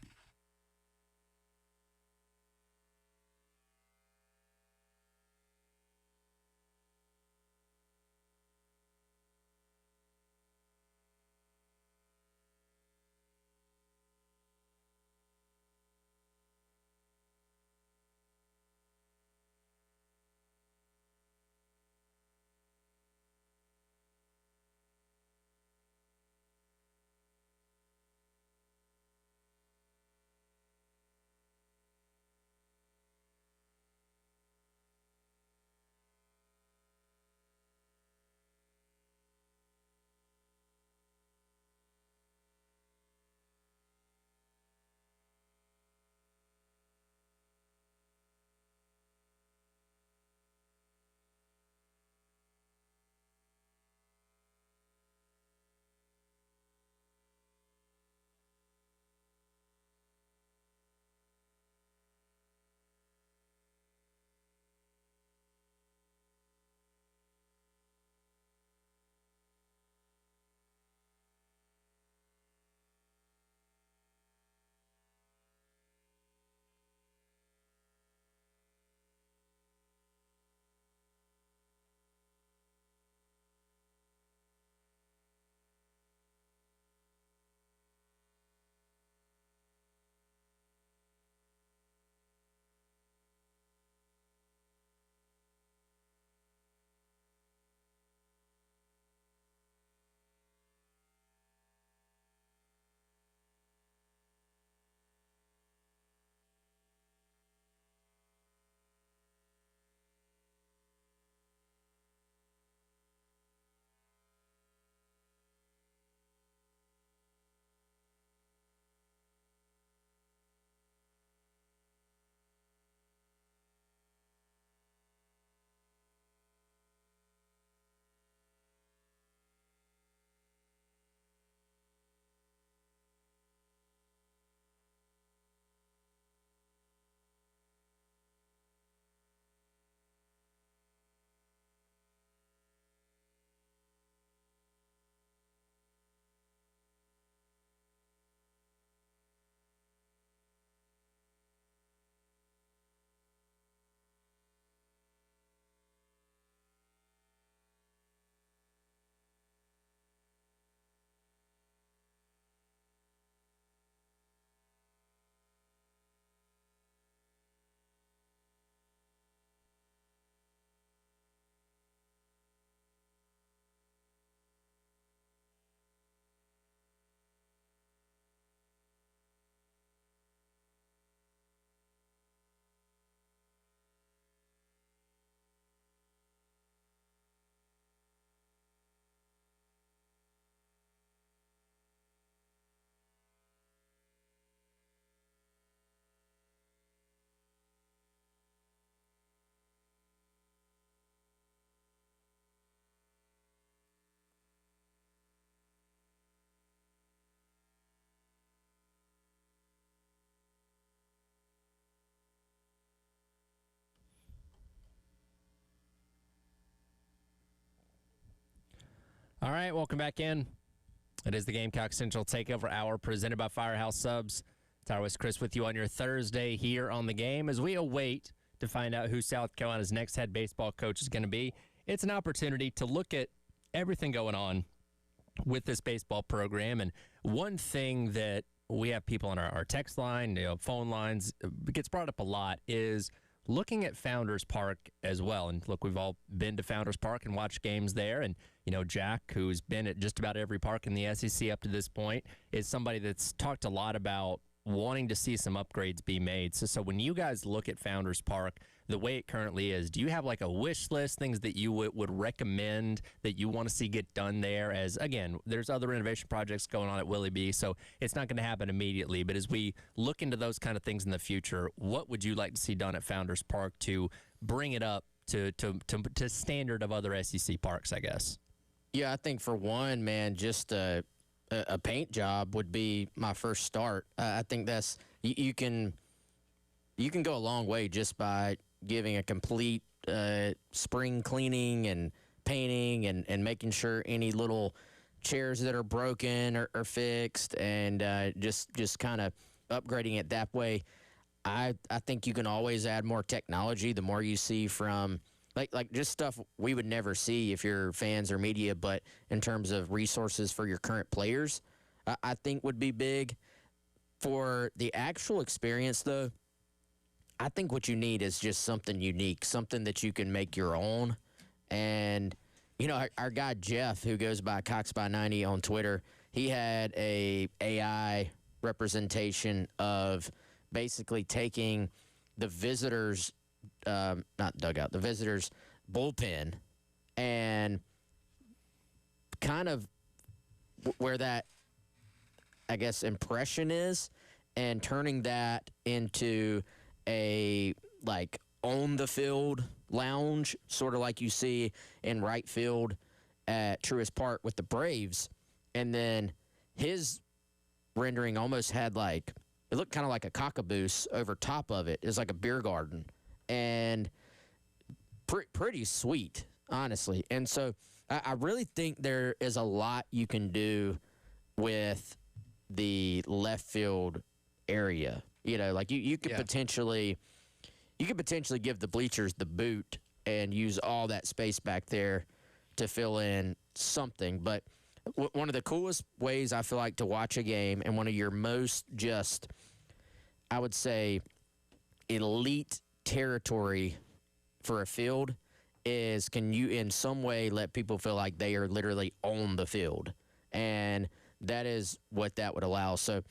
All right, welcome back in. It is the Gamecock Central Takeover Hour presented by Firehouse Subs. Tyler West Chris with you on your Thursday here on the game as we await to find out who South Carolina's next head baseball coach is going to be. It's an opportunity to look at everything going on with this baseball program. And one thing that we have people on our text line, phone lines, gets brought up a lot is looking at Founders Park as well. And look, we've all been to Founders Park and watched games there. And, Jack, who's been at just about every park in the SEC up to this point, is somebody that's talked a lot about wanting to see some upgrades be made. So when you guys look at Founders Park, the way it currently is, do you have like a wish list, things that you would recommend that you want to see get done there? As, again, there's other renovation projects going on at Willie B, so it's not going to happen immediately. But as we look into those kind of things in the future, what would you like to see done at Founders Park to bring it up to standard of other SEC parks, I guess? Yeah, I think for one, man, just a paint job would be my first start. I think that's you can go a long way just by giving a complete spring cleaning and painting and making sure any little chairs that are broken or fixed, and just kind of upgrading it that way. I think you can always add more technology. The more you see from like just stuff we would never see if you're fans or media, but in terms of resources for your current players, I think would be big. For the actual experience, though, I think what you need is just something unique, something that you can make your own. And, you know, our guy Jeff, who goes by Cox by 90 on Twitter, he had a AI representation of basically taking the visitors, not dugout, the visitors' bullpen, and kind of where that, I guess, impression is, and turning that into a, like, on-the-field lounge, sort of like you see in right field at Truist Park with the Braves. And then his rendering almost had, like, it looked kind of like a cockaboose over top of it. It was like a beer garden. And pretty sweet, honestly. And so I really think there is a lot you can do with the left field area. You know, like you could potentially give the bleachers the boot and use all that space back there to fill in something. But one of the coolest ways I feel like to watch a game, and one of your most just, I would say, elite territory for a field is, can you in some way let people feel like they are literally on the field? And that is what that would allow. So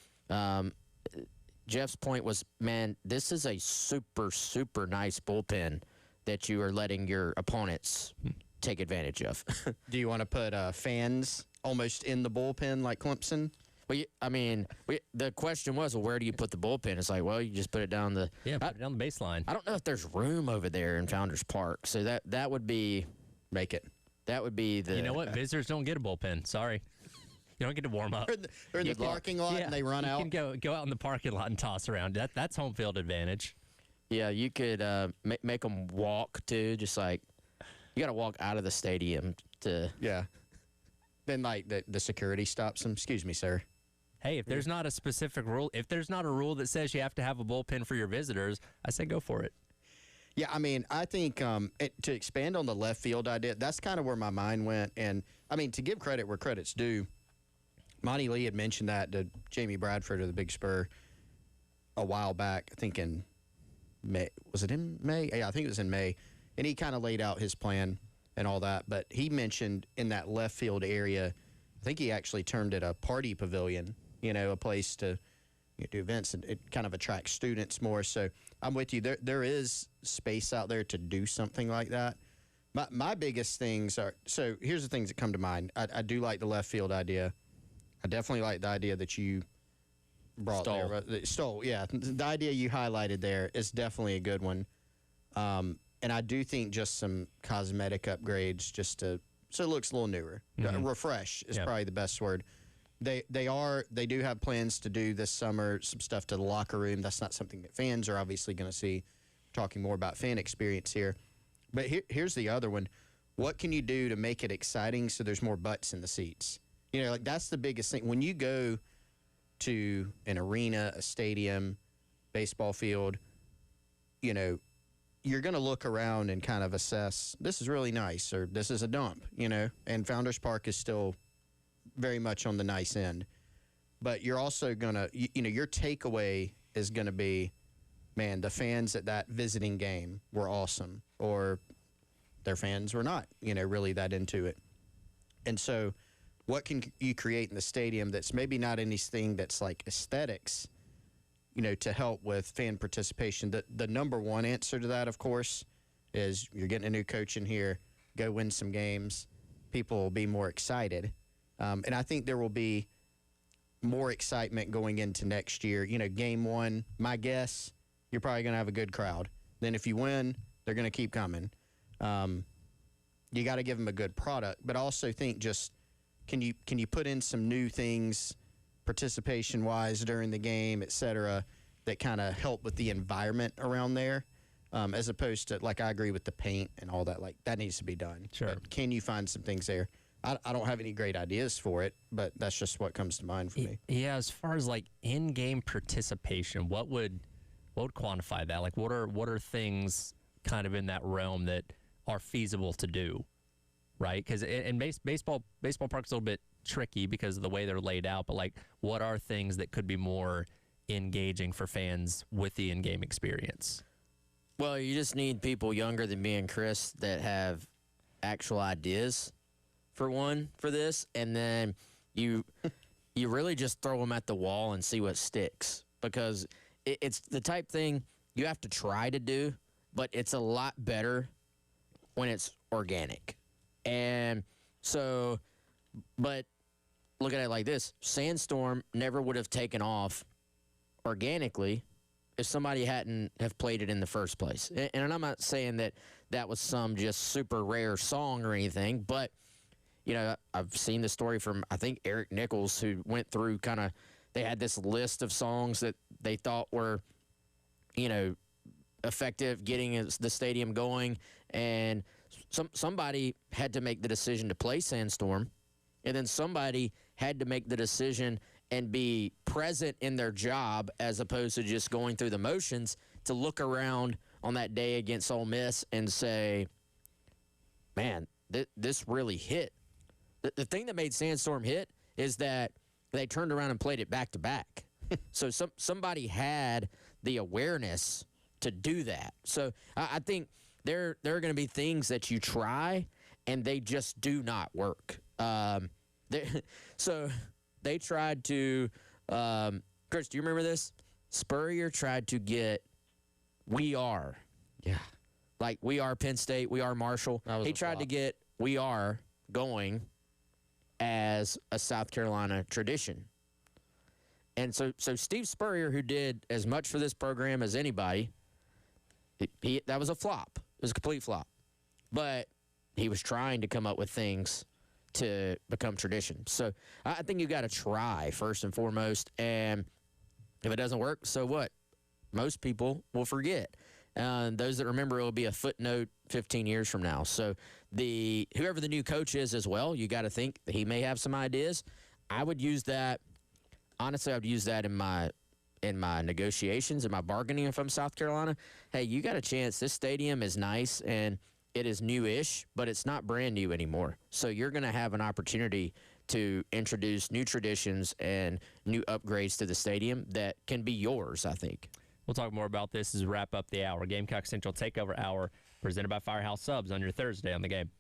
Jeff's point was, man, this is a super, super nice bullpen that you are letting your opponents take advantage of. Do you want to put fans almost in the bullpen like Clemson? Well, I mean, the question was, well, where do you put the bullpen? It's like, well, you just put it down the put it down the baseline. I don't know if there's room over there in Founders Park, so that would be make it. That would be the. You know what? Visitors don't get a bullpen. Sorry. You don't get to warm up. They're in the parking lot and they run out. You can go out in the parking lot and toss around. That's home field advantage. Yeah, you could make them walk too. Just like you got to walk out of the stadium to. Yeah. Then like the security stops them. Excuse me, sir. Hey, if there's not a specific rule, if there's not a rule that says you have to have a bullpen for your visitors, I say go for it. Yeah, I mean, I think to expand on the left field idea, that's kind of where my mind went. And I mean, to give credit where credit's due. Monty Lee had mentioned that to Jamie Bradford of the Big Spur a while back, I think in May. Was it in May? Yeah, I think it was in May. And he kind of laid out his plan and all that. But he mentioned in that left field area, I think he actually termed it a party pavilion, you know, a place to do events, and it kind of attracts students more. So I'm with you. There is space out there to do something like that. My biggest things are, so here's the things that come to mind. I do like the left field idea. I definitely like the idea that you brought there. Stole, yeah. The idea you highlighted there is definitely a good one. And I do think just some cosmetic upgrades just so it looks a little newer. Refresh is probably the best word. They do have plans to do this summer some stuff to the locker room. That's not something that fans are obviously going to see. Talking more about fan experience here. But here's the other one. What can you do to make it exciting so there's more butts in the seats? You know, like that's the biggest thing. When you go to an arena, a stadium, baseball field, you know, you're going to look around and kind of assess, this is really nice or this is a dump, you know, and Founders Park is still very much on the nice end. But you're also going to, you know, your takeaway is going to be, man, the fans at that visiting game were awesome, or their fans were not, you know, really that into it. And so what can you create in the stadium that's maybe not anything that's like aesthetics, you know, to help with fan participation? The number one answer to that, of course, is you're getting a new coach in here, go win some games. People will be more excited. And I think there will be more excitement going into next year. You know, game one, my guess, you're probably going to have a good crowd. Then if you win, they're going to keep coming. You got to give them a good product. But I also think just, can you put in some new things participation-wise during the game, et cetera, that kind of help with the environment around there, as opposed to, like, I agree with the paint and all that. Like, that needs to be done. Sure. But can you find some things there? I don't have any great ideas for it, but that's just what comes to mind for me. Yeah, as far as like in-game participation, what would quantify that? Like, what are things kind of in that realm that are feasible to do, right? Because in baseball park's a little bit tricky because of the way they're laid out. But like, what are things that could be more engaging for fans with the in-game experience? Well, you just need people younger than me and Chris that have actual ideas for this, and then you really just throw them at the wall and see what sticks, because it's the type thing you have to try to do, but it's a lot better when it's organic. And so, but look at it like this: Sandstorm never would have taken off organically if somebody hadn't have played it in the first place. And I'm not saying that was some just super rare song or anything, but I've seen the story from, I think, Eric Nichols, who went through they had this list of songs that they thought were, effective getting the stadium going, and somebody had to make the decision to play Sandstorm, and then somebody had to make the decision and be present in their job as opposed to just going through the motions, to look around on that day against Ole Miss and say, man, this really hit. The thing that made Sandstorm hit is that they turned around and played it back-to-back. So somebody had the awareness to do that. So I think there are going to be things that you try, and they just do not work. So they tried to Chris, do you remember this? Spurrier tried to get We Are. Yeah. Like We Are Penn State, We Are Marshall. He tried to get We Are going as a South Carolina tradition. And so Steve Spurrier, who did as much for this program as anybody, that was a flop. It was a complete flop. But he was trying to come up with things to become tradition. So I think you got to try first and foremost. And if it doesn't work, so what? Most people will forget. Those that remember, it will be a footnote 15 years from now. So whoever the new coach is as well, you got to think that he may have some ideas. I would use that. Honestly, I would use that in my negotiations, in my bargaining if I'm South Carolina. Hey, you got a chance. This stadium is nice and it is new-ish, but it's not brand new anymore. So you're going to have an opportunity to introduce new traditions and new upgrades to the stadium that can be yours, I think. We'll talk more about this as we wrap up the hour. Gamecock Central Takeover Hour, presented by Firehouse Subs on your Thursday on the Game.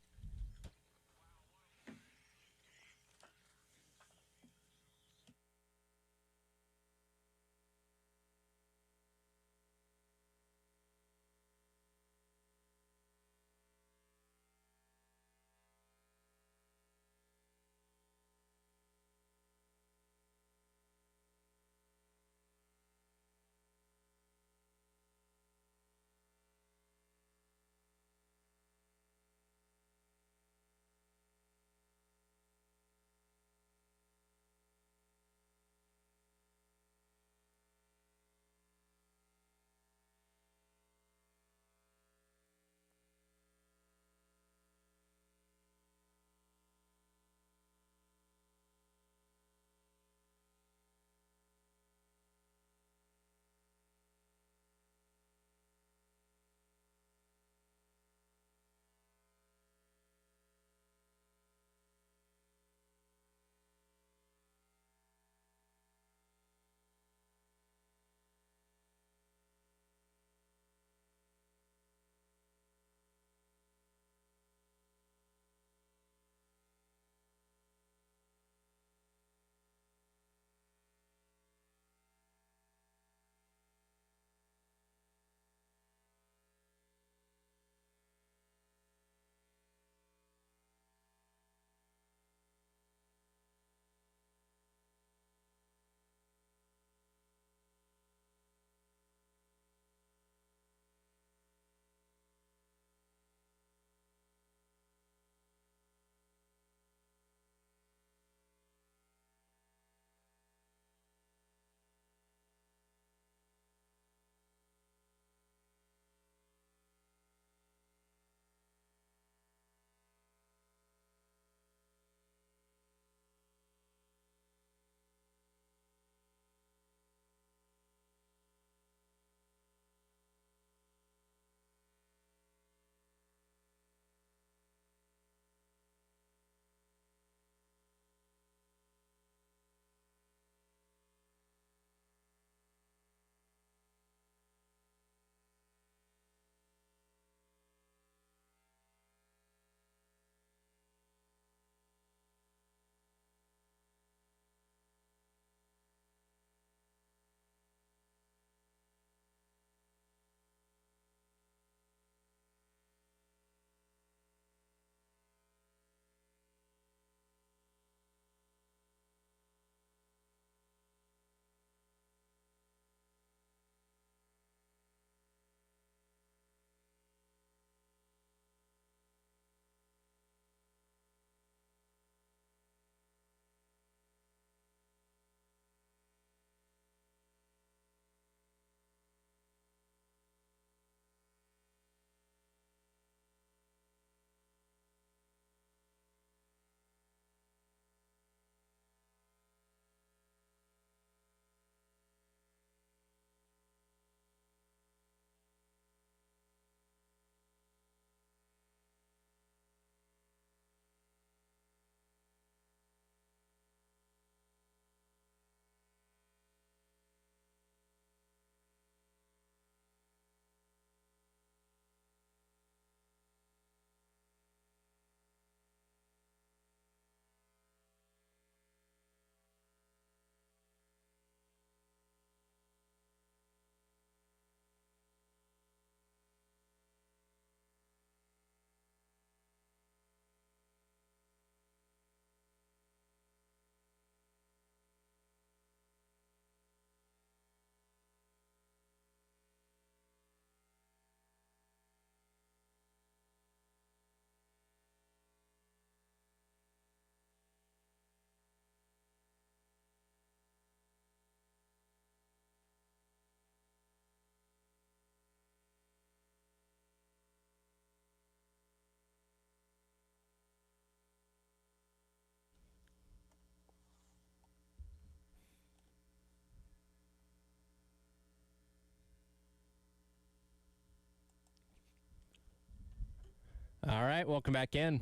All right, welcome back in.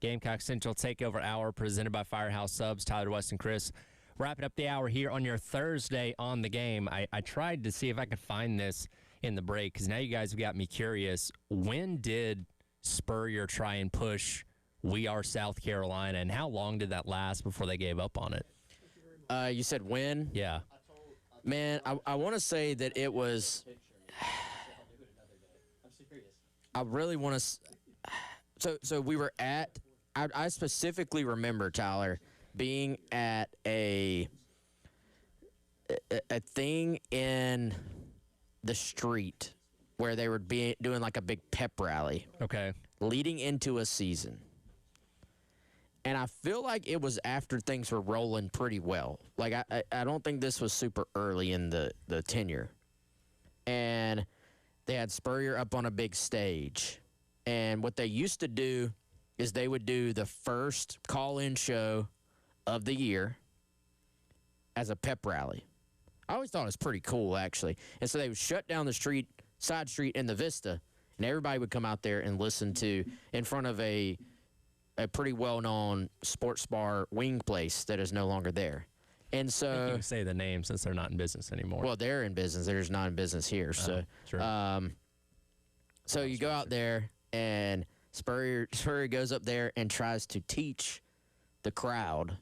Gamecock Central Takeover Hour presented by Firehouse Subs. Tyler, West, and Chris. Wrapping up the hour here on your Thursday on the game. I tried to see if I could find this in the break because now you guys have got me curious. When did Spurrier try and push We Are South Carolina, and how long did that last before they gave up on it? You said when? Yeah. Man, I want to say that it was. I really want to. So we were at. I specifically remember, Tyler, being at a thing in the street where they were doing like a big pep rally. Okay. Leading into a season. And I feel like it was after things were rolling pretty well. Like, I don't think this was super early in the tenure. And they had Spurrier up on a big stage. And what they used to do is they would do the first call-in show of the year as a pep rally. I always thought it was pretty cool, actually. And so they would shut down the street, side street in the Vista, and everybody would come out there and listen to, in front of a pretty well-known sports bar wing place that is no longer there. And so... You can say the name since they're not in business anymore. Well, they're in business. They're just not in business here. So, sure. So you go out there, and Spurrier goes up there and tries to teach the crowd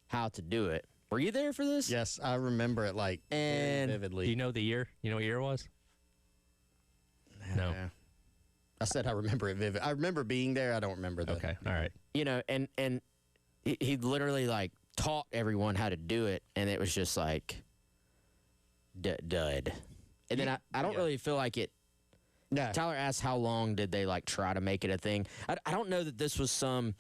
how to do it. Were you there for this? Yes, I remember it very vividly. Do you know the year? You know what year it was? No. I said I remember it vivid. I remember being there. I don't remember that. Okay, all right. You know, and he literally, like, taught everyone how to do it, and it was just like dud. And then I don't really feel like it. No. Tyler asked how long did they, like, try to make it a thing. I don't know that this was some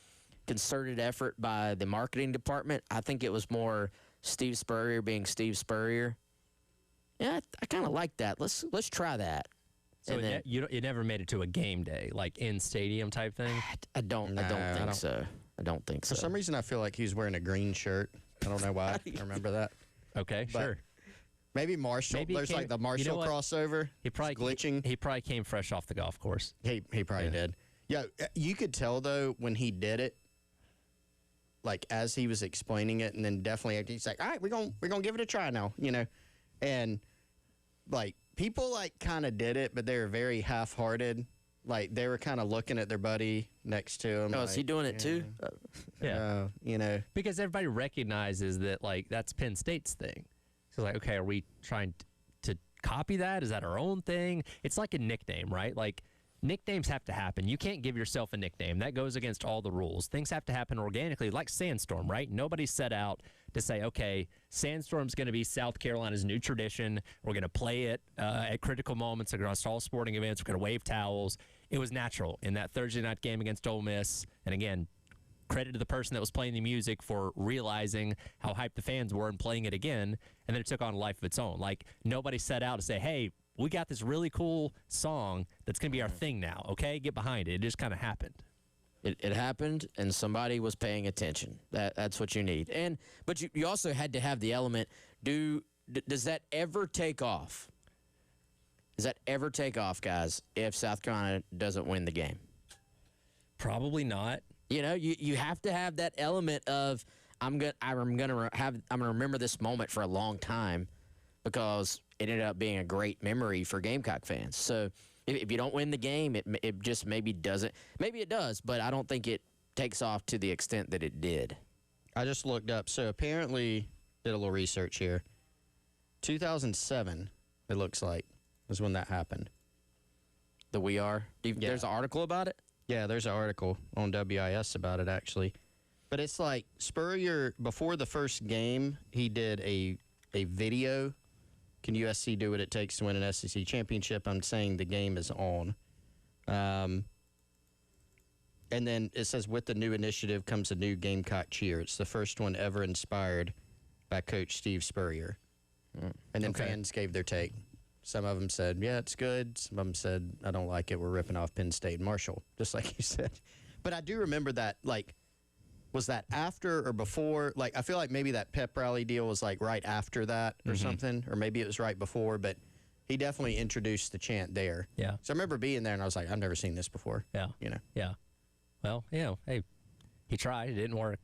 concerted effort by the marketing department. I think it was more Steve Spurrier being Steve Spurrier. Yeah, I kind of like that. Let's try that. So it never made it to a game day, like in stadium type thing? I don't think so. I don't think so. For some reason, I feel like he was wearing a green shirt. I don't know why. I remember that. Okay, But sure. Maybe Marshall. Maybe he There's came- like the Marshall you know what? crossover. He probably glitching. He probably came fresh off the golf course. He probably did. Yeah, you could tell though when he did it, like as he was explaining it, and then definitely he's like, "All right, we're gonna give it a try now," you know, and like people like kind of did it, but they were very half-hearted. Like they were kind of looking at their buddy next to him. Oh, like, is he doing it too? Yeah. You know, Because everybody recognizes that, like, that's Penn State's thing. So, like, okay, are we trying to copy that? Is that our own thing? It's like a nickname, right? Like, nicknames have to happen. You can't give yourself a nickname. That goes against all the rules. Things have to happen organically, like Sandstorm, right? Nobody set out to say, okay, Sandstorm's going to be South Carolina's new tradition. We're going to play it at critical moments across all sporting events. We're going to wave towels. It was natural in that Thursday night game against Ole Miss. And again, credit to the person that was playing the music for realizing how hyped the fans were and playing it again. And then it took on a life of its own. Like, nobody set out to say, hey, we got this really cool song that's going to be our thing now, okay? Get behind it. It just kind of happened. It happened, and somebody was paying attention. That's what you need. But you also had to have the element. Does that ever take off? Does that ever take off, guys, if South Carolina doesn't win the game? Probably not. You know, you have to have that element of I'm gonna remember this moment for a long time because it ended up being a great memory for Gamecock fans. So if you don't win the game, it just maybe doesn't. Maybe it does, but I don't think it takes off to the extent that it did. I just looked up. So apparently, did a little research here. 2007, it looks like, was when that happened. The We Are. There's an article about it. Yeah, there's an article on WIS about it, actually. But it's like Spurrier, before the first game, he did a video. Can USC do what it takes to win an SEC championship? I'm saying the game is on. And then it says, with the new initiative comes a new Gamecock cheer. It's the first one ever inspired by Coach Steve Spurrier. And then fans gave their take. Some of them said, yeah, it's good. Some of them said, I don't like it. We're ripping off Penn State and Marshall, just like you said. But I do remember that, like, was that after or before? Like, I feel like maybe that pep rally deal was, like, right after that or something. Or maybe it was right before. But he definitely introduced the chant there. Yeah. So I remember being there, and I was like, I've never seen this before. Yeah. You know, Yeah. Well, hey, he tried. It didn't work.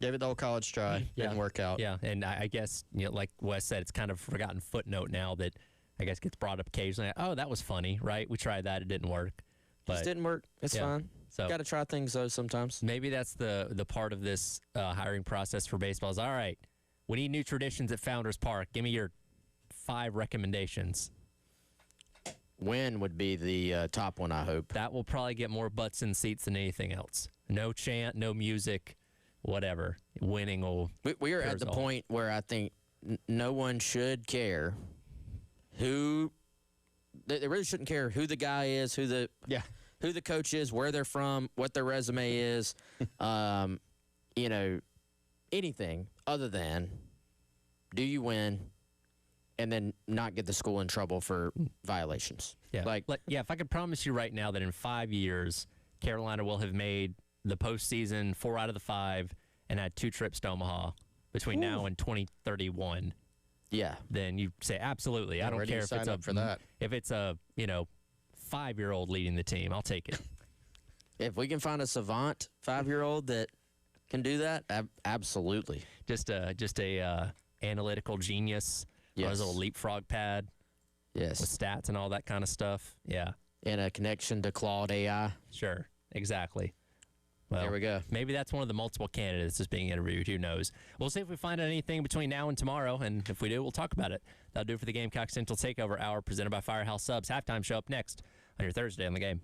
gave it the old college try. Yeah. Didn't work out. Yeah, and I guess, like Wes said, it's kind of a forgotten footnote now that I guess gets brought up occasionally. Oh, that was funny, right? We tried that. It didn't work. Just didn't work. It's yeah. fine. So Got to try things, though, sometimes. maybe that's the part of this hiring process for baseball is, all right, we need new traditions at Founders Park. Give me your 5 recommendations. Win would be the top one, I hope. That will probably get more butts in seats than anything else. No chant, no music, whatever. Winning will. We are at the point where I think no one should care who. They really shouldn't care who the guy is, who the coach is, where they're from, what their resume is, anything other than do you win, and then not get the school in trouble for violations. Yeah. If I could promise you right now that in 5 years, Carolina will have made the postseason 4 out of the 5 and had 2 trips to Omaha between now and 2031. Yeah. Then you say absolutely. I don't care if it's for that. if it's a 5-year-old leading the team. I'll take it. If we can find a savant 5-year-old that can do that, absolutely. Just a analytical genius. Yes. On his little leapfrog pad. Yes. With stats and all that kind of stuff. Yeah. And a connection to Claude AI. Sure. Exactly. Well, there we go. Maybe that's one of the multiple candidates that's being interviewed. Who knows? We'll see if we find out anything between now and tomorrow, and if we do, we'll talk about it. That'll do it for the Gamecock Central Takeover Hour presented by Firehouse Subs. Halftime show up next on your Thursday on the Game.